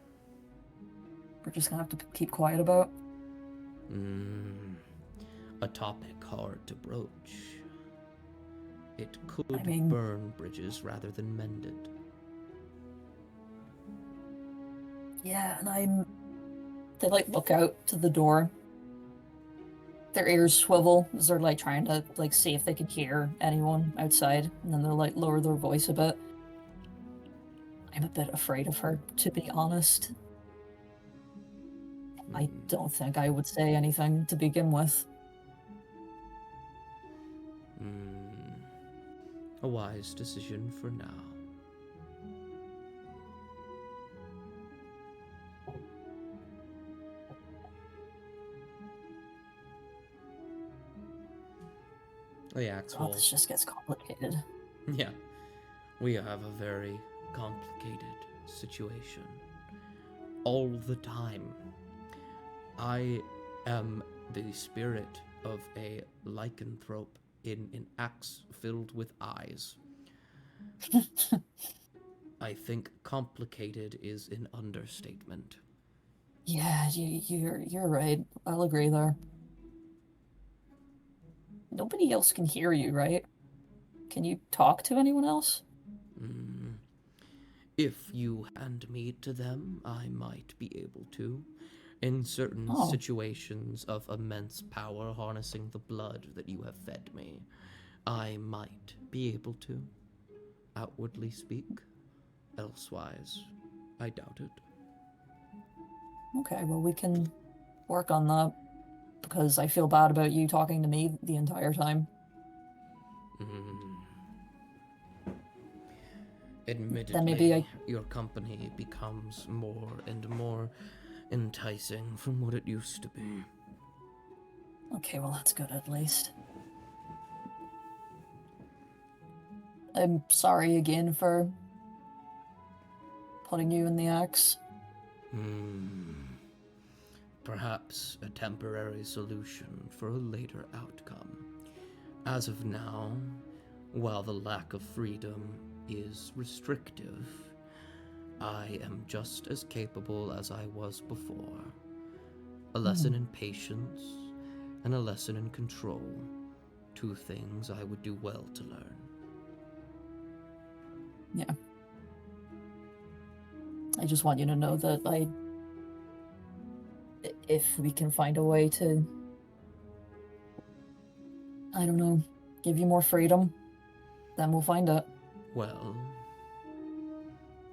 we're just gonna have to keep quiet about. A topic hard to broach. It could mean, burn bridges rather than mend it. Yeah, and they like look out to the door. Their ears swivel as they're like trying to like see if they can hear anyone outside, and then they'll like lower their voice a bit. I'm a bit afraid of her, to be honest. I don't think I would say anything to begin with. A wise decision for now. The axe Oh, will... this just gets complicated. Yeah. We have a very complicated situation. All the time. I am the spirit of a lycanthrope in an axe filled with eyes. I think complicated is an understatement. Yeah, you're right. I'll agree there. Nobody else can hear you, right? Can you talk to anyone else? If you hand me to them, I might be able to. In certain Oh. situations of immense power harnessing the blood that you have fed me, I might be able to, outwardly speak. Elsewise, I doubt it. Okay, well, we can work on that, because I feel bad about you talking to me the entire time. Admittedly, maybe your company becomes more and more enticing from what it used to be. Okay, well, that's good at least. I'm sorry again for putting you in the axe. Perhaps a temporary solution for a later outcome. As of now, while the lack of freedom is restrictive, I am just as capable as I was before. A lesson in patience and a lesson in control. Two things I would do well to learn. Yeah. I just want you to know that if we can find a way to, I don't know, give you more freedom, then we'll find it. Well,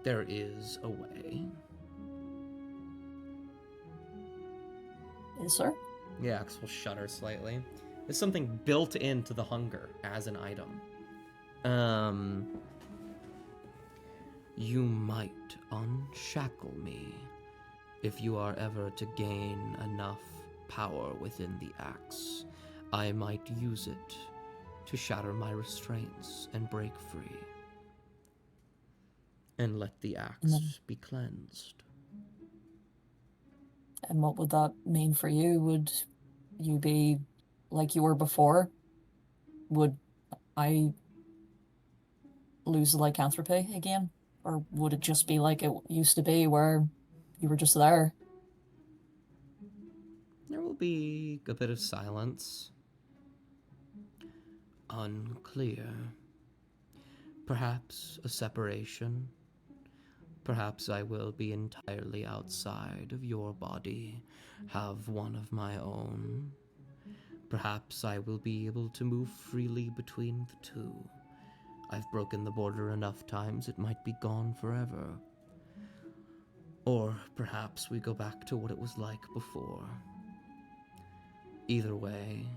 there is a way. Is there? The axe will shudder slightly. There's something built into the hunger as an item. You might unshackle me if you are ever to gain enough power within the axe. I might use it to shatter my restraints and break free. And let the axe be cleansed. And what would that mean for you? Would you be like you were before? Would I lose lycanthropy again? Or would it just be like it used to be, where you were just there? There will be a bit of silence. Unclear. Perhaps a separation. Perhaps I will be entirely outside of your body, have one of my own. Perhaps I will be able to move freely between the two. I've broken the border enough times it might be gone forever. Or perhaps we go back to what it was like before. Either way,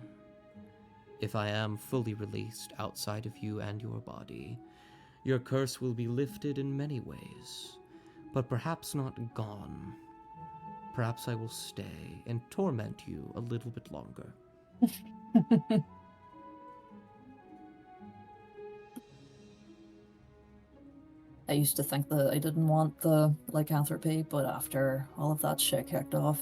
if I am fully released outside of you and your body, your curse will be lifted in many ways, but perhaps not gone. Perhaps I will stay and torment you a little bit longer. I used to think that I didn't want the lycanthropy, but after all of that shit kicked off,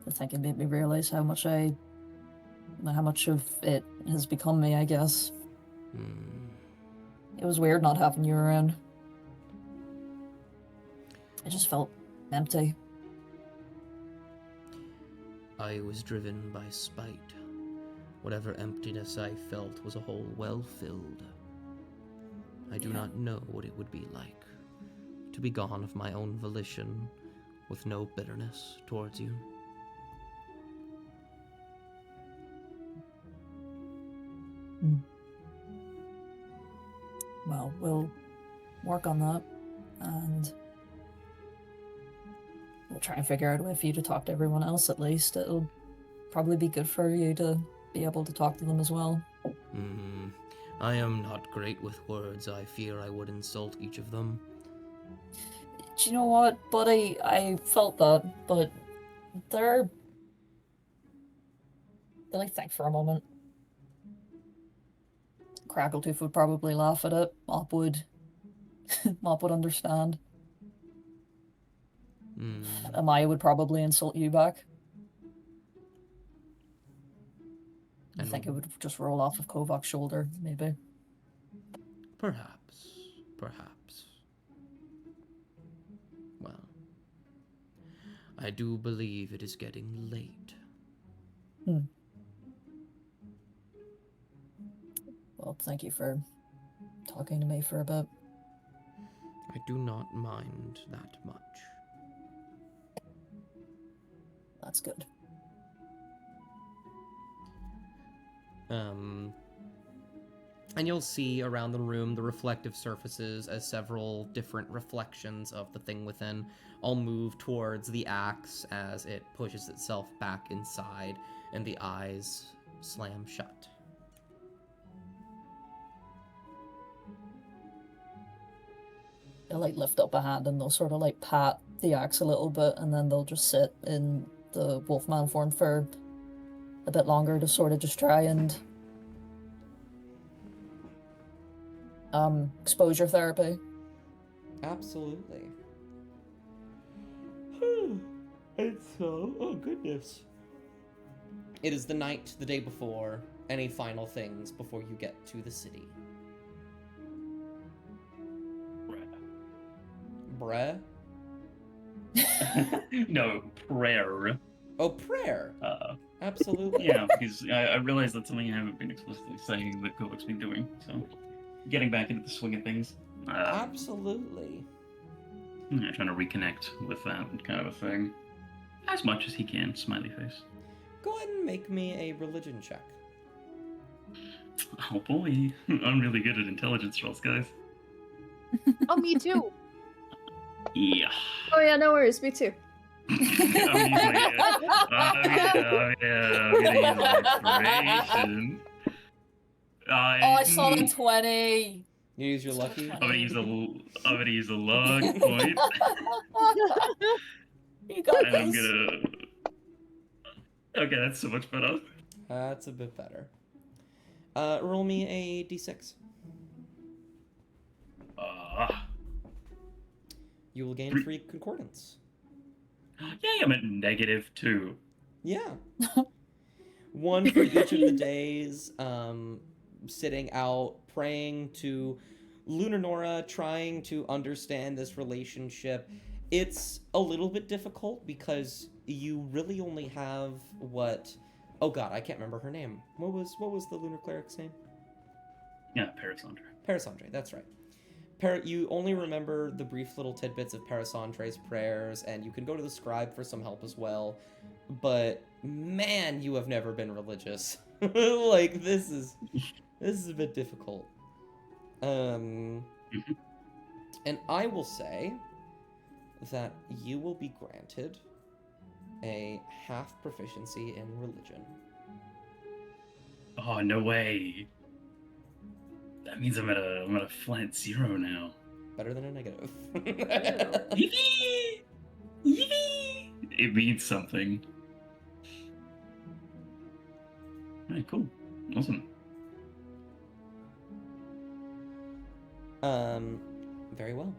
I think it made me realize how much of it has become me, I guess. It was weird not having you around. I just felt empty. I was driven by spite. Whatever emptiness I felt was a hole well filled. I do not know what it would be like to be gone of my own volition with no bitterness towards you. Well, we'll work on that, and we'll try and figure out a way for you to talk to everyone else at least. It'll probably be good for you to be able to talk to them as well. I am not great with words. I fear I would insult each of them. Do you know what, buddy? I felt that, but there Really think for a moment. Crackletooth would probably laugh at it. Mop would. Mop would understand. Amaya would probably insult you back. I think it would just roll off of Kovac's shoulder, maybe. Perhaps. Well, I do believe it is getting late. Well, thank you for talking to me for a bit. I do not mind that much. That's good. And you'll see around the room the reflective surfaces as several different reflections of the thing within all move towards the axe as it pushes itself back inside and the eyes slam shut. They'll like lift up a hand and they'll sort of like pat the axe a little bit, and then they'll just sit in the wolfman form for a bit longer to sort of just try and exposure therapy. Absolutely. And so, oh goodness. It is the night, the day before. Any final things before you get to the city? Bruh? No, prayer. Oh, prayer. Absolutely. Yeah, because I realize that's something I haven't been explicitly saying that Kovac's been doing, so getting back into the swing of things. Absolutely. Yeah, trying to reconnect with that kind of a thing. As much as he can, smiley face. Go ahead and make me a religion check. Oh boy, I'm really good at intelligence rolls, guys. Oh, me too. Yeah. Oh yeah, no worries. Me too. I'm gonna use inspiration. Oh, I saw the 20. You use your lucky? I'm gonna use a luck point. You got And I'm this. gonna. Okay, that's so much better. That's a bit better. Roll me a d6. You will gain 3 concordance. Yay, I'm at -2. Yeah. 1 for each of the days, sitting out, praying to Lunanora, trying to understand this relationship. It's a little bit difficult because you really only have what... Oh god, I can't remember her name. What was the Lunar Cleric's name? Yeah, Parisandre. Parisandre, that's right. You only remember the brief little tidbits of Parisandre's prayers, and you can go to the scribe for some help as well. But man, you have never been religious. Like this is a bit difficult. And I will say that you will be granted a half proficiency in religion. Oh no way! That means I'm at a flat 0 now. Better than a negative. Yippee! Yippee! It means something. Alright, cool. Awesome. Very well.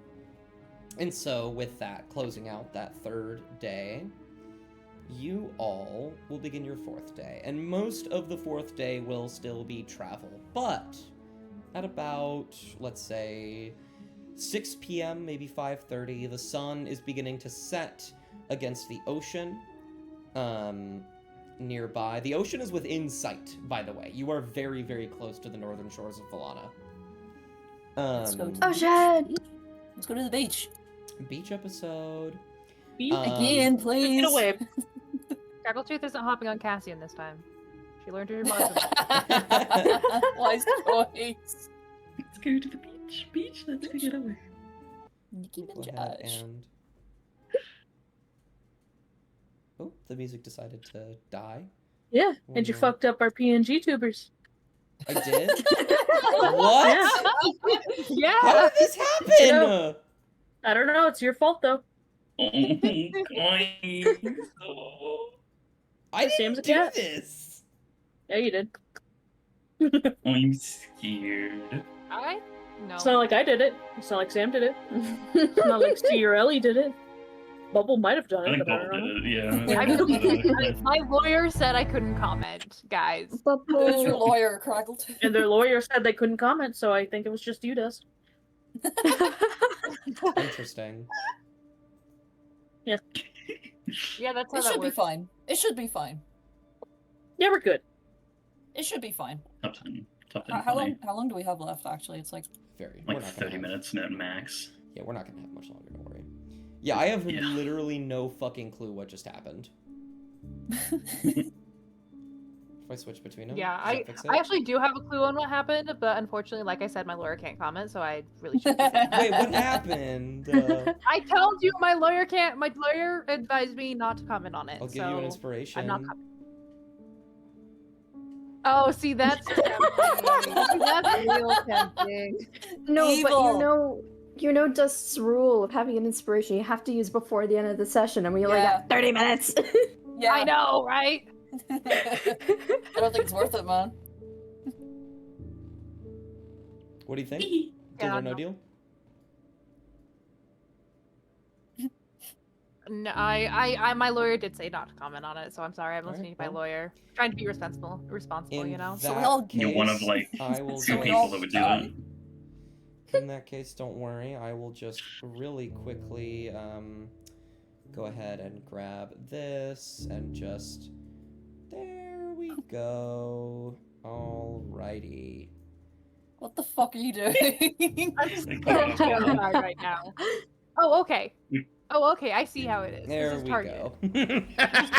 And so, with that, closing out that 3rd day, you all will begin your 4th day. And most of the 4th day will still be travel. But at about, let's say, 6 p.m., maybe 5:30, the sun is beginning to set against the ocean nearby. The ocean is within sight, by the way. You are very, very close to the northern shores of Valana. Let's go to the Ocean! Let's go to the beach. Beach episode. Again, please. Get away. Crackletooth isn't hopping on Cassian this time. She learned her lesson. Wise choice. Let's go to the beach. Beach, let's go get away. Nicki Go ahead Minaj. and... Oh, the music decided to die. Yeah, Oh, and you no. fucked up our PNG tubers. I did? What? Yeah. How did this happen? You know- I don't know. It's your fault though. Oh, guys. I Sam's didn't a do cat. this. Yeah, you did. I'm scared. No. It's not like I did it. It's not like Sam did it. It's not like C or Ellie did it. Bubble might have done I it, think but I Bubble don't know. did it, yeah. I mean, my lawyer said I couldn't comment, guys. Who's your lawyer, Crackletooth? And their lawyer said they couldn't comment, so I think it was just you, Des. Interesting. Yeah. Yeah, that's how It that should be works. fine. It should be fine. Yeah, we're good. It should be fine. Top 10. Top 10 How funny. long do we have left? Actually, it's like Very. Like we're not gonna 30 have- minutes net max. Yeah, we're not gonna have much longer. Don't worry. Yeah, I have Yeah. literally no fucking clue what just happened. If I switch between them, Yeah, does that fix it? I actually do have a clue on what happened, but unfortunately, like I said, my lawyer can't comment, so I really shouldn't. be saying Wait, what that. happened? I told you my lawyer can't. My lawyer advised me not to comment on it. I'll give so you an inspiration. I'm not commenting. Oh, see, that's tempting. That's real tempting. No, Evil. but you know Dust's rule of having an inspiration. You have to use before the end of the session, and we only Yeah. got 30 minutes. yeah. I know, right? I don't think it's worth it, man. What do you think? Deal Yeah, or no no. deal? No, I, my lawyer did say not to comment on it, so I'm sorry. I'm Alright, listening to my well. lawyer, trying to be responsible, In you know. So we that all- You're one of, case, like, I will Two So we just- all people that would do that. In that case, don't worry. I will just really quickly go ahead and grab this and just there we go. Alrighty. What the fuck are you doing? I'm Like, so oh, terrified right now. Oh, okay. We- Oh, okay. I see how it is. There this is we target. go.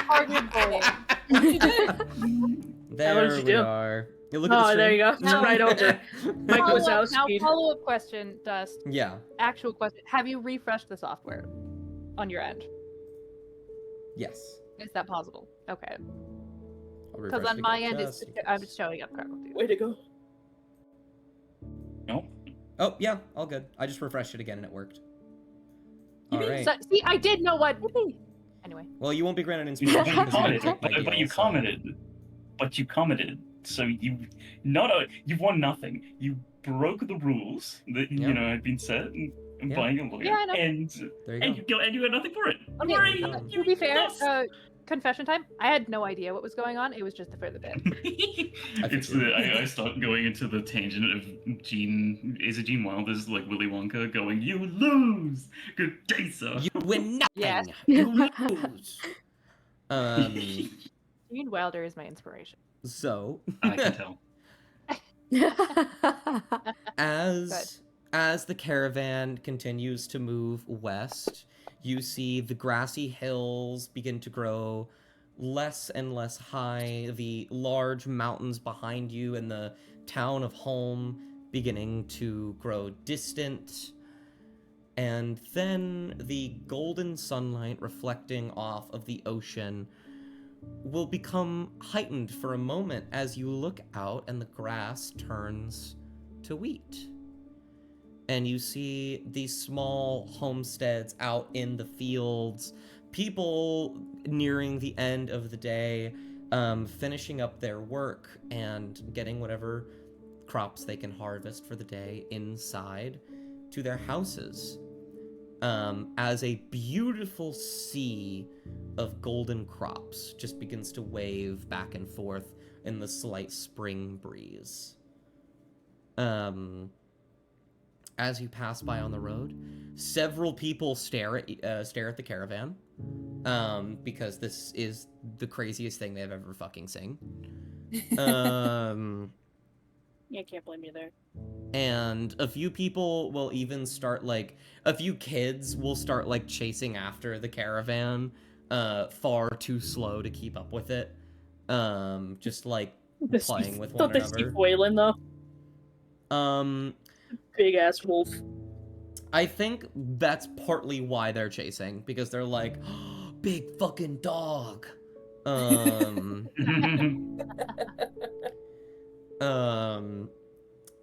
Target bullying. What you did? There did you we do? are. You look at the Oh, there you go. stream. Now- Right over. Mike Follow-up- Wazowski. now, follow-up question, Dust. Yeah. Actual question: have you refreshed the software on your end? Yes. Is that possible? Okay. I'll Because refresh on it my again end, it's just in I'm case. showing up correctly. Way to go. No? Oh yeah, all good. I just refreshed it again and it worked. You All mean right. so, see, I did know what. Anyway, Well, you won't be granted But inspiration you because you commented. took my But deal, you so- commented. But you commented. So you won nothing. You broke the rules that Yeah. you know had been set and Yeah. buying a lawyer, Yeah, I know. and There and you you got nothing for it. okay. Hooray, Yeah. To be fair, lost. confession time. I had no idea what was going on. It was just for the bit. It's the I start going into the tangent of Gene Wilder's like Willy Wonka going, "You lose, good day, sir." You win nothing. Yes. You lose. Gene Wilder is my inspiration. So I can tell. as the caravan continues to move west, you see the grassy hills begin to grow less and less high, the large mountains behind you and the town of Holm beginning to grow distant. And then the golden sunlight reflecting off of the ocean will become heightened for a moment as you look out and the grass turns to wheat. And you see these small homesteads out in the fields, people nearing the end of the day, finishing up their work and getting whatever crops they can harvest for the day inside to their houses. As a beautiful sea of golden crops just begins to wave back and forth in the slight spring breeze. As you pass by on the road, several people stare at the caravan, because this is the craziest thing they've ever fucking seen. Yeah, can't blame you there. And a few people will even start, like, a few kids will start, like, chasing after the caravan, far too slow to keep up with it. Just, like, playing with one Don't they see another. Waylon though? Big ass wolf. I think that's partly why they're chasing, because they're like, oh, big fucking dog.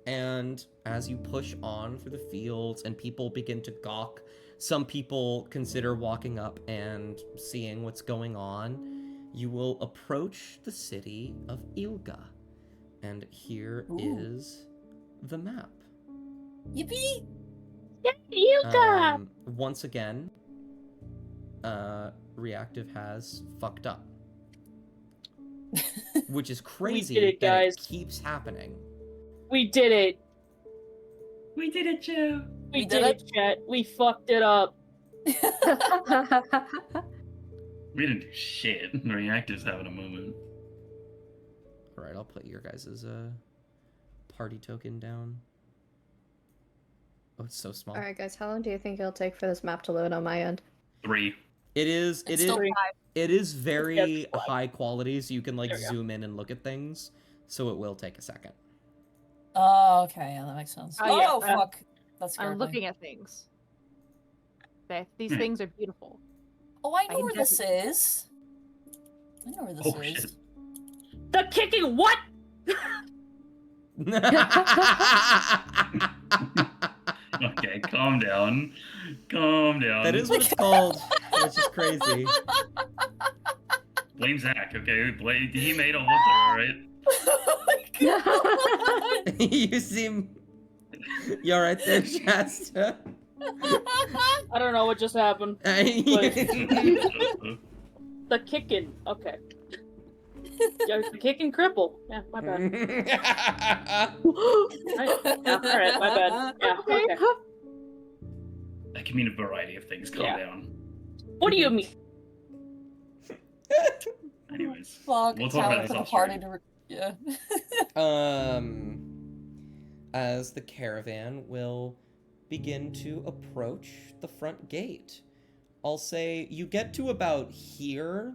And as you push on through the fields and people begin to gawk, some people consider walking up and seeing what's going on. you will approach the city of Ilga. And here is the map. Yippee! Ilga! Once again, Reactive has fucked up. Which is crazy did it, that guys. it keeps happening. We did it. We did it, Joe. We did did it, chat. We fucked it up. We didn't do shit. Reactive's having a moment. Alright, I'll put your guys' party token down. Oh, it's so small. Alright, guys, how long do you think it'll take for this map to load on my end? 3. It is Still it is very Yes, 5. high quality, so you can like There we go. zoom in and look at things. So it will take a second. Oh, okay, yeah, that makes sense. Oh, yeah, Fuck. That's I'm looking at things. Okay, these Hmm. things are beautiful. Oh, I know can where this is. I know where this Oh, is. shit. The kicking what? Okay, calm down. Calm down. That is what it's called, which is crazy. Blame Zach, okay? He made all of that, alright? Oh my god! You seem you're right there, Shasta. I don't know what just happened. The kicking. Okay. Yeah, the kicking cripple. Yeah, my bad. Alright, my bad. Yeah, okay. That can mean a variety of things. Calm Yeah. down. What do you mean? Anyways, Fuck, we'll it's talk how about I this put the off party stream. to... Yeah. As the caravan will begin to approach the front gate. I'll say you get to about here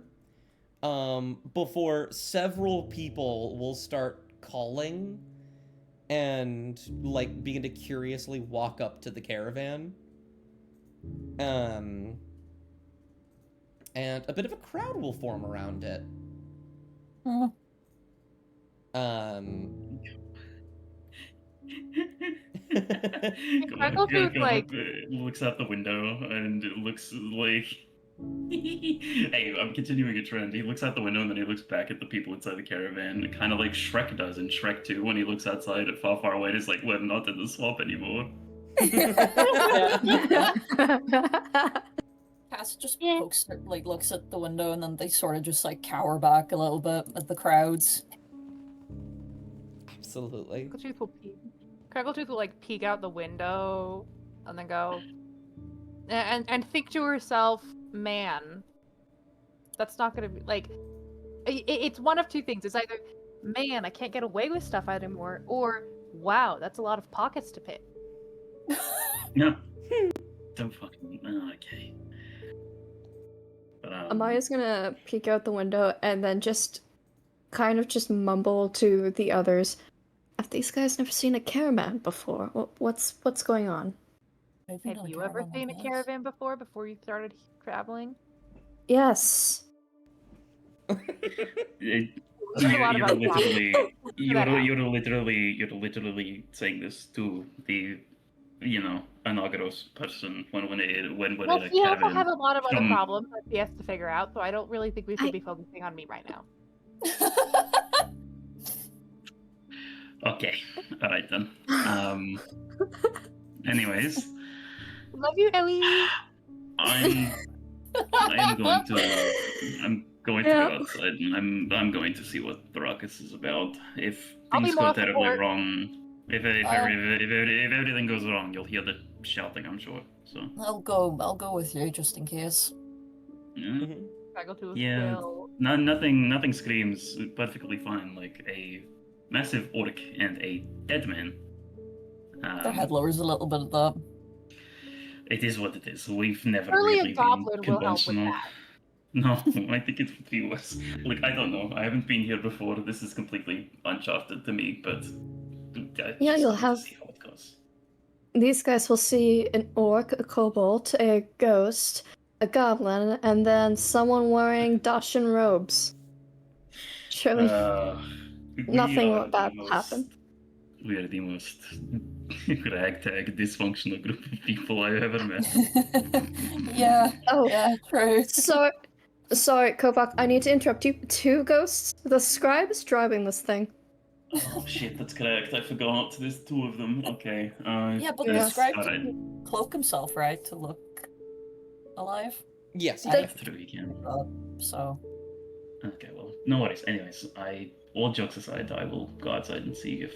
before several people will start calling and like begin to curiously walk up to the caravan. And a bit of a crowd will form around it. Crackletooth, like- looks out the window and it looks like. Hey, I'm continuing a trend. He looks out the window and then he looks back at the people inside the caravan, kind of like Shrek does in Shrek 2 when he looks outside at far, far away. And he's like, "We're not in the swamp anymore." Cass just Yeah. pokes, like, looks at the window and then they sort of just like cower back a little bit at the crowds. Absolutely. Crackletooth will like peek out the window and then go and think to herself, man, that's not gonna be like it's one of two things. It's either, man, I can't get away with stuff anymore, or wow, that's a lot of pockets to pick. No. Don't fucking. Okay. But, Amaya's gonna peek out the window and then just kind of just mumble to the others. Have these guys never seen a caravan before? What's going on? I've been Have on a you ever caravan seen a like this. caravan before you started traveling? Yes. You're There's a lot about literally, that out. you're literally saying this to the, Anagros person when Well, in a she also cabin. has a lot of other from- problems that she has to figure out, so I don't really think we should I- be focusing on me right now. Okay, all right then. Anyways, Love you, Ellie. I'm going to go outside and I'm going to see what the ruckus is about. If I'll be things go more terribly support. wrong, if everything goes wrong, you'll hear the shouting, I'm sure. So I'll go with you just in case. yeah. Crackletooth Yeah. will. Nothing screams perfectly fine like a massive orc and a dead man. Their head lowers a little bit at that. It is what it is. We've never Surely really a goblin been will help with conventional. that. No, I think it would be worse. Like, I don't know. I haven't been here before. This is completely uncharted to me, but I Yeah, just you'll need to have- see how it goes. These guys will see an orc, a kobold, a ghost, a goblin, and then someone wearing Dacian robes. Surely We nothing are bad the will most- happen. We are the most ragtag, dysfunctional group of people I've ever met. Yeah, Oh, yeah, true. Sorry, Kovac, I need to interrupt you. 2 ghosts? The scribe is driving this thing. Oh shit, that's correct. I forgot. There's 2 of them. Okay. Yeah, but Yes. the scribe Alright. can cloak himself, right, to look alive? Yes. I have 3 again. So. Okay, well, no worries. Anyways, all jokes aside, I will go outside and see if,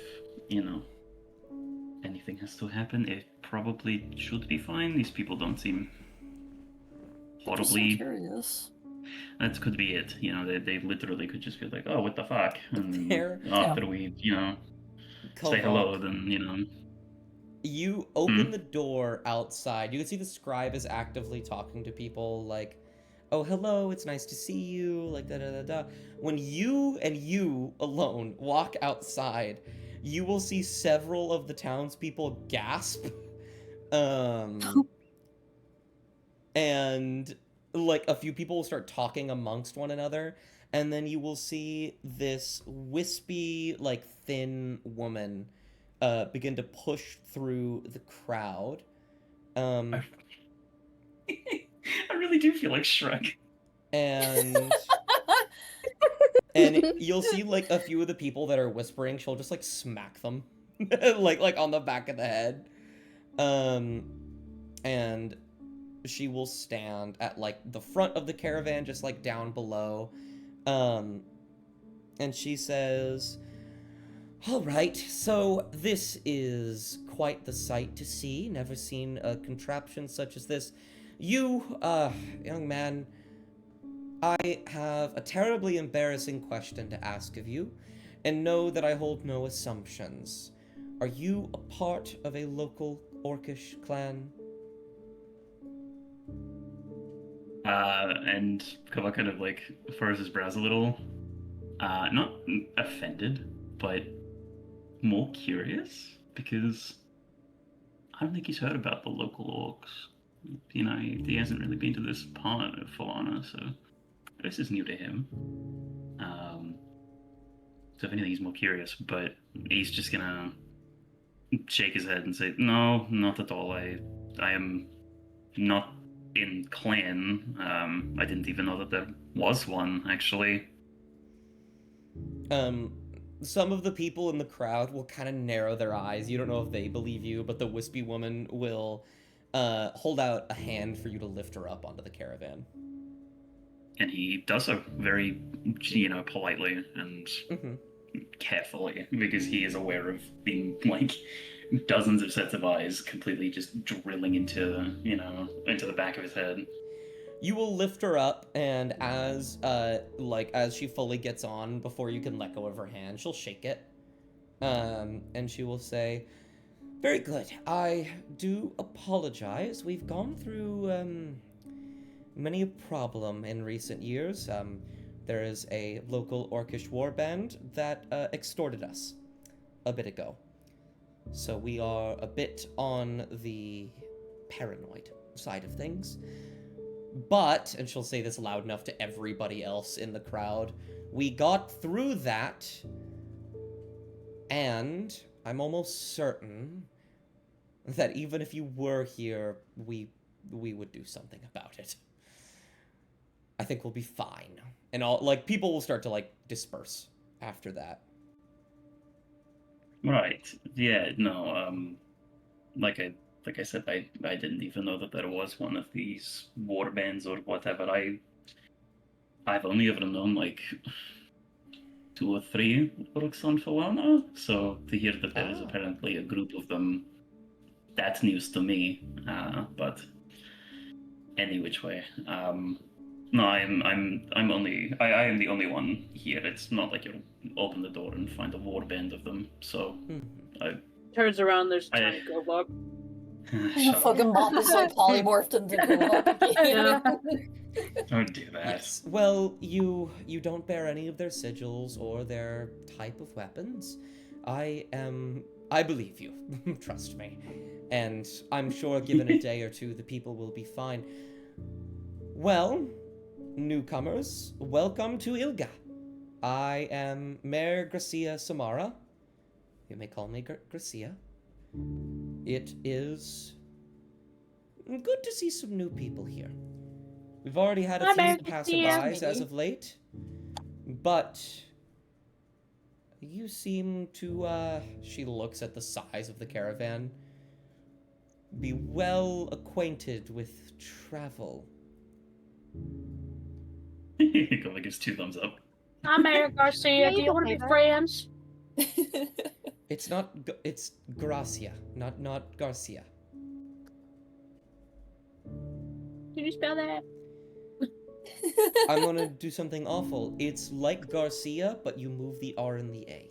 anything has to happen. It probably should be fine. These people don't seem horribly. Curious. That could be it. They literally could just be like, oh, what the fuck? And Fair. after we, say hello, then, You open the door outside. You can see the scribe is actively talking to people like, oh, hello, it's nice to see you, like da-da-da-da. When you and you alone walk outside, you will see several of the townspeople gasp. And like a few people will start talking amongst one another, and then you will see this wispy, like thin woman begin to push through the crowd. I really do feel like Shrek. And you'll see like a few of the people that are whispering, she'll just like smack them like on the back of the head. And she will stand at like the front of the caravan, just like down below. And she says, all right, so this is quite the sight to see. Never seen a contraption such as this. You, young man, I have a terribly embarrassing question to ask of you, and know that I hold no assumptions. Are you a part of a local Orcish clan? And Kova kind of like furrows his brows a little. Not offended, but more curious, because I don't think he's heard about the local orcs. He hasn't really been to this part of Falana, so this is new to him. So if anything, he's more curious, but he's just gonna shake his head and say, no, not at all. I am not in clan. I didn't even know that there was one, actually. Some of the people in the crowd will kind of narrow their eyes. You don't know if they believe you, but the wispy woman will hold out a hand for you to lift her up onto the caravan. And he does so very, politely and carefully, because he is aware of being, like, dozens of sets of eyes completely just drilling into the back of his head. You will lift her up, and as she fully gets on, before you can let go of her hand, she'll shake it. And she will say, very good. I do apologize. We've gone through, many a problem in recent years. There is a local Orcish warband that extorted us a bit ago. So we are a bit on the paranoid side of things. But, and she'll say this loud enough to everybody else in the crowd, we got through that, and I'm almost certain that even if you were here, we would do something about it. I think we'll be fine. And people will start to, disperse after that. Right. Yeah, no, like I said, I didn't even know that there was one of these war bands or whatever. I've only ever known 2 or 3 orcs on Falana, so to hear that there is apparently a group of them, that's news to me. But any which way, no, I am the only one here. It's not like you open the door and find a war band of them. So Turns around, there's a tiny Gobog. Fucking Mop is polymorphed into Gobog. Don't do that. Yes. Well, you don't bear any of their sigils or their type of weapons. I believe you. Trust me. And I'm sure given a day or two, the people will be fine. Well, newcomers, welcome to Ilga. I am Mayor Gracia Samara. You may call me Gracia. It is good to see some new people here. We've already had a Hi, few Mary passerbys Christina. as of late, but you seem to, she looks at the size of the caravan, be well acquainted with travel. Gola gives 2 thumbs up. I'm Eric Garcia. Yeah, Do you you can want to say be that. friends? It's not, it's Gracia, not Garcia. Can you spell that? I'm gonna do something awful. It's like Garcia, but you move the R and the A.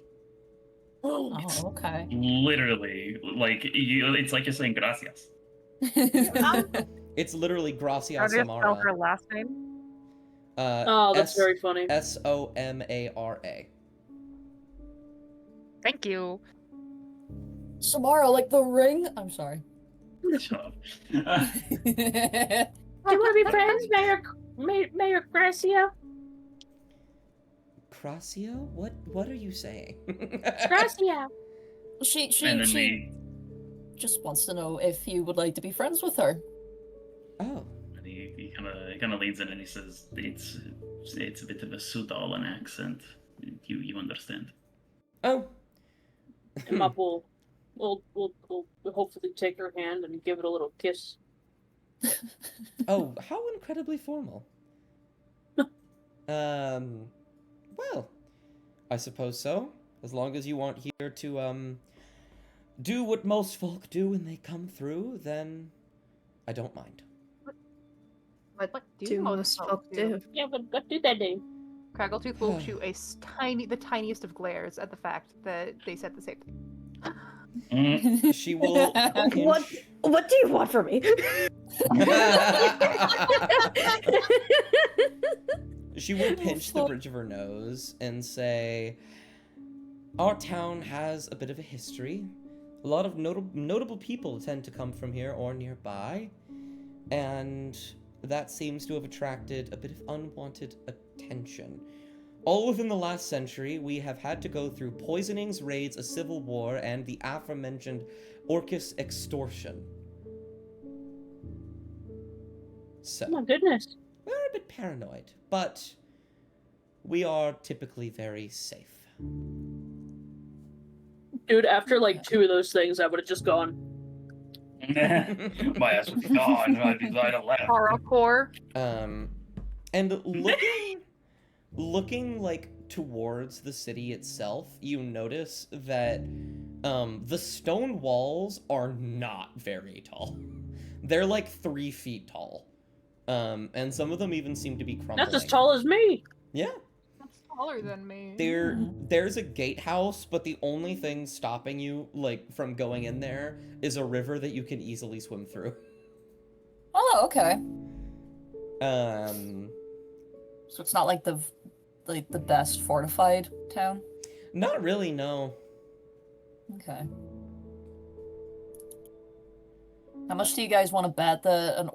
Oh, okay. Literally, like it's like you're saying gracias. It's literally Gracia How do you spell her Samara. last name? Oh, that's very funny. Somara. Thank you. Samara, like the ring? I'm sorry. Shut up. Do you want to be friends, Mayor Gracia? Gracia? What are you saying? Gracia. She and then just wants to know if you would like to be friends with her. Oh. he kind of leads in and he says, "It's a bit of a Sudalan accent. You understand?" Oh. And Mop will hopefully take her hand and give it a little kiss. Oh, how incredibly formal. Well, I suppose so. As long as you want here to, do what most folk do when they come through, then I don't mind. What do do most most folk folk do? do? Yeah, but what do they do? Craggletooth will shoot the tiniest of glares at the fact that they said the same thing. Mm. She will pinch... What do you want from me? She will pinch the bridge of her nose and say, "Our town has a bit of a history. A lot of notable people tend to come from here or nearby, and that seems to have attracted a bit of unwanted attention. All within the last century, we have had to go through poisonings, raids, a civil war, and the aforementioned Orcus extortion. So, Oh my goodness. we're a bit paranoid, but we are typically very safe." Dude, after like 2 of those things, I would have just gone. My ass would be gone. I'd have left. Horrorcore. And looking like towards the city itself, you notice that the stone walls are not very tall. They're like 3 feet tall. And some of them even seem to be crumbling. That's as tall as me. Yeah. That's taller than me. There's a gatehouse, but the only thing stopping you, like, from going in there is a river that you can easily swim through. Oh, okay. So it's not like the best fortified town? Not really, no. Okay. How much do you guys want to bet that the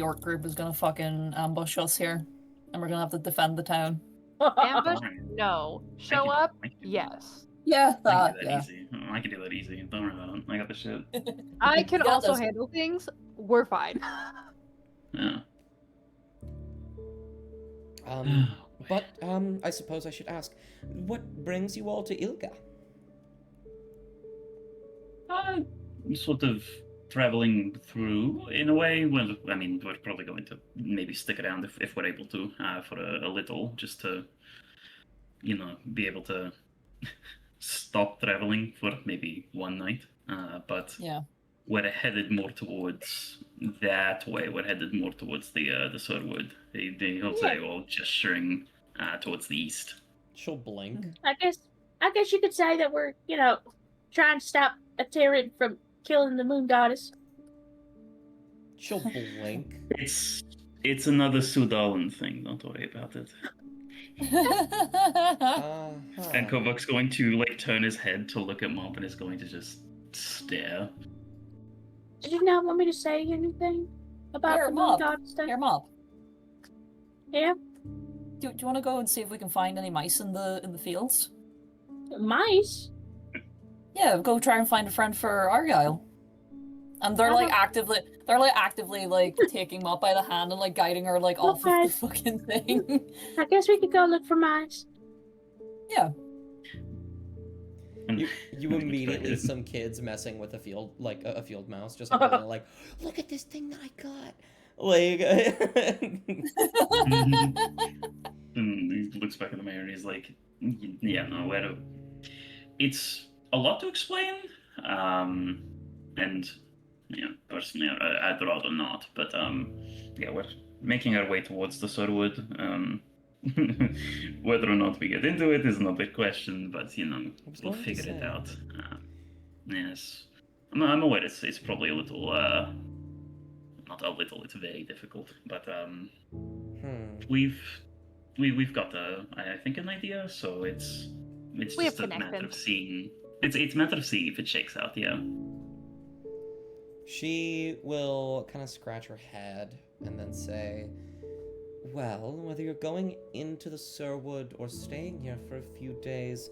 orc group is gonna fucking ambush us here? And we're gonna have to defend the town? Ambush? No. Show up? Yes. Yeah, I can do that yeah. easy. I can do that easy. Don't worry about it. I got the shit. I can You got also this. handle things. We're fine. Yeah. But, I suppose I should ask, what brings you all to Ilga? Sort of traveling through in a way. Well, I mean, we're probably going to maybe stick around if we're able to for a little, just to, be able to stop traveling for maybe one night. But Yeah. we're headed more towards that way. We're headed more towards the Surwood. He'll say, well, gesturing towards the east. She'll blink. I guess you could say that we're, trying to stop a tyrant from killing the moon goddess. She'll blink. It's another Sudalan thing. Don't worry about it. And Kovak's going to turn his head to look at Mop and is going to just stare. Did you not want me to say anything about Here, the moon Mop. goddess stuff? Here, Mop. Yeah? Do you want to go and see if we can find any mice in the fields? Mice? Yeah, go try and find a friend for Argyle. And they're actively They're like actively like taking Mop by the hand and like guiding her like off of the fucking thing. I guess we could go look for mice. Yeah. You immediately some kids messing with a field field mouse, just like, look at this thing that I got. Like, and he looks back at the mayor and he's like, yeah, no, it's a lot to explain. And personally, I'd rather not. But yeah, we're making our way towards the Surwood. Whether or not we get into it is another question, but we'll figure it out. Yes, I'm aware it's probably a little, not a little. It's very difficult, but we've got I think an idea. So it's just a matter of seeing. It's a matter of seeing if it shakes out. Yeah. She will kind of scratch her head and then say, well, whether you're going into the Surwood or staying here for a few days,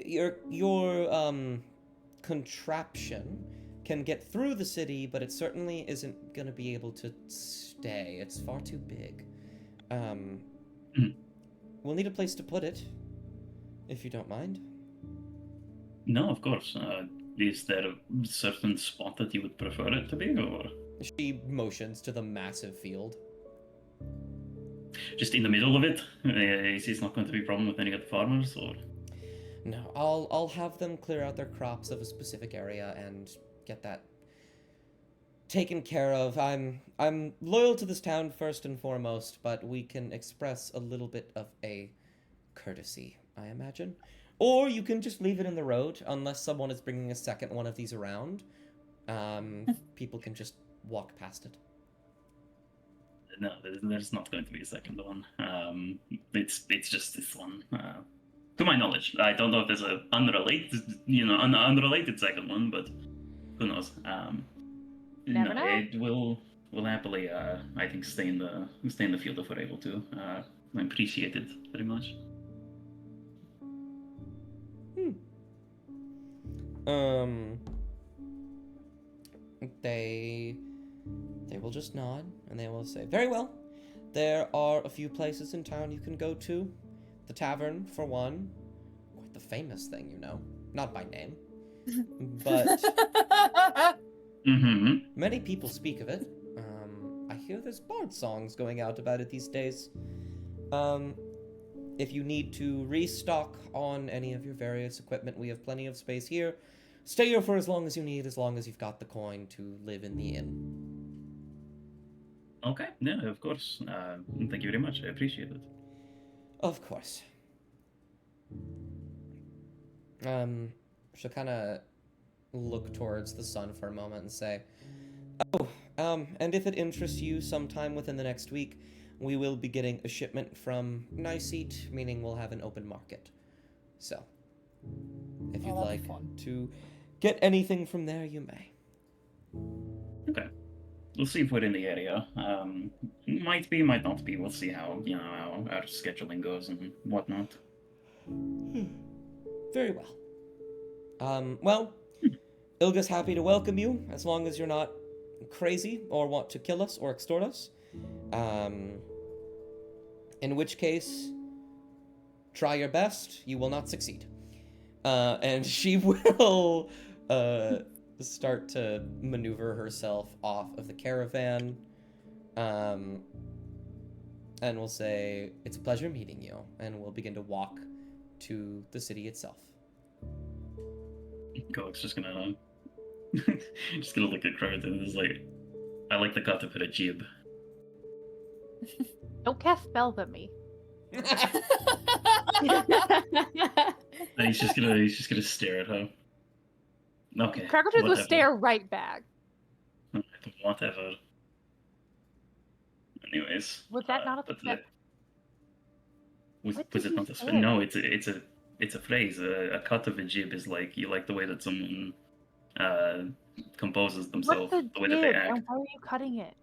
your contraption can get through the city, but it certainly isn't going to be able to stay. It's far too big. We'll need a place to put it, if you don't mind. No, of course. Is there a certain spot that you would prefer it to be, or? She motions to the massive field. Just in the middle of it? Is not going to be a problem with any of the farmers, or? No, I'll have them clear out their crops of a specific area and get that taken care of. I'm loyal to this town first and foremost, but we can express a little bit of a courtesy, I imagine. Or you can just leave it in the road, unless someone is bringing a second one of these around. People can just walk past it. No, there's not going to be a second one. It's just this one. To my knowledge, I don't know if there's an unrelated second one, but who knows? Never know. It will happily, I think, stay in the field if we're able to. I appreciate it very much. They will just nod, and they will say, very well. There are a few places in town you can go to. The tavern, for one. Quite the famous thing, Not by name. But many people speak of it. I hear there's bard songs going out about it these days. If you need to restock on any of your various equipment, we have plenty of space here. Stay here for as long as you need, as long as you've got the coin to live in the inn. Okay, yeah, of course. Thank you very much. I appreciate it. Of course. She'll kind of look towards the sun for a moment and say, oh, and if it interests you, sometime within the next week, we will be getting a shipment from Niceet, meaning we'll have an open market. So, if you'd like to get anything from there, you may. Okay. We'll see if we're in the area. Might be, might not be. We'll see how, how our scheduling goes and whatnot. Very well. Well, Ilga's happy to welcome you, as long as you're not crazy or want to kill us or extort us. In which case, try your best. You will not succeed. And she will start to maneuver herself off of the caravan. And we'll say, it's a pleasure meeting you. And we'll begin to walk to the city itself. Golik's just gonna look at Crow and is like, I like the cut to put a jib. Don't cast spells at me. And he's just gonna stare at her. Okay. Crackertooth will stare right back. Whatever. Anyways. Was that not a spell? Was it not a spell? No, it's a phrase. A cut of a jib is like, you like the way that someone composes themselves, the way that they act. And why are you cutting it?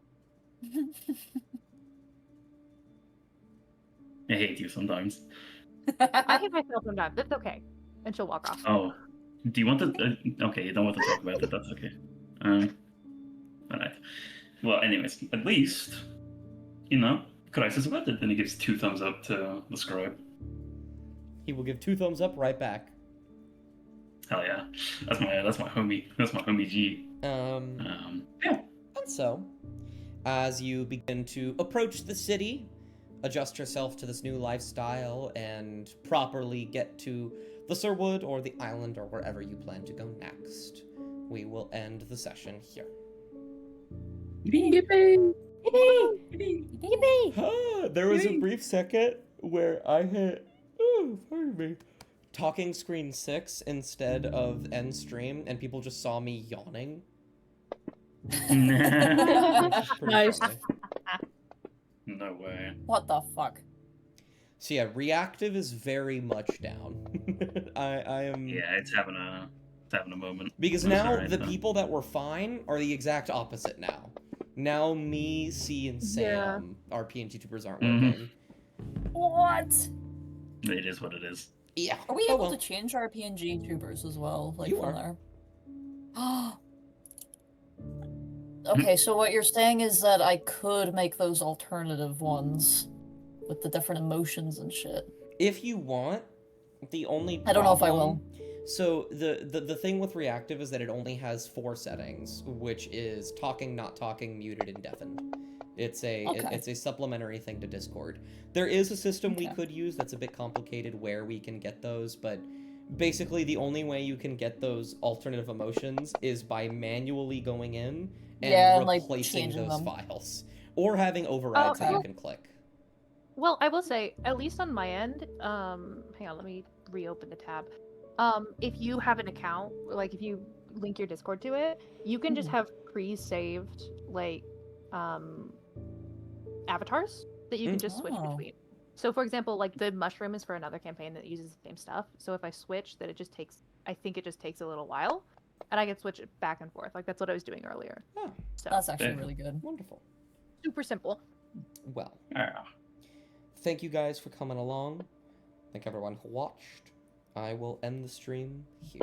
I hate you sometimes. I hate myself sometimes. It's okay. And she'll walk off. Oh. Do you want to... okay, you don't want to talk about it. That's okay. Alright. Well, anyways, at least, Christ is worth it. Then he gives 2 thumbs up to the scribe. He will give 2 thumbs up right back. Hell yeah, that's my homie. That's my homie G. Yeah. And so, as you begin to approach the city, adjust yourself to this new lifestyle, and properly get to the Sirwood or the island or wherever you plan to go next, we will end the session here. Yippee! There was a brief second where I hit, pardon me, talking screen 6 instead of end stream, and people just saw me yawning. Nice. Funny. No way. What the fuck? So yeah, reactive is very much down. I am. Yeah, it's having a moment. Because That's now alright, the though. people that were fine are the exact opposite now. Now me, C, and Sam, our PNG tubers aren't working. What? It is what it is. Yeah. Are we Oh, able well. to change our PNG tubers as well? Like You from are. there? Okay, so what you're saying is that I could make those alternative ones with the different emotions and shit. If you want, the only I don't know if I will. problem- So the thing with reactive is that it only has 4 settings, which is talking, not talking, muted, and deafened. It's a Okay. it's a supplementary thing to Discord. There is a system we Okay. could use that's a bit complicated where we can get those, but basically the only way you can get those alternative emotions is by manually going in and Yeah, and, like, replacing changing those them. files, or having overrides that you Okay. can click. Well, I will say, at least on my end, hang on, let me reopen the tab. If you have an account, like if you link your Discord to it, you can just have pre-saved like avatars that you can just switch Oh. between. So for example, like the mushroom is for another campaign that uses the same stuff. So if I switch, that it just takes, I think it just takes a little while, and I can switch it back and forth. Like that's what I was doing earlier. Oh, So That's actually Yeah. really good. wonderful. super simple. Well, Ah. thank you guys for coming along. Thank everyone who watched. I will end the stream here.